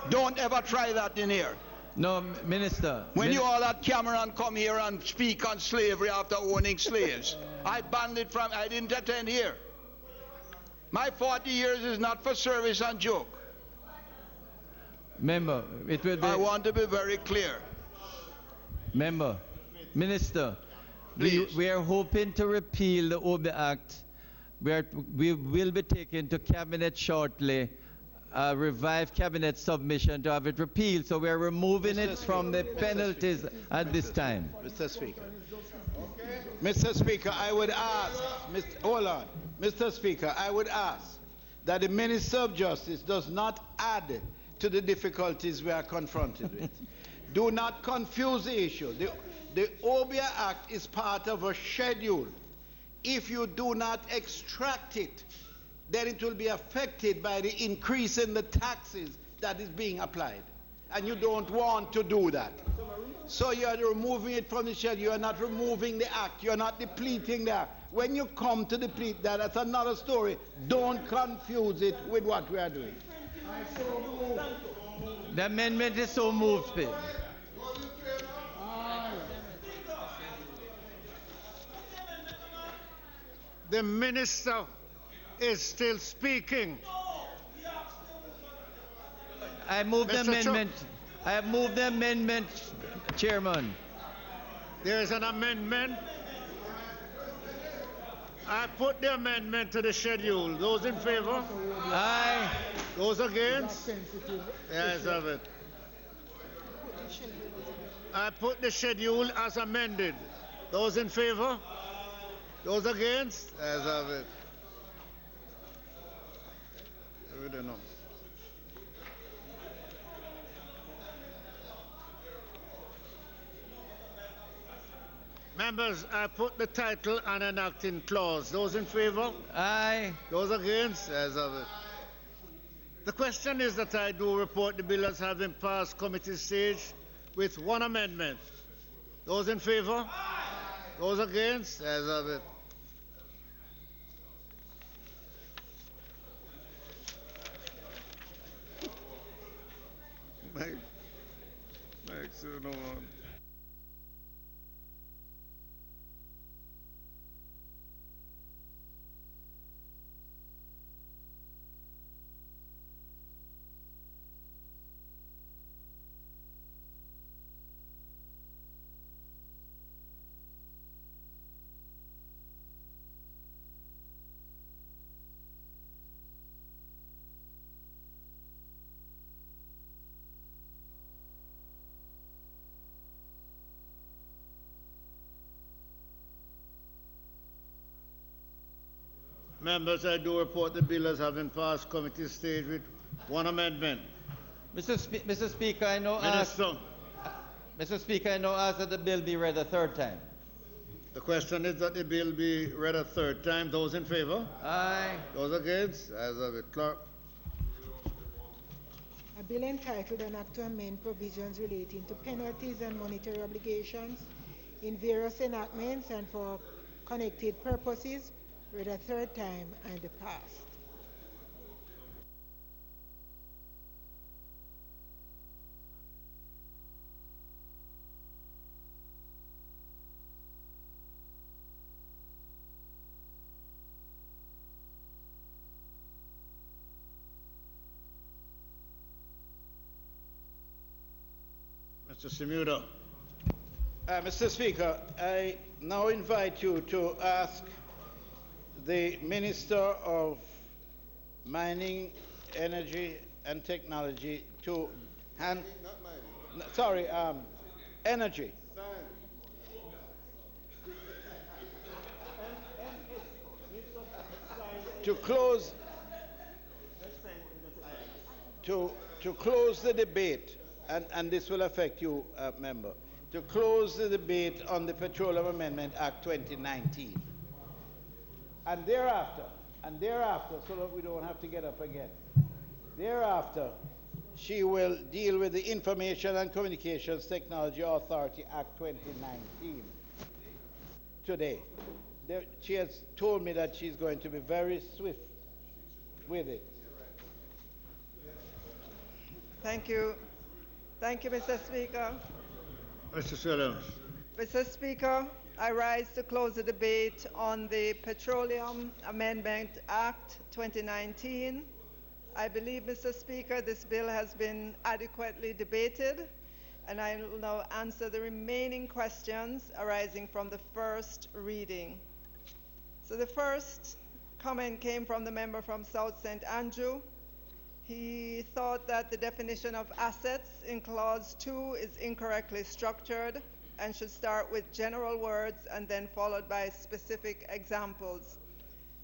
Don't ever try that in here. No, Minister. When you all at Cameron come here and speak on slavery after owning slaves, I banned it from. I didn't attend here. My 40 years is not for service and joke. Member, it will be. I want to be very clear. Member, Minister, we are hoping to repeal the OB Act. We will be taking to Cabinet shortly a revived Cabinet submission to have it repealed. So we are removing it from the penalties at this time. Mr. Speaker. Mr. Speaker, I would ask, hold on. Mr. Speaker, I would ask that the Minister of Justice does not add to the difficulties we are confronted with. Do not confuse the issue. The OBIA Act is part of a schedule. If you do not extract it, then it will be affected by the increase in the taxes that is being applied. And you don't want to do that. So you are removing it from the schedule. You are not removing the act. You are not depleting the act. When you come to deplete that, that's another story. Don't confuse it with what we are doing. The amendment is so moved, Speaker. The minister is still speaking. I move the amendment. I have moved the amendment, Chairman. There is an amendment. I put the amendment to the schedule. Those in favor? Aye. Those against? Yes, have it. I put the schedule as amended. Those in favor? Those against? Yes, have it. We don't know. Members, I put the title and enacting clause. Those in favor? Aye. Those against? Yes, have it. The question is that I do report the bill as having passed committee stage with one amendment. Those in favor? Aye. Those against? Yes, have it. Mike, so no one. Members, I do report the bill as having passed committee stage with one amendment. Mr. Speaker, I now ask. Mr. Speaker, I now ask that the bill be read a third time. The question is that the bill be read a third time. Those in favor? Aye. Those against? As of it, clerk. A bill entitled An Act to Amend Provisions Relating to Penalties and Monetary Obligations in various enactments and for connected purposes, read a third time and passed. Mr. Simuda. Mr. Speaker, I now invite you to ask the Minister of Mining, Energy and Technology to hand... Sorry, Energy. to close the debate, and this will affect you, member, to close the debate on the Petroleum Amendment Act 2019. And thereafter, so that we don't have to get up again, thereafter, she will deal with the Information and Communications Technology Authority Act 2019 today. She has told me that she's going to be very swift with it. Thank you. Thank you, Mr. Speaker. Mr. Phillips. Mr. Speaker, I rise to close the debate on the Petroleum Amendment Act 2019. I believe, Mr. Speaker, this bill has been adequately debated, and I will now answer the remaining questions arising from the first reading. So the first comment came from the member from South St. Andrew. He thought that the definition of assets in Clause 2 is incorrectly structured and should start with general words and then followed by specific examples.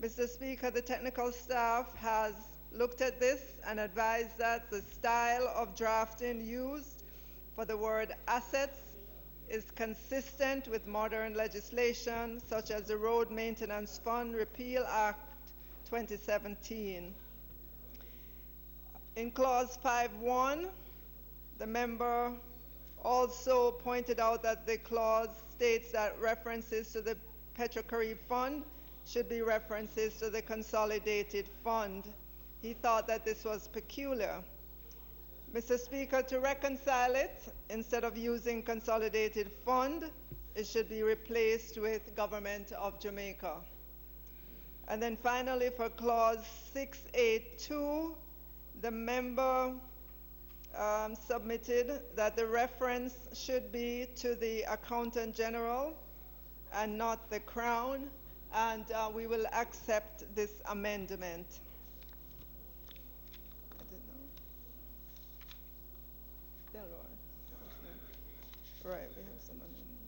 Mr. Speaker, the technical staff has looked at this and advised that the style of drafting used for the word assets is consistent with modern legislation such as the Road Maintenance Fund Repeal Act 2017. In Clause 5.1, the member also pointed out that the clause states that references to the Petrocarib Fund should be references to the Consolidated Fund. He thought that this was peculiar. Mr. Speaker, to reconcile it, instead of using Consolidated Fund, it should be replaced with Government of Jamaica. And then finally, for Clause 6.8.2, the member submitted that the reference should be to the Accountant General and not the Crown, and we will accept this amendment. Right, we have some amendment.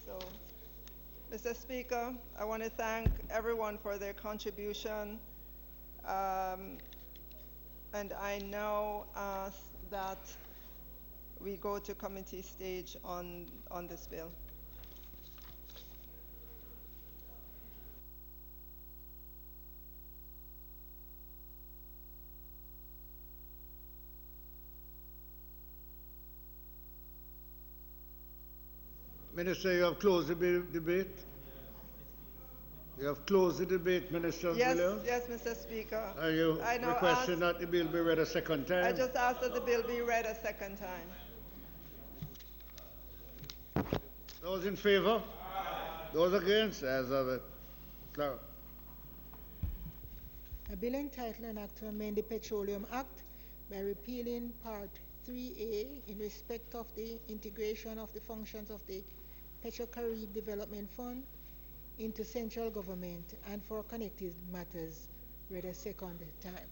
So, Mr. Speaker, I want to thank everyone for their contribution, and I now ask that we go to committee stage on this bill. Minister, you have closed the debate? You have closed the debate, Minister Williams? Yes, Mr. Speaker. Are you requesting that the bill be read a second time? I just asked that the bill be read a second time. Those in favor? Those against? As of it. Clara. A bill entitled an act to amend the Petroleum Act by repealing Part 3A in respect of the integration of the functions of the Petrocarib Development Fund into central government and for connected matters read a second time.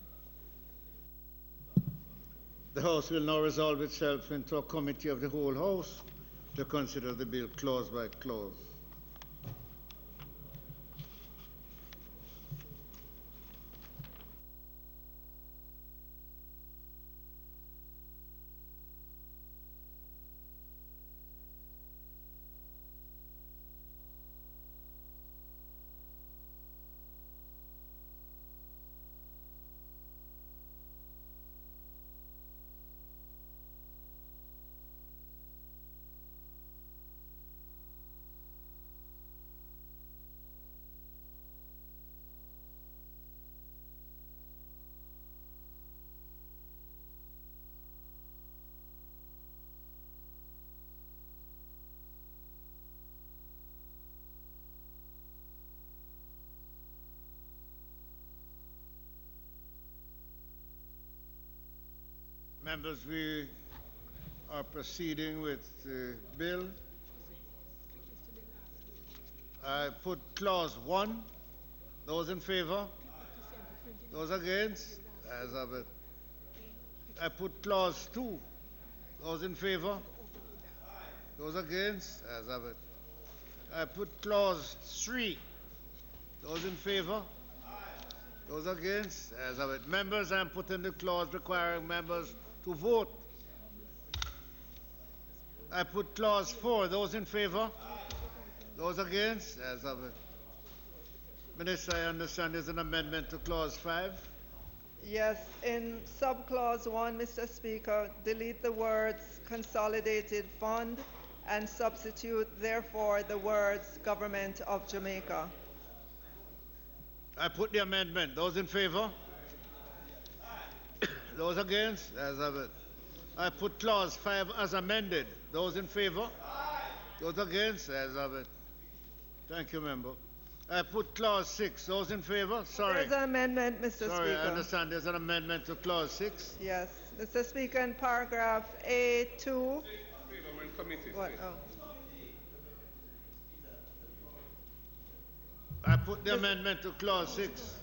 The House will now resolve itself into a committee of the whole House to consider the bill clause by clause. Members, we are proceeding with the bill. I put clause 1. Those in favor? Those against? As of it. I put clause 2. Those in favor? Those against? As of it. I put clause 3. Those in favor? Those against? As of it. Members, I'm putting the clause requiring members to vote. I put clause 4. Those in favor? Those against? As of it. Minister, I understand there's an amendment to clause 5. Yes, in subclause 1, Mr. Speaker, delete the words consolidated fund and substitute therefore the words government of Jamaica. I put the amendment. Those in favor? Those against? As of it. I put clause 5 as amended. Those in favor? Those against? As of it. Thank you, member. I put clause 6. Those in favor? Sorry. There's an amendment, Mr. Speaker. Sorry, I understand there's an amendment to clause 6. Yes. Mr. Speaker, in paragraph A2. What? Oh. I put the amendment to clause 6.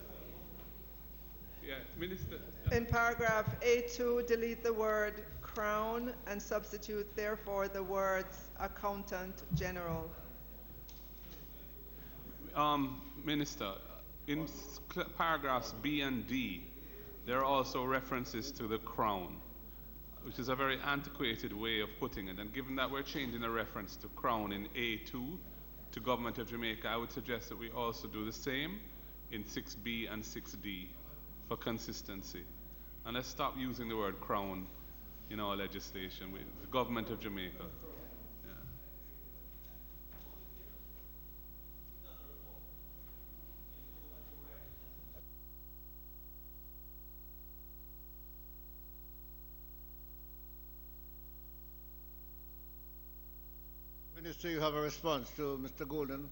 Yeah, Minister. In paragraph A2, delete the word crown and substitute therefore the words accountant general. Minister, in paragraphs B and D, there are also references to the crown, which is a very antiquated way of putting it. And given that we're changing the reference to crown in A2 to Government of Jamaica, I would suggest that we also do the same in 6B and 6D for consistency. And let's stop using the word crown in our legislation. The Government of Jamaica. Minister, you have a response to Mr. Golden?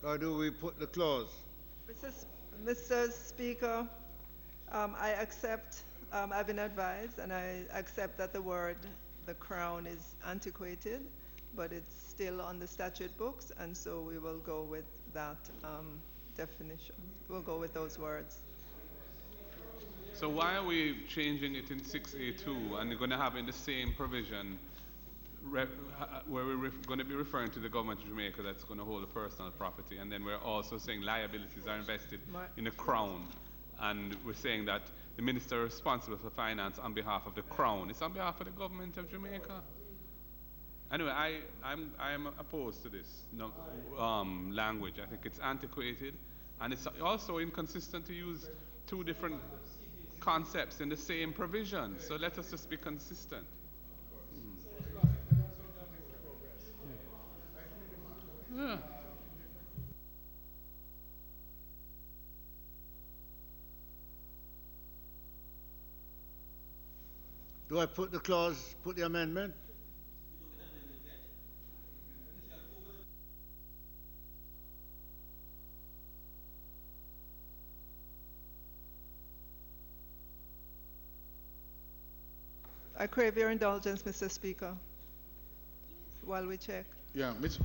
Or do we put the clause? Mr. Speaker, I accept, I've been advised, and I accept that the word, the crown, is antiquated, but it's still on the statute books, and so we will go with that definition. We'll go with those words. So why are we changing it in 6A2 and we're going to have in the same provision where we're going to be referring to the Government of Jamaica that's going to hold the personal property, and then we're also saying liabilities are invested in the Crown, and we're saying that the Minister is responsible for finance on behalf of the Crown. It's on behalf of the Government of Jamaica. Anyway, I'm opposed to this language. I think it's antiquated, and it's also inconsistent to use two different concepts in the same provision. So let us just be consistent. Yeah. Do I put the clause, put the amendment? I crave your indulgence, Mr. Speaker, while we check. Yeah, Miss.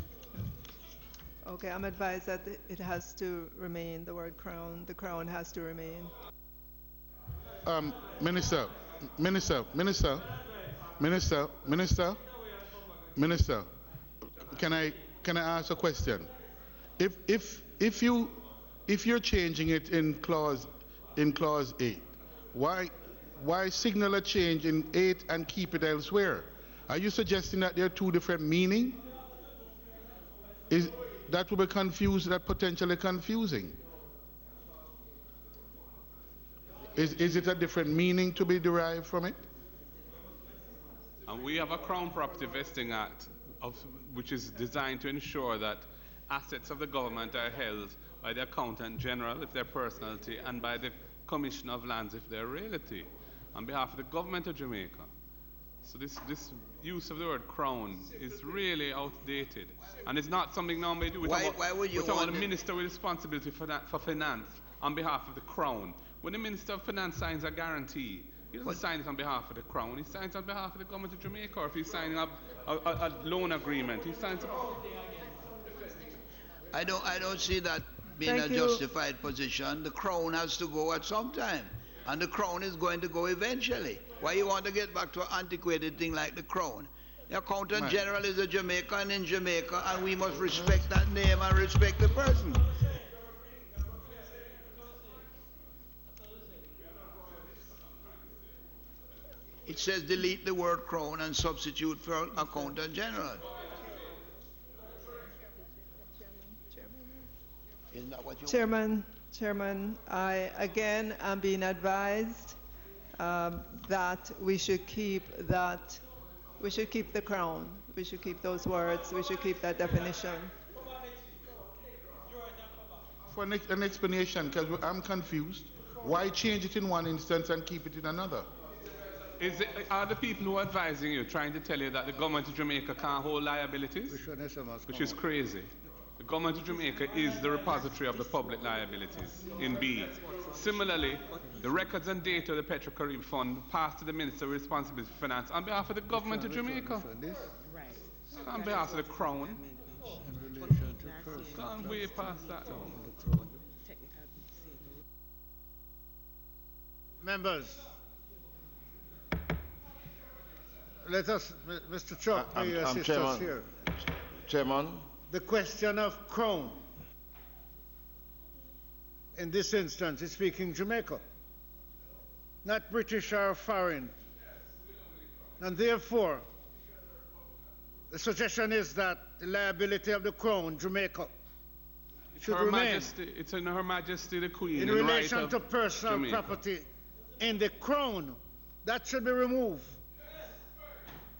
Okay, I'm advised that it has to remain, the word crown, the crown has to remain. Minister, can I ask a question? If you're changing it in clause 8, why signal a change in 8 and keep it elsewhere? Are you suggesting that there are two different meanings? That will be confused, that potentially confusing. Is it a different meaning to be derived from it? And we have a Crown Property Vesting Act which is designed to ensure that assets of the government are held by the Accountant General if they're personality and by the Commissioner of Lands if they're realty on behalf of the Government of Jamaica. So this use of the word crown is really outdated, and it's not something normally do. Why would you want the Minister with responsibility for finance on behalf of the Crown? When the Minister of Finance signs a guarantee, he doesn't sign it on behalf of the Crown. He signs on behalf of the Government of Jamaica. Or if he's signing up a loan agreement, he signs. I don't see that being a justified position. The Crown has to go at some time, and the Crown is going to go eventually. Why you want to get back to an antiquated thing like the Crown? The Accountant General is a Jamaican in Jamaica, and we must respect that name and respect the person. It says delete the word crown and substitute for Accountant General. Isn't that what you Chairman, I again am being advised that we should keep the crown. We should keep those words. We should keep that definition. For an explanation, because I'm confused. Why change it in one instance and keep it in another? Are the people who are advising you trying to tell you that the government of Jamaica can't hold liabilities? Which is crazy. The government of Jamaica is the repository of the public liabilities in B. Similarly, the records and data of the Petroleum Fund passed to the Minister with responsibility for finance on behalf of the government of Jamaica. On behalf of the Crown. Gone way past that. Members, let us, Mr. Chuck, may you assist us here. Chairman. The question of crown, in this instance, is speaking Jamaica, not British or foreign. And therefore, the suggestion is that the liability of the crown, Jamaica, should remain. It's in Her Majesty the Queen. In relation to personal property in the crown, that should be removed.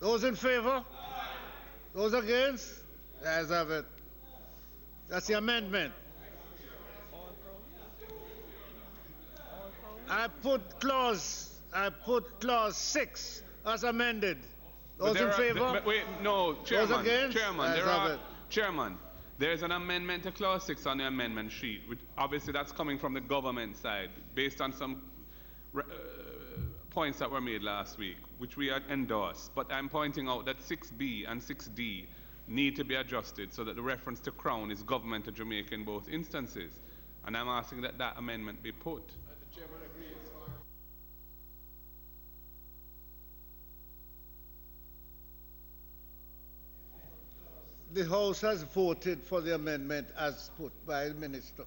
Those in favor? Those against? The ayes have it. That's the amendment. I put clause 6 as amended. Those in favor? No, Chairman. Those against? Chairman, there's an amendment to clause 6 on the amendment sheet. Which obviously, that's coming from the government side, based on some points that were made last week, which we had endorsed. But I'm pointing out that 6B and 6D need to be adjusted so that the reference to Crown is government of Jamaica in both instances. And I'm asking that that amendment be put. The Chairman agrees. The House has voted for the amendment as put by the Minister.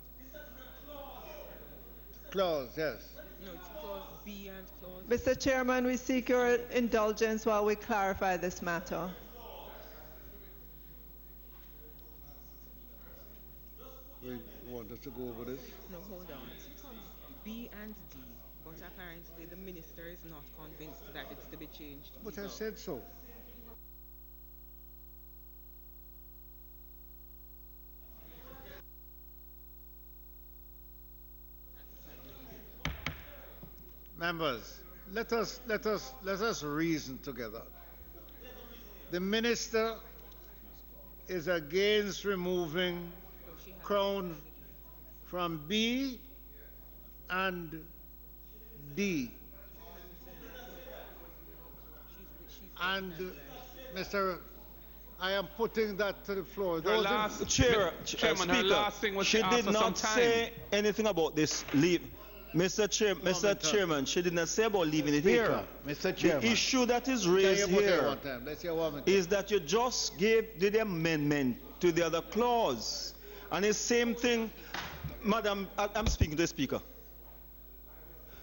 Clause, yes. No, it's clause B and clause. Mr. Chairman, we seek your indulgence while we clarify this matter. We want us to go over this? No, hold on. B and D, but apparently the minister is not convinced that it's to be changed. But I said so. Members, let us reason together. The minister is against removing Crown from B and D. And Mr. I am putting that to the floor. Chairman, her last thing was she did not say anything about this leave. Mr. Chairman, she did not say about leaving it here. Mr. Chairman. The issue that is raised here is that you just gave the amendment to the other clause. And the same thing, Madam, I'm speaking to the Speaker.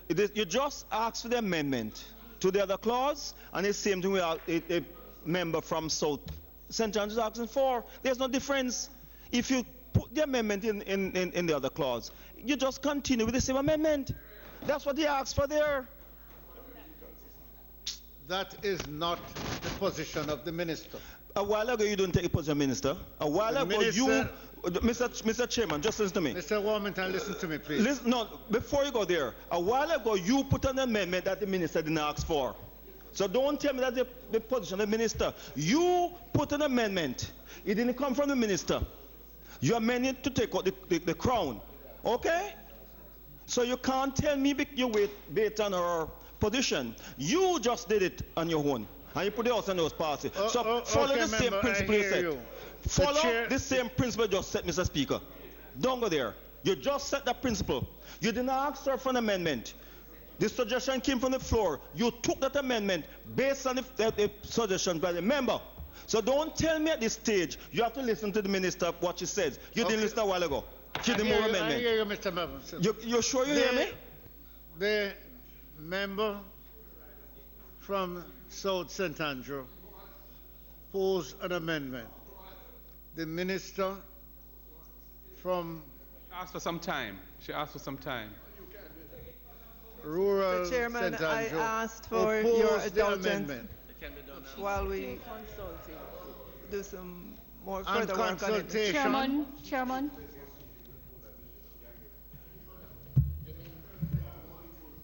You just asked for the amendment to the other clause, and the same thing we are a member from South St. John's is asking for. There's no difference. If you put the amendment in the other clause, you just continue with the same amendment. That's what he asked for there. That is not the position of the minister. A while ago, you didn't take a position, Minister. A while ago, you... Mr. Chairman, just listen to me. Mr. Warmington, listen to me, please. Listen, no, before you go there, a while ago you put an amendment that the minister didn't ask for. So don't tell me that the position of the minister. You put an amendment. It didn't come from the minister. You amended to take out the crown. Okay? So you can't tell me you wait based on our position. You just did it on your own. And you put it out on those parties. So follow the same principle you said. Follow the same principle you just set, Mr. Speaker. Don't go there. You just set that principle. You didn't ask her for an amendment. The suggestion came from the floor. You took that amendment based on the suggestion by the member. So don't tell me at this stage you have to listen to the minister what she says. You didn't listen a while ago. Give the more amendment. I hear you, Mr. Member. You're sure you hear me? The member from South St. Andrew posed an amendment. The minister from Asked for some time. She asked for some time. Rural Mr. Chairman, St. Andrew I asked for your indulgence while we do some more further work on it. Chairman.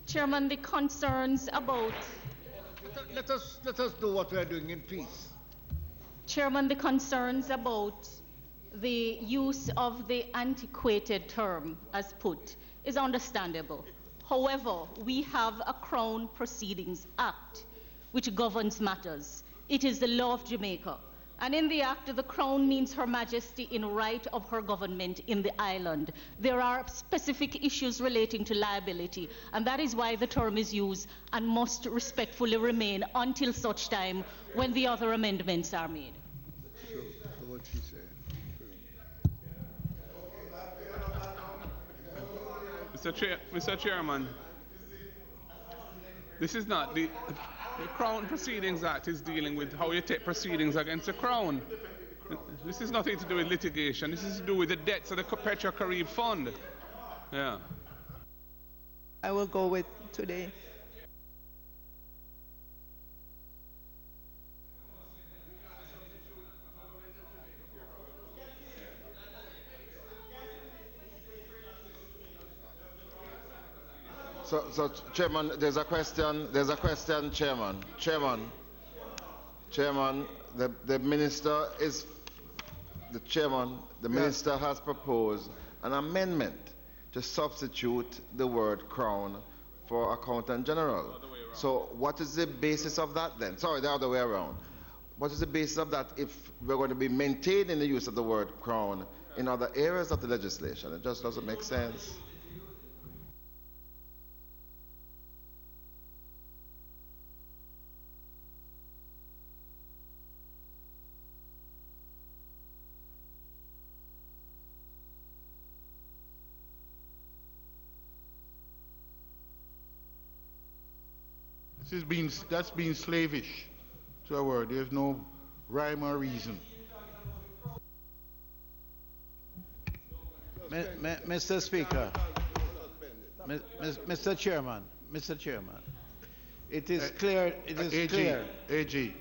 Chairman, the concerns about... Let us do what we are doing in peace. Chairman, the concerns about the use of the antiquated term as put is understandable. However, we have a Crown Proceedings Act which governs matters. It is the law of Jamaica. And in the Act, the Crown means Her Majesty in right of her government in the island. There are specific issues relating to liability, and that is why the term is used and must respectfully remain until such time when the other amendments are made. True. What she said. Mr. Chairman, this is not the Crown Proceedings Act is dealing with how you take proceedings against the Crown. This is nothing to do with litigation. This is to do with the debts of the Petro-Carib Fund. Yeah. I will go with today. So, Chairman, there's a question, Chairman. Chairman, the minister is, the minister has proposed an amendment to substitute the word Crown for Accountant General. So what is the basis of that then? Sorry, the other way around. What is the basis of that if we're going to be maintaining the use of the word Crown in other areas of the legislation? It just doesn't make sense. That's being slavish to a word. There's no rhyme or reason. Mr. Speaker, Mr. Chairman, it is clear. It is clear. AG.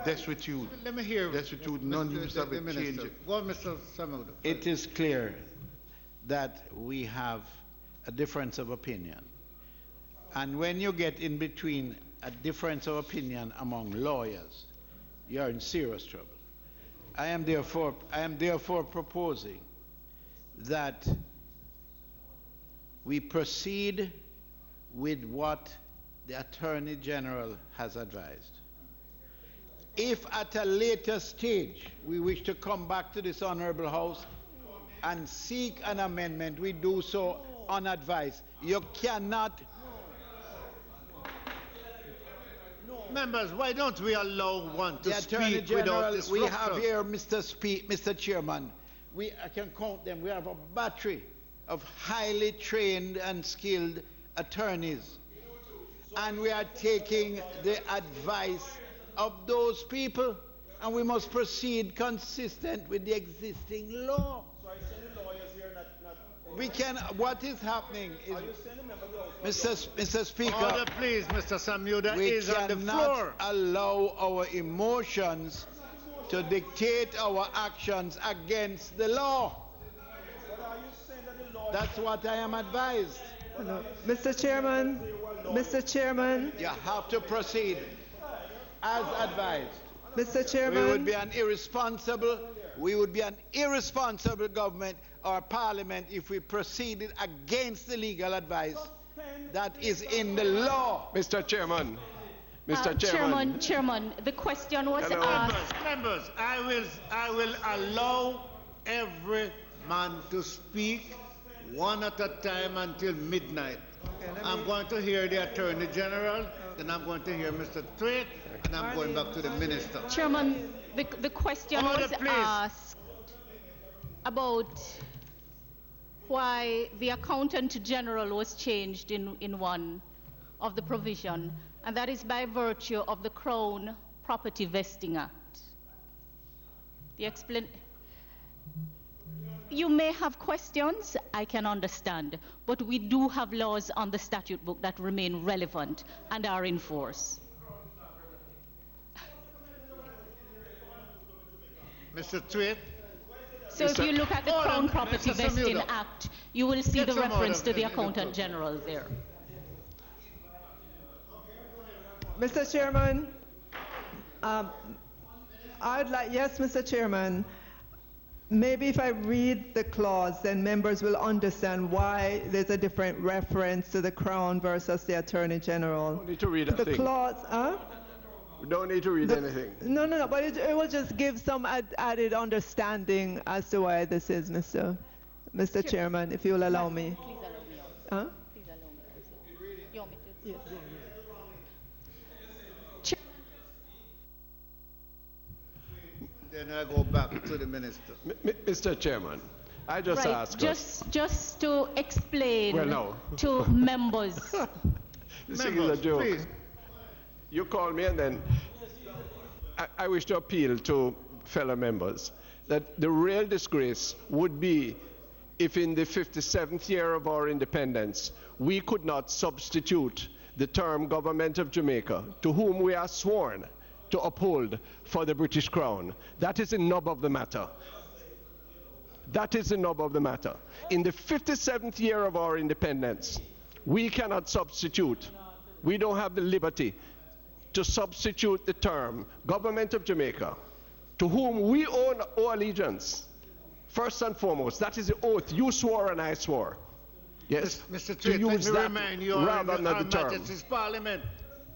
Destitute. Let me hear. Destitute. Non-use of it. Change it. Go on, Mr. Samuel. It is clear that we have a difference of opinion. And when you get in between a difference of opinion among lawyers, you are in serious trouble. I am therefore proposing that we proceed with what the Attorney General has advised. If at a later stage we wish to come back to this Honorable House and seek an amendment, we do so unadvised. You cannot... Members, why don't we allow one to speak without disruption? We have here, Mr. Chairman, I can count them. We have a battery of highly trained and skilled attorneys. And we are taking the advice of those people. And we must proceed consistent with the existing law. So I send the lawyers here not we can, what is happening is... Mr. Speaker, order, please, Mr. Samuda is on the floor. We cannot allow our emotions to dictate our actions against the law. That's what I am advised. No. Mr. Chairman. You have to proceed as advised. Mr. Chairman. We would be an irresponsible government or parliament if we proceeded against the legal advice that is in the law. Mr. Chairman. Chairman, the question was asked. Members, I will allow every man to speak one at a time until midnight. I'm going to hear the Attorney General, then I'm going to hear Mr. Thwaite, and I'm going back to the Minister. Chairman, the question was asked about why the Accountant General was changed in one of the provision, and that is by virtue of the Crown Property Vesting Act. You may have questions, I can understand, but we do have laws on the statute book that remain relevant and are in force. Mr. Thwaite. So if you look at the Crown Property Vesting Act, you will see the reference to the Accountant General there. Mr. Chairman, yes, Mr. Chairman. Maybe if I read the clause, then members will understand why there's a different reference to the Crown versus the Attorney General. Don't need to read the clause, We don't need to read anything. No, but it will just give some added understanding as to why this is, Mr. Chairman, if you'll allow me. Please allow me. Please allow me. You want me to? Yes. Then I go back to the Minister. Mr. Chairman, I just asked. Just to explain to members. This thing is a joke. Please. You call me, and then I wish to appeal to fellow members that the real disgrace would be if in the 57th year of our independence we could not substitute the term Government of Jamaica, to whom we are sworn to uphold, for the British Crown. That is the nub of the matter. That is the nub of the matter. In the 57th year of our independence, we cannot substitute. We don't have the liberty to substitute the term Government of Jamaica, to whom we owe allegiance. First and foremost, that is the oath you swore and I swore. Yes, Mr. Thwaite, let me remind you, rather than Our the term. Majesty's Parliament.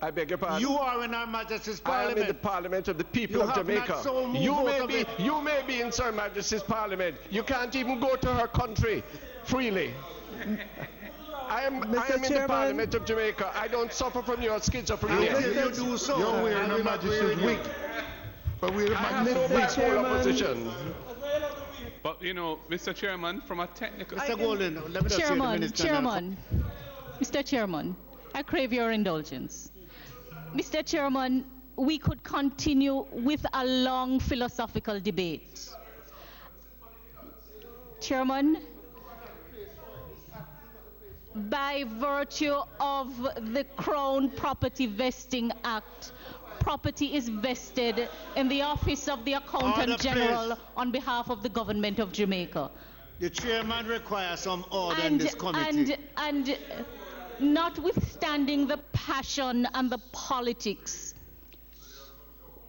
I beg your pardon? You are in Our Majesty's Parliament. I am in the Parliament of the people of Jamaica. You may be in Her Majesty's Parliament. You can't even go to her country freely. I am in the Parliament of Jamaica. I don't suffer from your schizophrenia. You do so. You're wearing Her Majesty's wig. But we're I have no bipolar position. But, you know, Mr. Chairman, from a technical... Mr. Golden, let me just say to the Minister Mr. Chairman, I crave your indulgence. Mr. Chairman, we could continue with a long philosophical debate. Chairman, by virtue of the Crown Property Vesting Act, property is vested in the office of the Accountant General on behalf of the Government of Jamaica. The chairman requires some order in this committee. And notwithstanding the passion and the politics,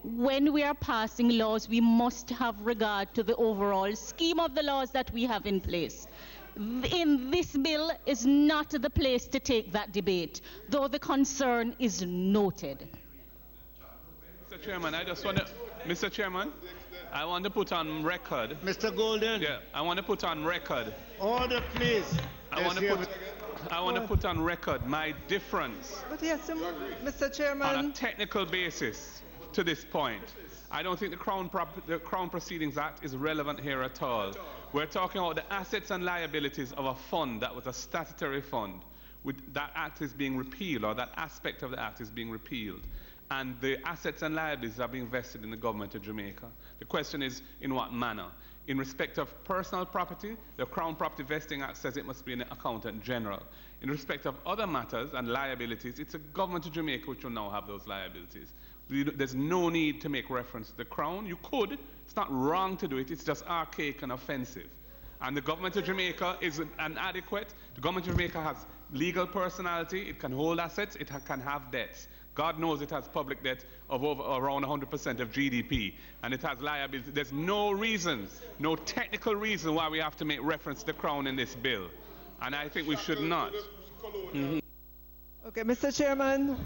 when we are passing laws, we must have regard to the overall scheme of the laws that we have in place. In this bill is not the place to take that debate, though the concern is noted. Mr. Chairman, Mr. Chairman, I want to put on record. Mr. Golden. Yeah, I want to put on record. Order, please. I want to put on record my difference. But yes, Mr. Chairman. On a technical basis to this point. I don't think the Crown Proceedings Act is relevant here at all. We're talking about the assets and liabilities of a fund that was a statutory fund. That act is being repealed, or that aspect of the act is being repealed. And the assets and liabilities are being vested in the Government of Jamaica. The question is, in what manner? In respect of personal property, the Crown Property Vesting Act says it must be an Accountant General. In respect of other matters and liabilities, it's the Government of Jamaica which will now have those liabilities. There's no need to make reference to the Crown. You could. It's not wrong to do it. It's just archaic and offensive. And the Government of Jamaica is inadequate. The Government of Jamaica has legal personality. It can hold assets. It can have debts. God knows it has public debt of around 100% of GDP, and it has liability. There's no reason, no technical reason why we have to make reference to the Crown in this bill, and I think we should not. Okay, Mr. Chairman.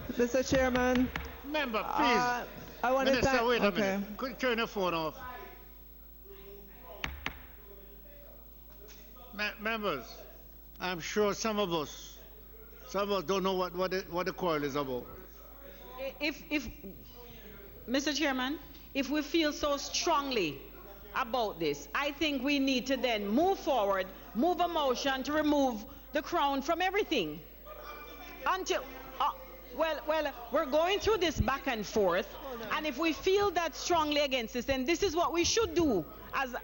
Member, please. I want to Minister, wait a minute. Could you turn your phone off? Members, I'm sure some of us Some of us don't know what the quarrel is about. If Mr. Chairman, if we feel so strongly about this, I think we need to then move forward, move a motion to remove the crown from everything. Until, well, we're going through this back and forth, and if we feel that strongly against this, then this is what we should do as...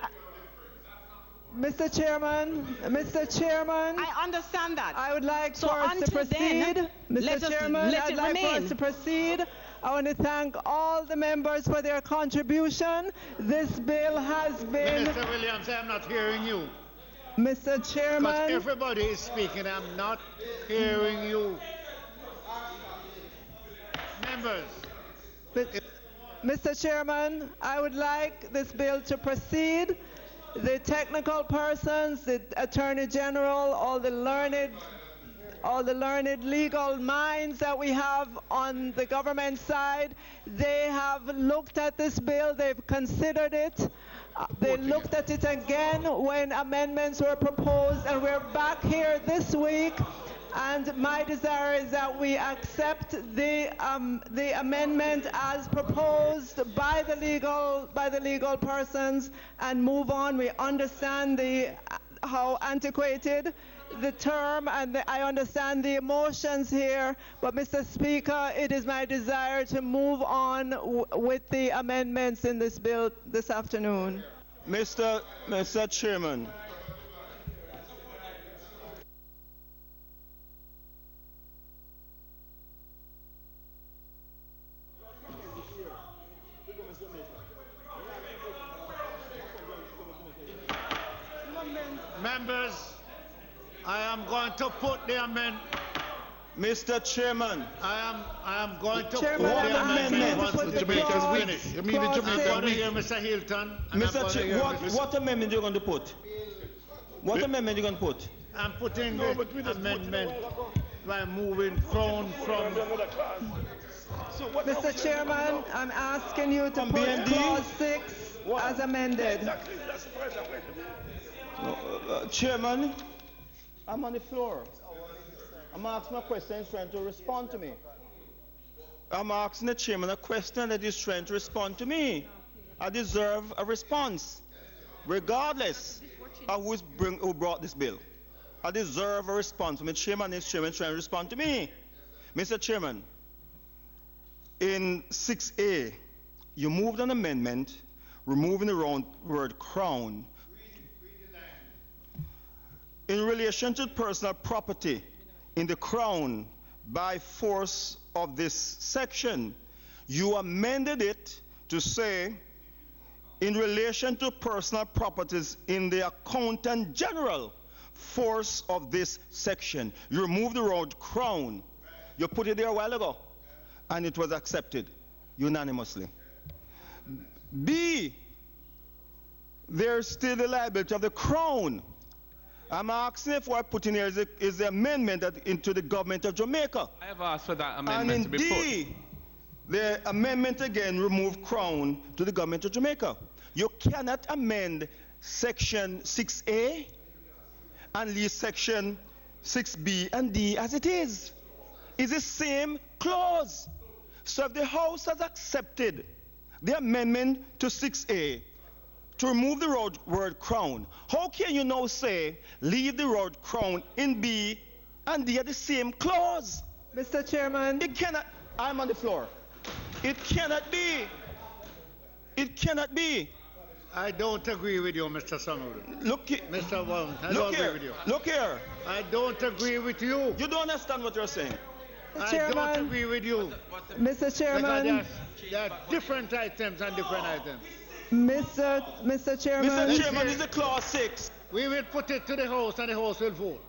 Mr. Chairman, I understand that. I would like so for us to proceed. Then, Mr. Chairman, I'd like for us to proceed. I want to thank all the members for their contribution. This bill has been... Minister Williams, I'm not hearing you. Mr. Chairman... Because everybody is speaking, I'm not hearing you. Members. Mr. Chairman, I would like this bill to proceed. The technical persons, the Attorney General, all the learned legal minds that we have on the government side, they have looked at this bill, they've considered it. They looked at it again when amendments were proposed, and we're back here this week. And my desire is that we accept the amendment as proposed by the legal persons and move on. We understand how antiquated the term, and I understand the emotions here. But Mr. Speaker, it is my desire to move on with the amendments in this bill this afternoon. Mr. Chairman. Members, I am going to put the amendment. Mr. Chairman, I am going to Chairman, put the amendment once the Jamaicans finish. I'm going to hear Mr. Hilton. What amendment are you going to put? What amendment are you going to put? I'm putting the amendment by moving crown from... Mr. Chairman, I'm asking you to put clause 6 as amended. Chairman, I'm on the floor. I'm asking a question, he's trying to respond to me. I'm asking the chairman a question that he's trying to respond to me. I deserve a response, regardless of who brought this bill. I deserve a response from the chairman. This chairman trying to respond to me. Mr. Chairman, in 6A, you moved an amendment removing the word crown in relation to personal property in the crown by force of this section. You amended it to say in relation to personal properties in the accountant general force of this section. You removed the word crown. You put it there a while ago and it was accepted unanimously. B, there's still the liability of the crown. I'm asking if what I put in here is the amendment into the government of Jamaica. I have asked for that amendment to be put. And in D, the amendment again removed crown to the government of Jamaica. You cannot amend section 6A and leave section 6B and D as it is. It's the same clause. So if the House has accepted the amendment to 6A to remove the word crown, how can you now say leave the word crown in B and D are the same clause? Mr. Chairman. It cannot. I'm on the floor. It cannot be. It cannot be. I don't agree with you, Mr. Samuel. Look, Mr. Walton, I don't agree with you. Look here. I don't agree with you. You don't understand what you're saying. I don't agree with you. Mr. Chairman. There are different items and different items. Mr. Chairman. Mr. Chairman, this is clause 6. We will put it to the House and the House will vote.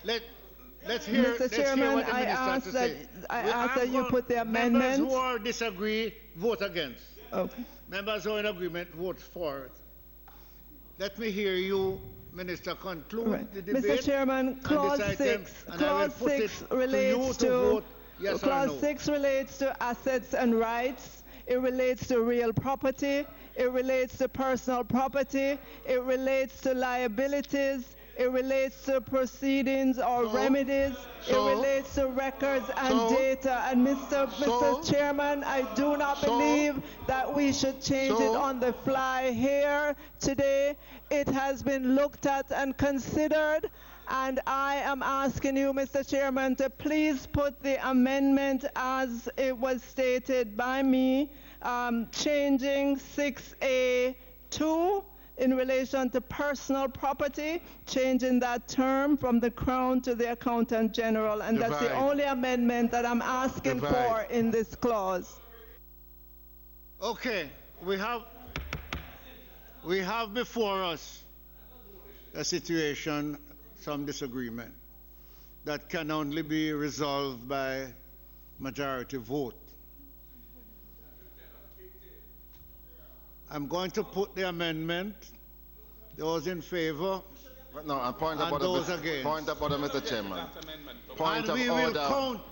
Let's hear, Mr. Chairman, what the minister has to say. I ask that you put the amendment. Members who disagree, vote against. Okay. Members who are in agreement, vote for it. Let me hear you, Minister, conclude the debate. Mr. Chairman, clause 6 relates to yes clause or no. 6 relates to assets and rights. It relates to real property. It relates to personal property. It relates to liabilities. It relates to proceedings or remedies. It relates to records and data. And Mr. Chairman, I do not believe that we should change it on the fly here today. It has been looked at and considered. And I am asking you, Mr. Chairman, to please put the amendment as it was stated by me, changing 6A2 in relation to personal property, changing that term from the Crown to the Accountant General. And that's the only amendment that I'm asking for in this clause. Okay, we have before us a situation, some disagreement, that can only be resolved by majority vote. I'm going to put the amendment. Those in favor? No, and point and about those against. Point of order, Mr. Chairman. Point and of we order. will count.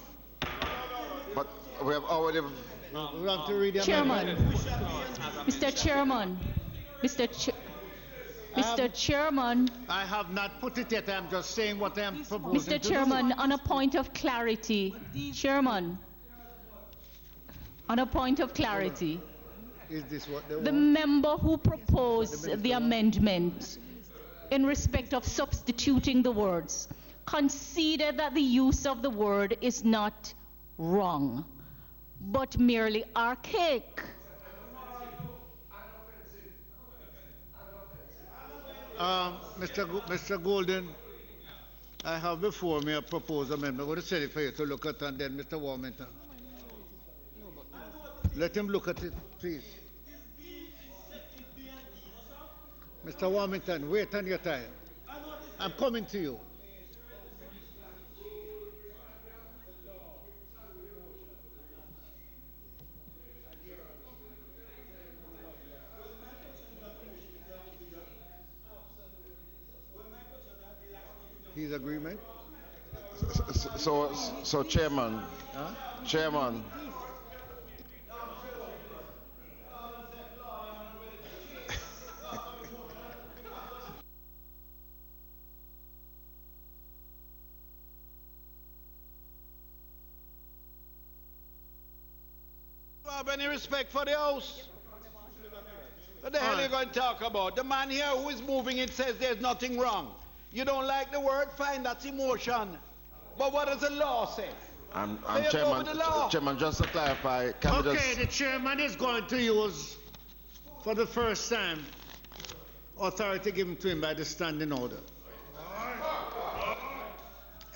But we have already. We have to read the Chairman, amendment. Mr. Chairman, Mr. Chairman. I have not put it yet. I'm just saying what I am proposing. Mr. Chairman, on a point of clarity, Chairman, on a point of clarity. Is this what they The want? member who proposed the amendment in respect of substituting the words conceded that the use of the word is not wrong, but merely archaic. Mr. Golden, I have before me a proposed amendment. I'm going to send it for you to look at, and then Mr. Warmington. Let him look at it, please. Mr. Warmington, wait on your time. I'm coming to you. His agreement? So Chairman. Huh? Chairman. Have any respect for the House? What the hell are you going to talk about? The man here who is moving it says there's nothing wrong. You don't like the word? Fine, that's emotion. But what does the law say? I'm Chairman, just to clarify, can we just... The chairman is going to use, for the first time, authority given to him by the standing order.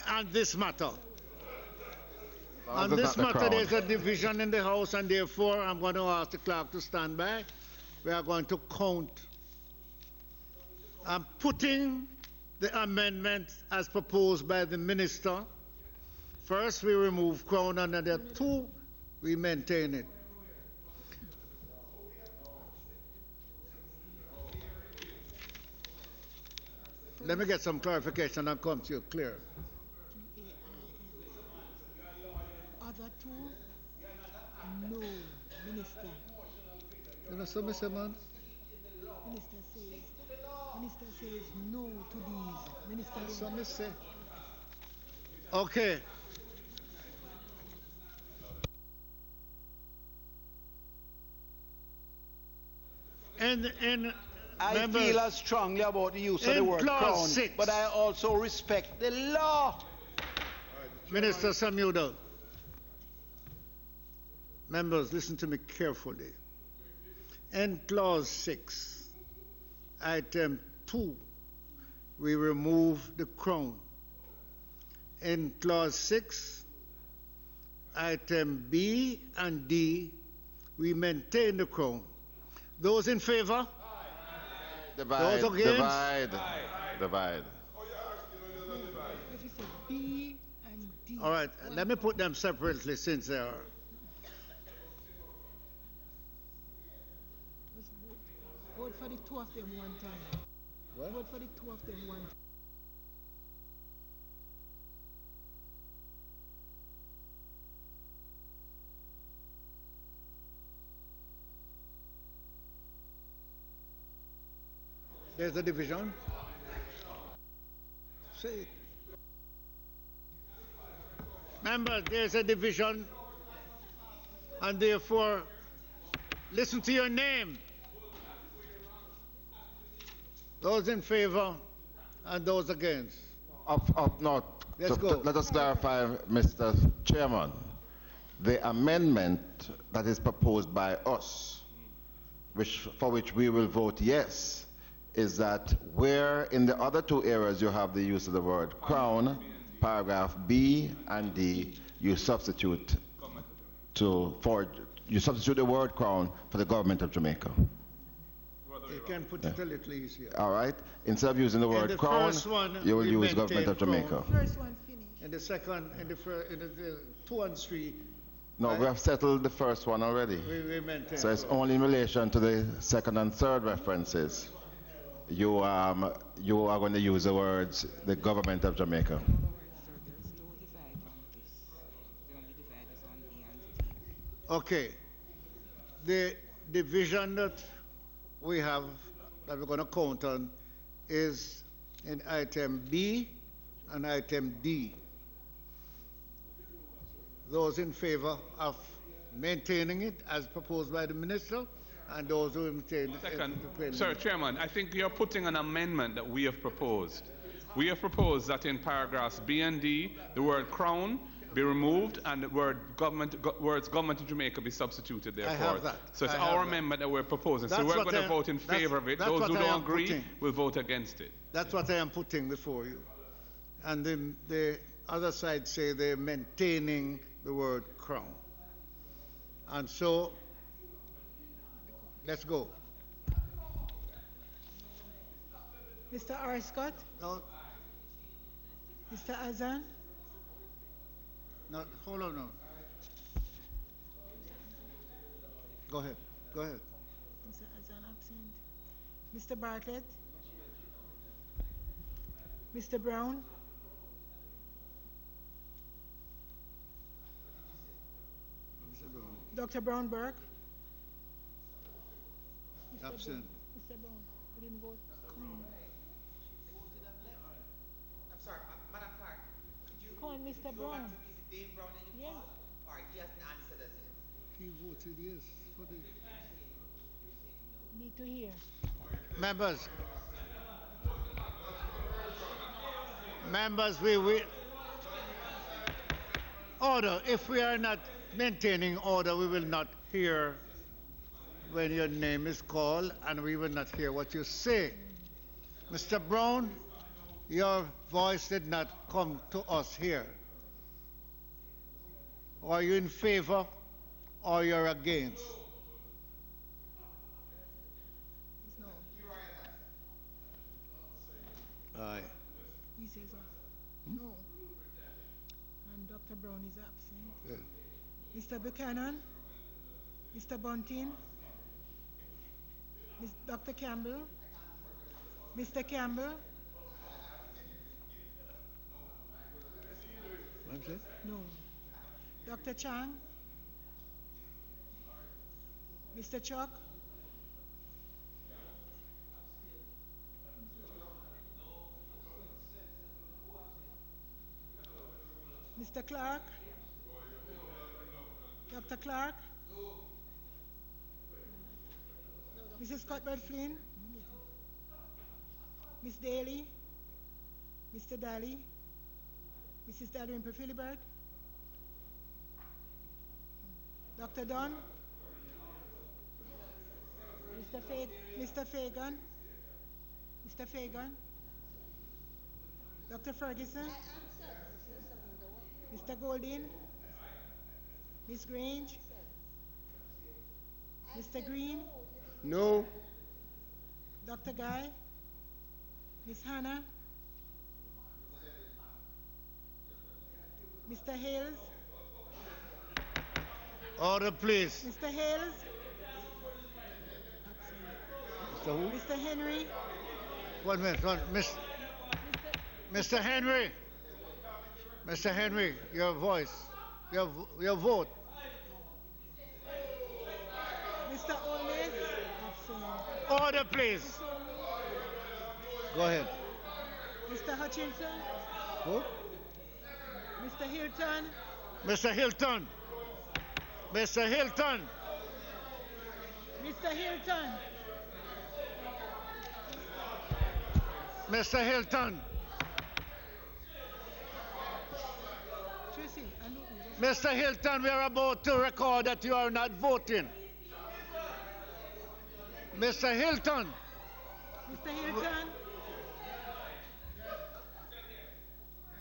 And this matter. On this matter, there's a division in the House, and therefore I'm going to ask the clerk to stand by. We are going to count. I'm putting the amendment as proposed by the minister. First, we remove Crown, and then there are two, we maintain it. Let me get some clarification and come to you clear. Other two, no, Minister. You know something, Mr. Man? Minister says no to these. Minister. Something say. Okay. I feel as strongly about the use of the word Crown, but I also respect the law. Minister Samuel. Members, listen to me carefully. In clause 6, item 2, we remove the Crown. In clause 6, item B and D, we maintain the Crown. Those in favor? Divide. Those against? Divide. B and D. All right, let me put them separately since they are. Vote for the two of them one time. What? Vote for the two of them one time. There's a division. Say it. Members, there's a division, and therefore, listen to your name. Those in favor and those against. Let's go. Let us clarify, Mr. Chairman. The amendment that is proposed by us, for which we will vote yes, is that where in the other two areas you have the use of the word crown, paragraph B and D, you substitute the word crown for the government of Jamaica. You can put it a little easier. All right? Instead of using the word crown, you will use government of Jamaica. First one finished. And the second, and the 2 and 3. No, we have settled the first one already. We maintain. So it's only in relation to the second and third references. You are going to use the words the government of Jamaica. Okay. The division that we have, that we're going to count on, is in item B and item D. Those in favor of maintaining it as proposed by the minister, and those who maintain it. Sir Chairman, I think you're putting an amendment that we have proposed. We have proposed that in paragraphs B and D, the word crown be removed and the words government of Jamaica be substituted therefore. I have that. So it's our amendment that we're proposing. So we're going to vote in favor of it. Those who don't agree will vote against it. That's what I am putting before you. And then the other side say they're maintaining the word crown. And so, let's go. Mr. R. Scott? No. Mr. Azan? No, hold on, no. Go ahead. Go ahead. Mr. Azan absent. Mr. Bartlett? Mr. Brown? Dr. Brown Burke? Absent. Mr. Brown, we didn't vote. I'm sorry, Madam Clerk, could you Call Mr. go Brown. back to Mr. Dave Brown that you Yes. called? All right, he hasn't answered us yet. He voted yes for the... Need to hear. Members, we order. If we are not maintaining order, we will not hear when your name is called, and we will not hear what you say. Mr. Brown, your voice did not come to us here. Are you in favor or you're against? No. Aye. He says no. And Dr. Brown is absent. Yeah. Mr. Buchanan? Mr. Bunting? Dr. Campbell? Mr. Campbell? No. Dr. Chang? Mr. Chuck? Mr. Clark? Dr. Clark? Mrs. Cuthbert Flynn? Miss Daly? Mr. Daly? Mrs. Dalrymple Philibert? Dr. Dunn? Mr. Fagan? Mr. Fagan? Dr. Ferguson? Mr. Goldin? Miss Grange? Mr. Green? No. Dr. Guy? Miss Hannah? Mr. Hales? Order, please. Mr. Hales? Mr. who? Mr. Henry? 1 minute. Mr. Henry. Mr. Henry, your voice, your vote. Mr. Olness? Order, please. Go ahead. Mr. Hutchinson? Who? Mr. Hilton? Mr. Hilton. Mr. Hilton. Mr. Hilton? Mr. Hilton. Tracy, Mr. Hilton, we are about to record that you are not voting. Mr. Hilton. Mr. Hilton?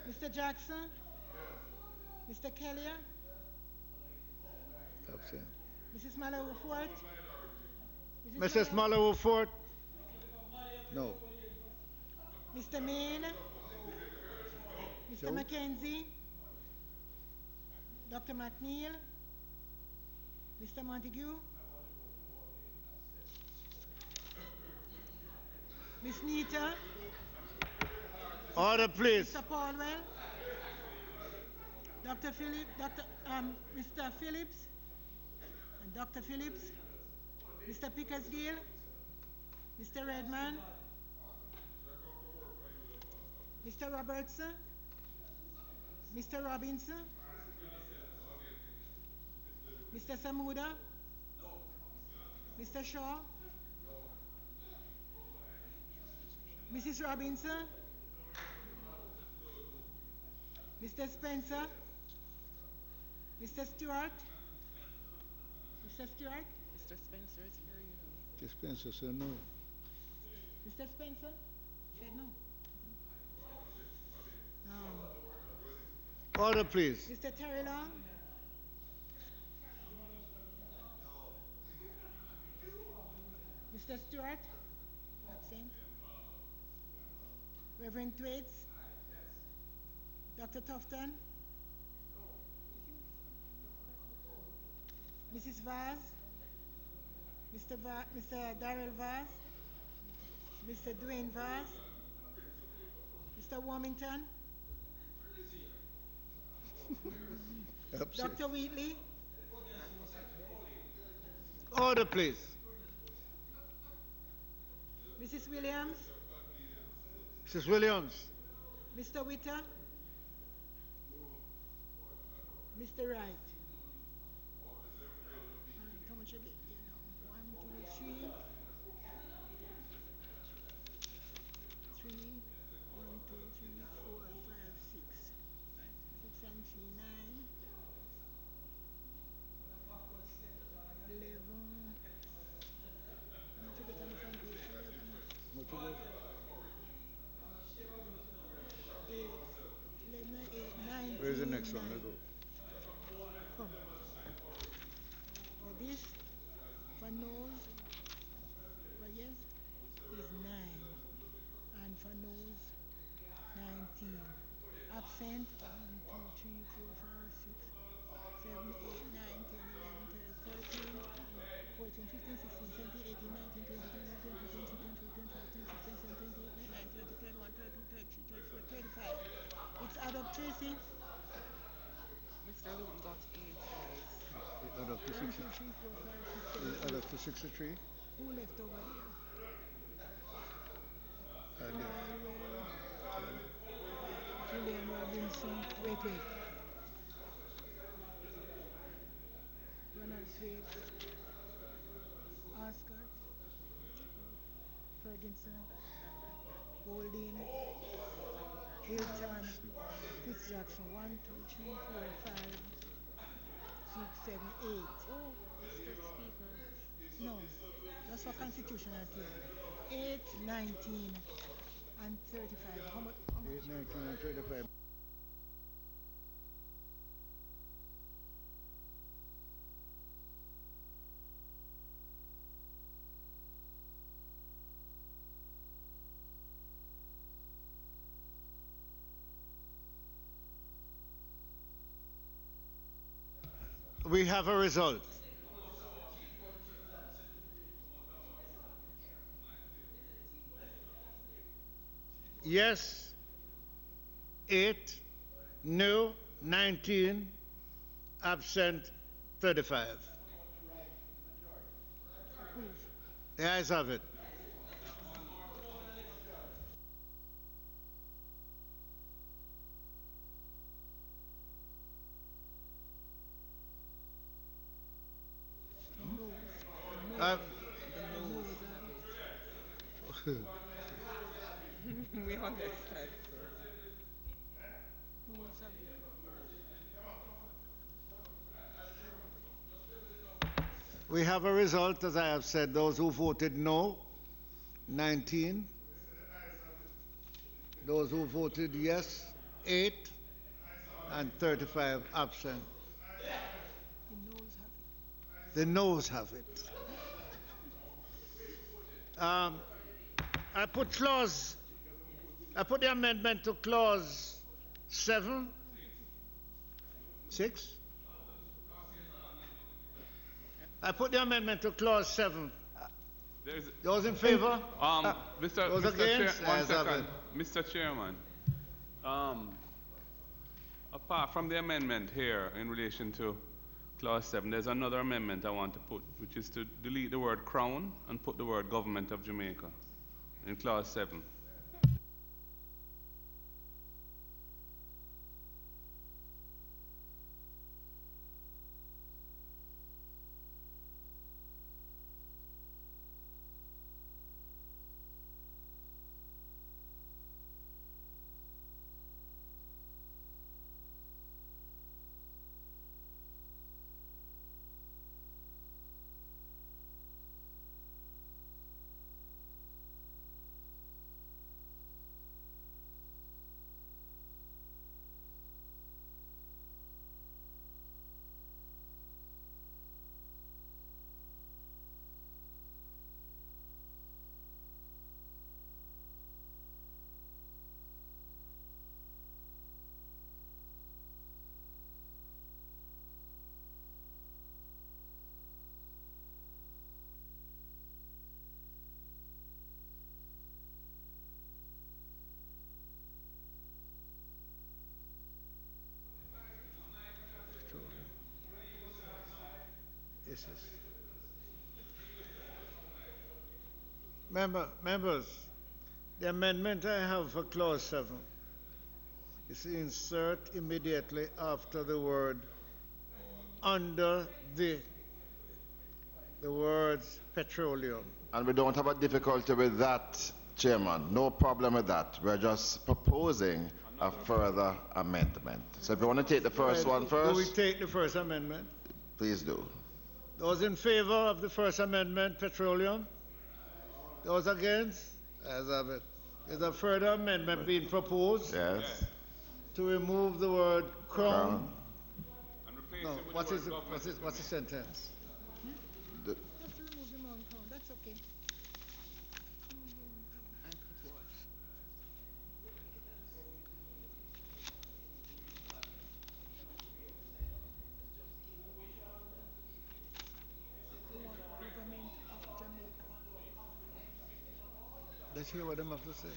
Mr. Jackson? Mr. Kelly? Absent. Mrs. Mallow-Fort? Mrs. Mallow-Fort? No. Mr. Main? Mr. No. Mackenzie? Dr. McNeil? Mr. Montague? Miss Nita? Order, please. Mr. Paulwell? Dr. Mr. Phillips? And Dr. Phillips? Mr. Pickersgill? Mr. Redman? Mr. Robertson? Mr. Robinson? Mr. Samuda? Mr. Shaw? Mrs. Robinson? Mr. Spencer? Mr. Stewart? Mr. Stewart? Mr. Spencer is here, you know. Mr. Spencer said no. Mr. Spencer? Said no. Order, please. Mr. Terry Long? Mr. Stewart? Absent. Reverend Thwaites? Dr. Tufton? Mrs. Vaz? Mr. Darrell Vaz? Mr. Dwayne Vaz? Mr. Warmington? Dr. Wheatley? Order, please. Mrs. Williams? Mrs. Williams. Mr. Witter? Mr. Wright? How much you get here now? 1, 2, 3. 3, 1, 2, 3, 4, 5, 6. 6 and 3, 9. 11. How much you get on the front page? 11. 8, 9. Where's the next one? Let's go. Come. For this, for nose, for yes, is 9. And for nose, 19. Absent, 1, 2, 3, 4, 5, 6, 7, 8, 9, 10, 11, 12, 13, 14, 15, 16, 17, 18, 19, 20, 21, 22, 23, 24, 25, 26, 27, 28, 29, 30, 31, 32, 33, 34, 35. It's add up, Tracy. Mr. Luton got 8 eyes. Add up to 63. 1, 2, 3, 4, 5, 6, 7, Add up to 63. Who left over there? Julian Robinson. Wait. Ronald Sweet. Oscar. Ferguson. Golding. Hilton. Fitzjackson. 1, 2, 3, 4, 5, 6, 7, 8. Oh, Mr. Speaker. No, that's for constitutional thing. 8, 19, and 35. How much? 8, 19, and 35. We have a result. Yes, 8, no, 19, absent, 35. The ayes have it. We understand, sir. We have a result, as I have said. Those who voted no, 19. Those who voted yes, 8. And 35 absent. The noes have it. I put the amendment to clause 7. 6? I put the amendment to clause 7. Those in favor? Those against? One second. Mr. Chairman, apart from the amendment here in relation to clause 7, there's another amendment I want to put, which is to delete the word crown and put the word government of Jamaica in clause 7. Members, the amendment I have for clause 7 is to insert immediately after the word under the words petroleum. And we don't have a difficulty with that, Chairman. No problem with that. We're just proposing a further amendment. So if you want to take the first one first. Do we take the first amendment? Please do. Those in favor of the first amendment, petroleum? Those against? As of it. Is a further amendment being proposed? Yes. To remove the word crown. And replace No, it with what's the word what's the sentence? Just remove the mount crown. That's okay. Let's hear what them have to say.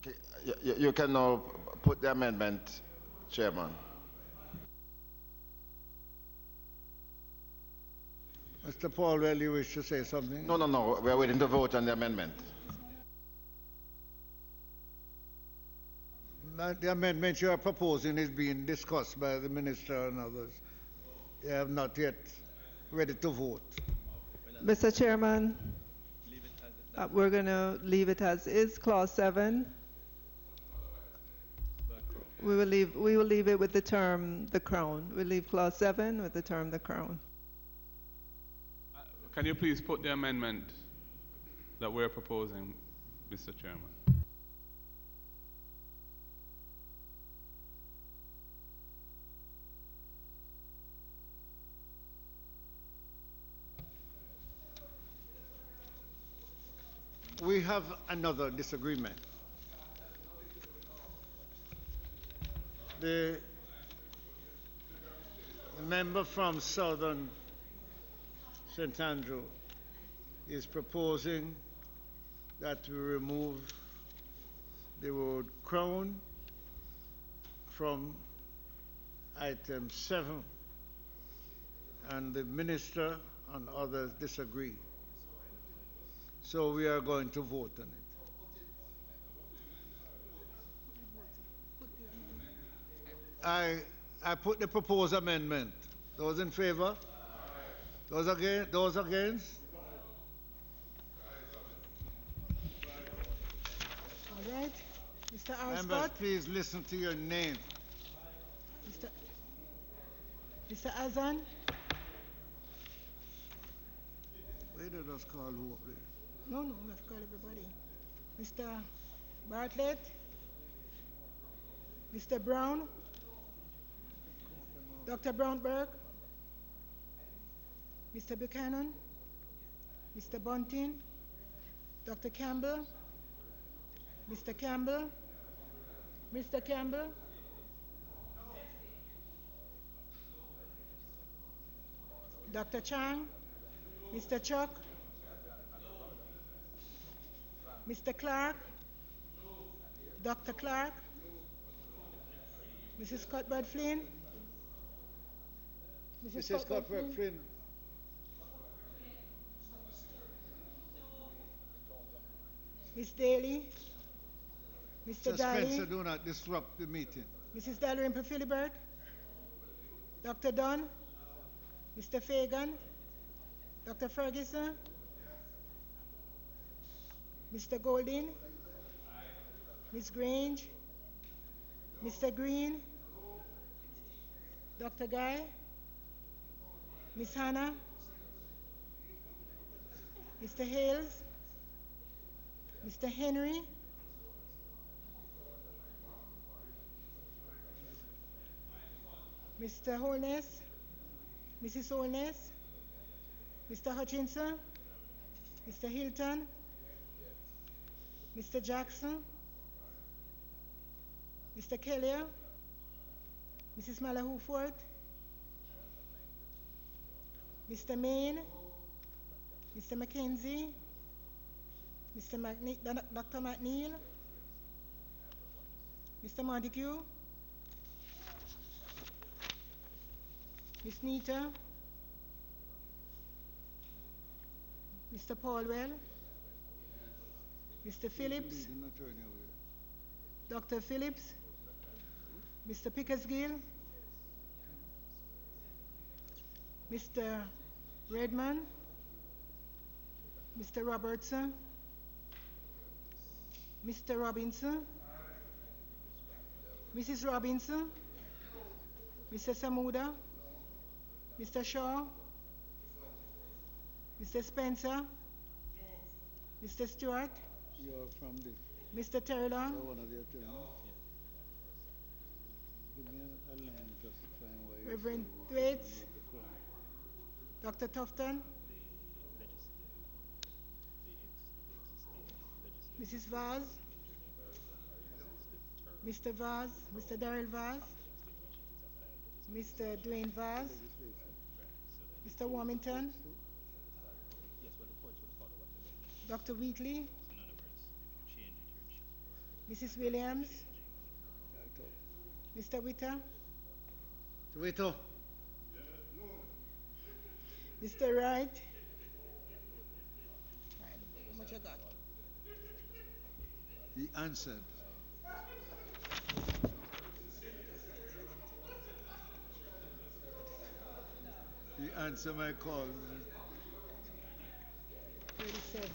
Okay, you can now put the amendment, Chairman. Mr. Paulwell, you wish to say something? No. We're waiting to vote on the amendment. The amendment you are proposing is being discussed by the Minister and others. They have not yet ready to vote. Mr. Chairman, we're going to leave it as is, clause 7. We will leave it with the term the crown. We'll leave clause 7 with the term the crown. Can you please put the amendment that we're proposing, Mr. Chairman? We have another disagreement. The member from Southern St. Andrew is proposing that we remove the word crown from item 7 and the minister and others disagree. So we are going to vote on it. I put the proposed amendment. Those in favor? Those against? Those against? All right. Mr. Members, Alscott. please listen to your name. Mr. Azan. Where did us call who up there? No, we have to call everybody. Mr. Bartlett. Mr. Brown. Dr. Brownberg. Mr. Buchanan. Mr. Bunting. Dr. Campbell. Mr. Campbell. Mr. Campbell. Dr. Chang. Mr. Chuck. Mr. Clark. Dr. Clark. Mrs. Cuthbert Flynn. Mrs. Cuthbert Flynn. Miss Daly. Mr. Daly. Spencer, do not disrupt the meeting. Mrs. Dalrymple Philibert. Dr. Dunn. Mr. Fagan. Dr. Ferguson. Mr. Golding. Ms. Grange. Mr. Green. Dr. Guy. Ms. Hannah. Mr. Hales. Mr. Henry. Mr. Holness. Mrs. Holness. Mr. Hutchinson. Mr. Hilton. Mr. Jackson. Mr. Kelly. Mrs. Malahuford. Mr. Main. Mr. McKenzie. Dr. McNeil. Mr. Montague. Ms. Nita. Mr. Paulwell. Mr. Phillips. Dr. Phillips. Mr. Pickersgill. Mr. Redman. Mr. Robertson. Mr. Robinson. Mrs. Robinson. Mr. Samuda. Mr. Shaw. Mr. Spencer. Mr. Stewart. You're from this. Mr. Terrelong. You're one of the attorneys. Give me a line justifying why you Reverend say Thwaites. the crime. Dr. Tufton. Mrs. Vaz. Mr. Vaz. Mr. Darrell Vaz. Mr. Dwayne Vaz. Mr. Warmington. Dr. Wheatley. Mrs. Williams. Mr. Witter. Witter. Mr. Wright. How much I got? He answered. He answered my call. 37.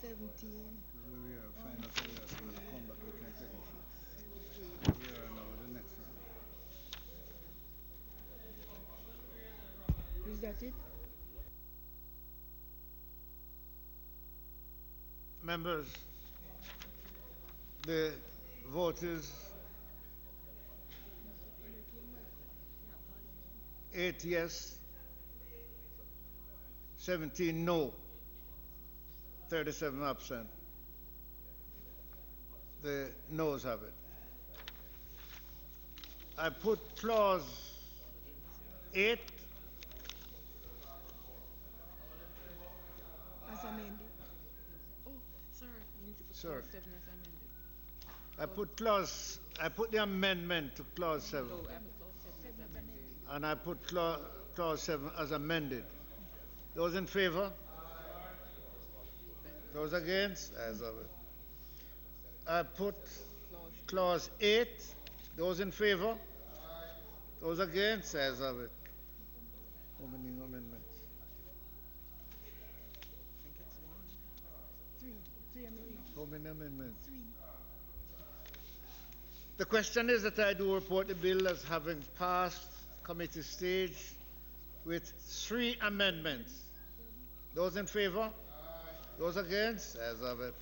17. We are final figures. When we come back, we can take it. We are now the next one. Is that it? Members, the vote is 8 yes, 17 no, 37 absent. The noes have it. I put clause 8. As amended. Oh, sorry. You need to put Sorry. clause 7 as amended. I put the amendment to clause 7. No, I put clause 7 as amended. And I put clause 7 as amended. Those in favor? Those against? As of it. I put clause 8. Those in favor? Those against? As of it. How many amendments? I think it's 1. Three amendments. How many amendments? 3. The question is that I do report the bill as having passed committee stage with 3 amendments. Those in favor? Those against? As of it.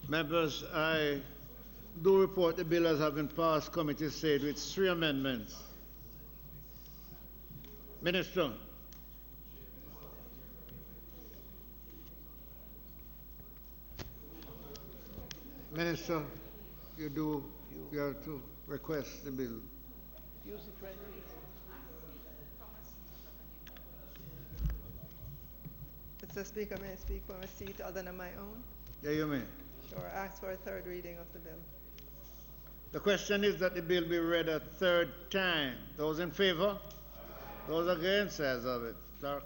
Members, I do report the bill as having passed committee stage with 3 amendments. Minister. Minister, you have to request the bill. Use it right. Mr. Speaker, may I speak from a seat other than my own? Yeah, you may. Sure. I ask for a third reading of the bill. The question is that the bill be read a 3rd time. Those in favor? Those against? As of it. Clerk.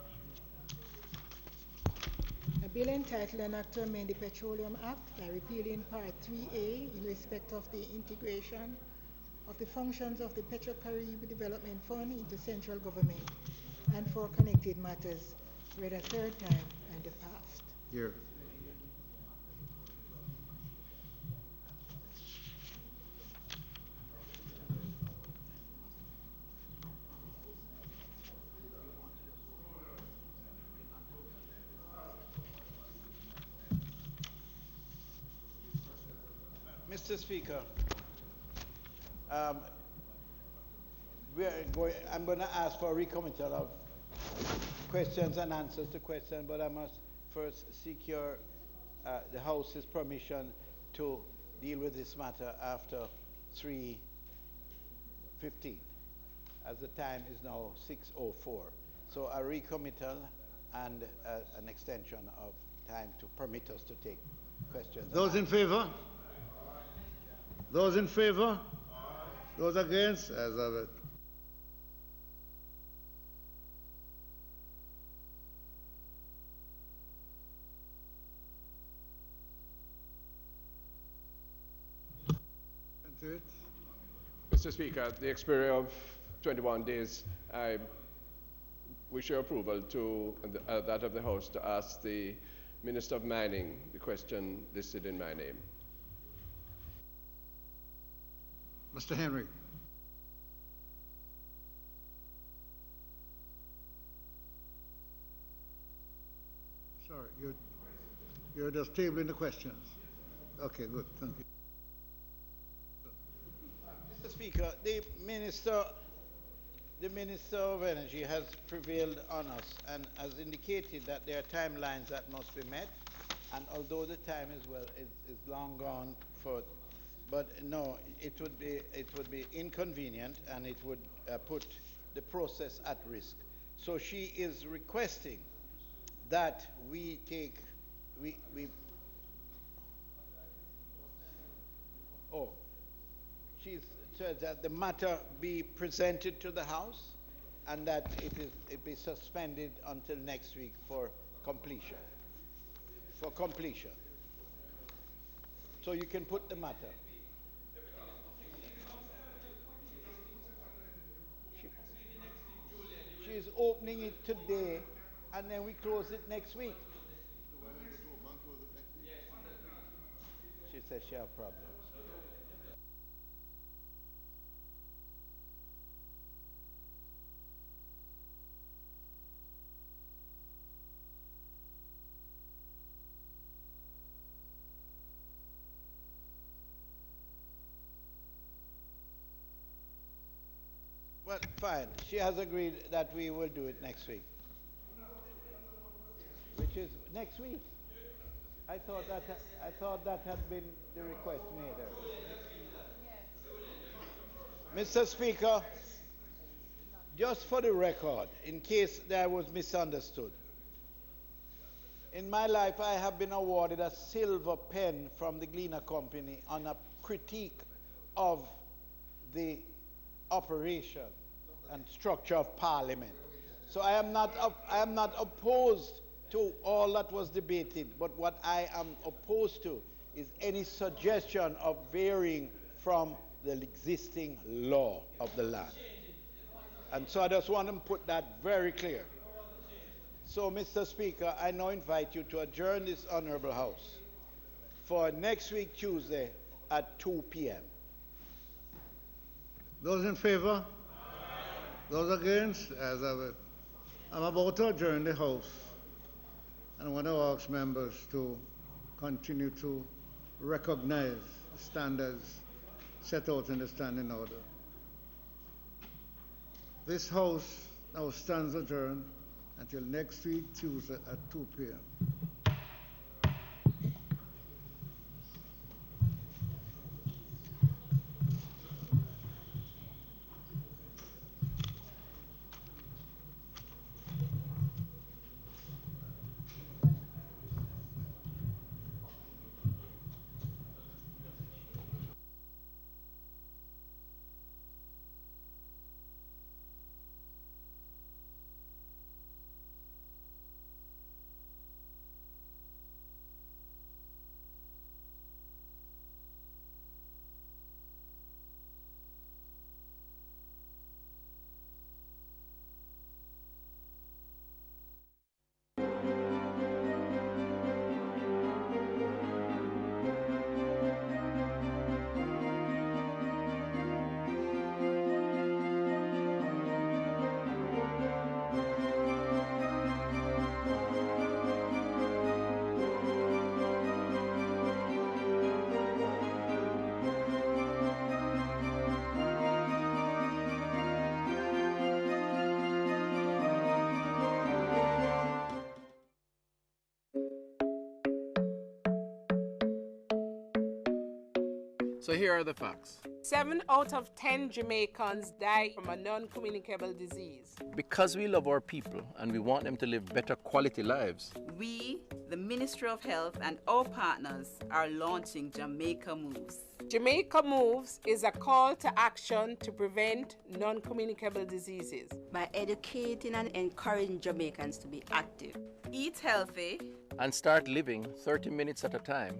A bill entitled An Act to Amend the Petroleum Act by repealing Part 3A in respect of the integration of the functions of the Petro-Caribbean Development Fund into central government and for connected matters, read a 3rd time and passed. Here. Mr. Speaker, I'm going to ask for a recommittal of questions and answers to questions, but I must first secure the House's permission to deal with this matter after 3:15, as the time is now 6:04. So a recommittal and an extension of time to permit us to take questions. Those in favor? Those in favor? Those against? As of it. Mr. Speaker, the expiry of 21 days, I wish your approval to that of the House to ask the Minister of Mining the question listed in my name. Mr. Henry. Sorry, you're just tabling the questions. Okay, good, thank you. Mr. Speaker, the Minister of Energy has prevailed on us and has indicated that there are timelines that must be met, and although the time is long gone for, but no, it would be inconvenient and it would put the process at risk. So she is requesting that we take she's said that the matter be presented to the House and that it be suspended until next week for completion. So you can put the matter. She is opening it today and then we close it next week. She says she has problems. Well, fine. She has agreed that we will do it next week. Which is next week. I thought that had been the request made there. Mr. Speaker, just for the record, in case that was misunderstood, in my life I have been awarded a silver pen from the Gleaner Company on a critique of the operation and structure of Parliament. So I am not opposed to all that was debated, but what I am opposed to is any suggestion of varying from the existing law of the land. And so I just want to put that very clear. So, Mr. Speaker, I now invite you to adjourn this Honorable House for next week, Tuesday, at 2 p.m. Those in favor? Those against? As I'm about to adjourn the House, and I want to ask members to continue to recognize the standards set out in the standing order. This House now stands adjourned until next week, Tuesday at 2 p.m. So here are the facts. 7 out of 10 Jamaicans die from a non-communicable disease. Because we love our people and we want them to live better quality lives, we, the Ministry of Health, and our partners are launching Jamaica Moves. Jamaica Moves is a call to action to prevent non-communicable diseases. By educating and encouraging Jamaicans to be active, eat healthy, and start living 30 minutes at a time.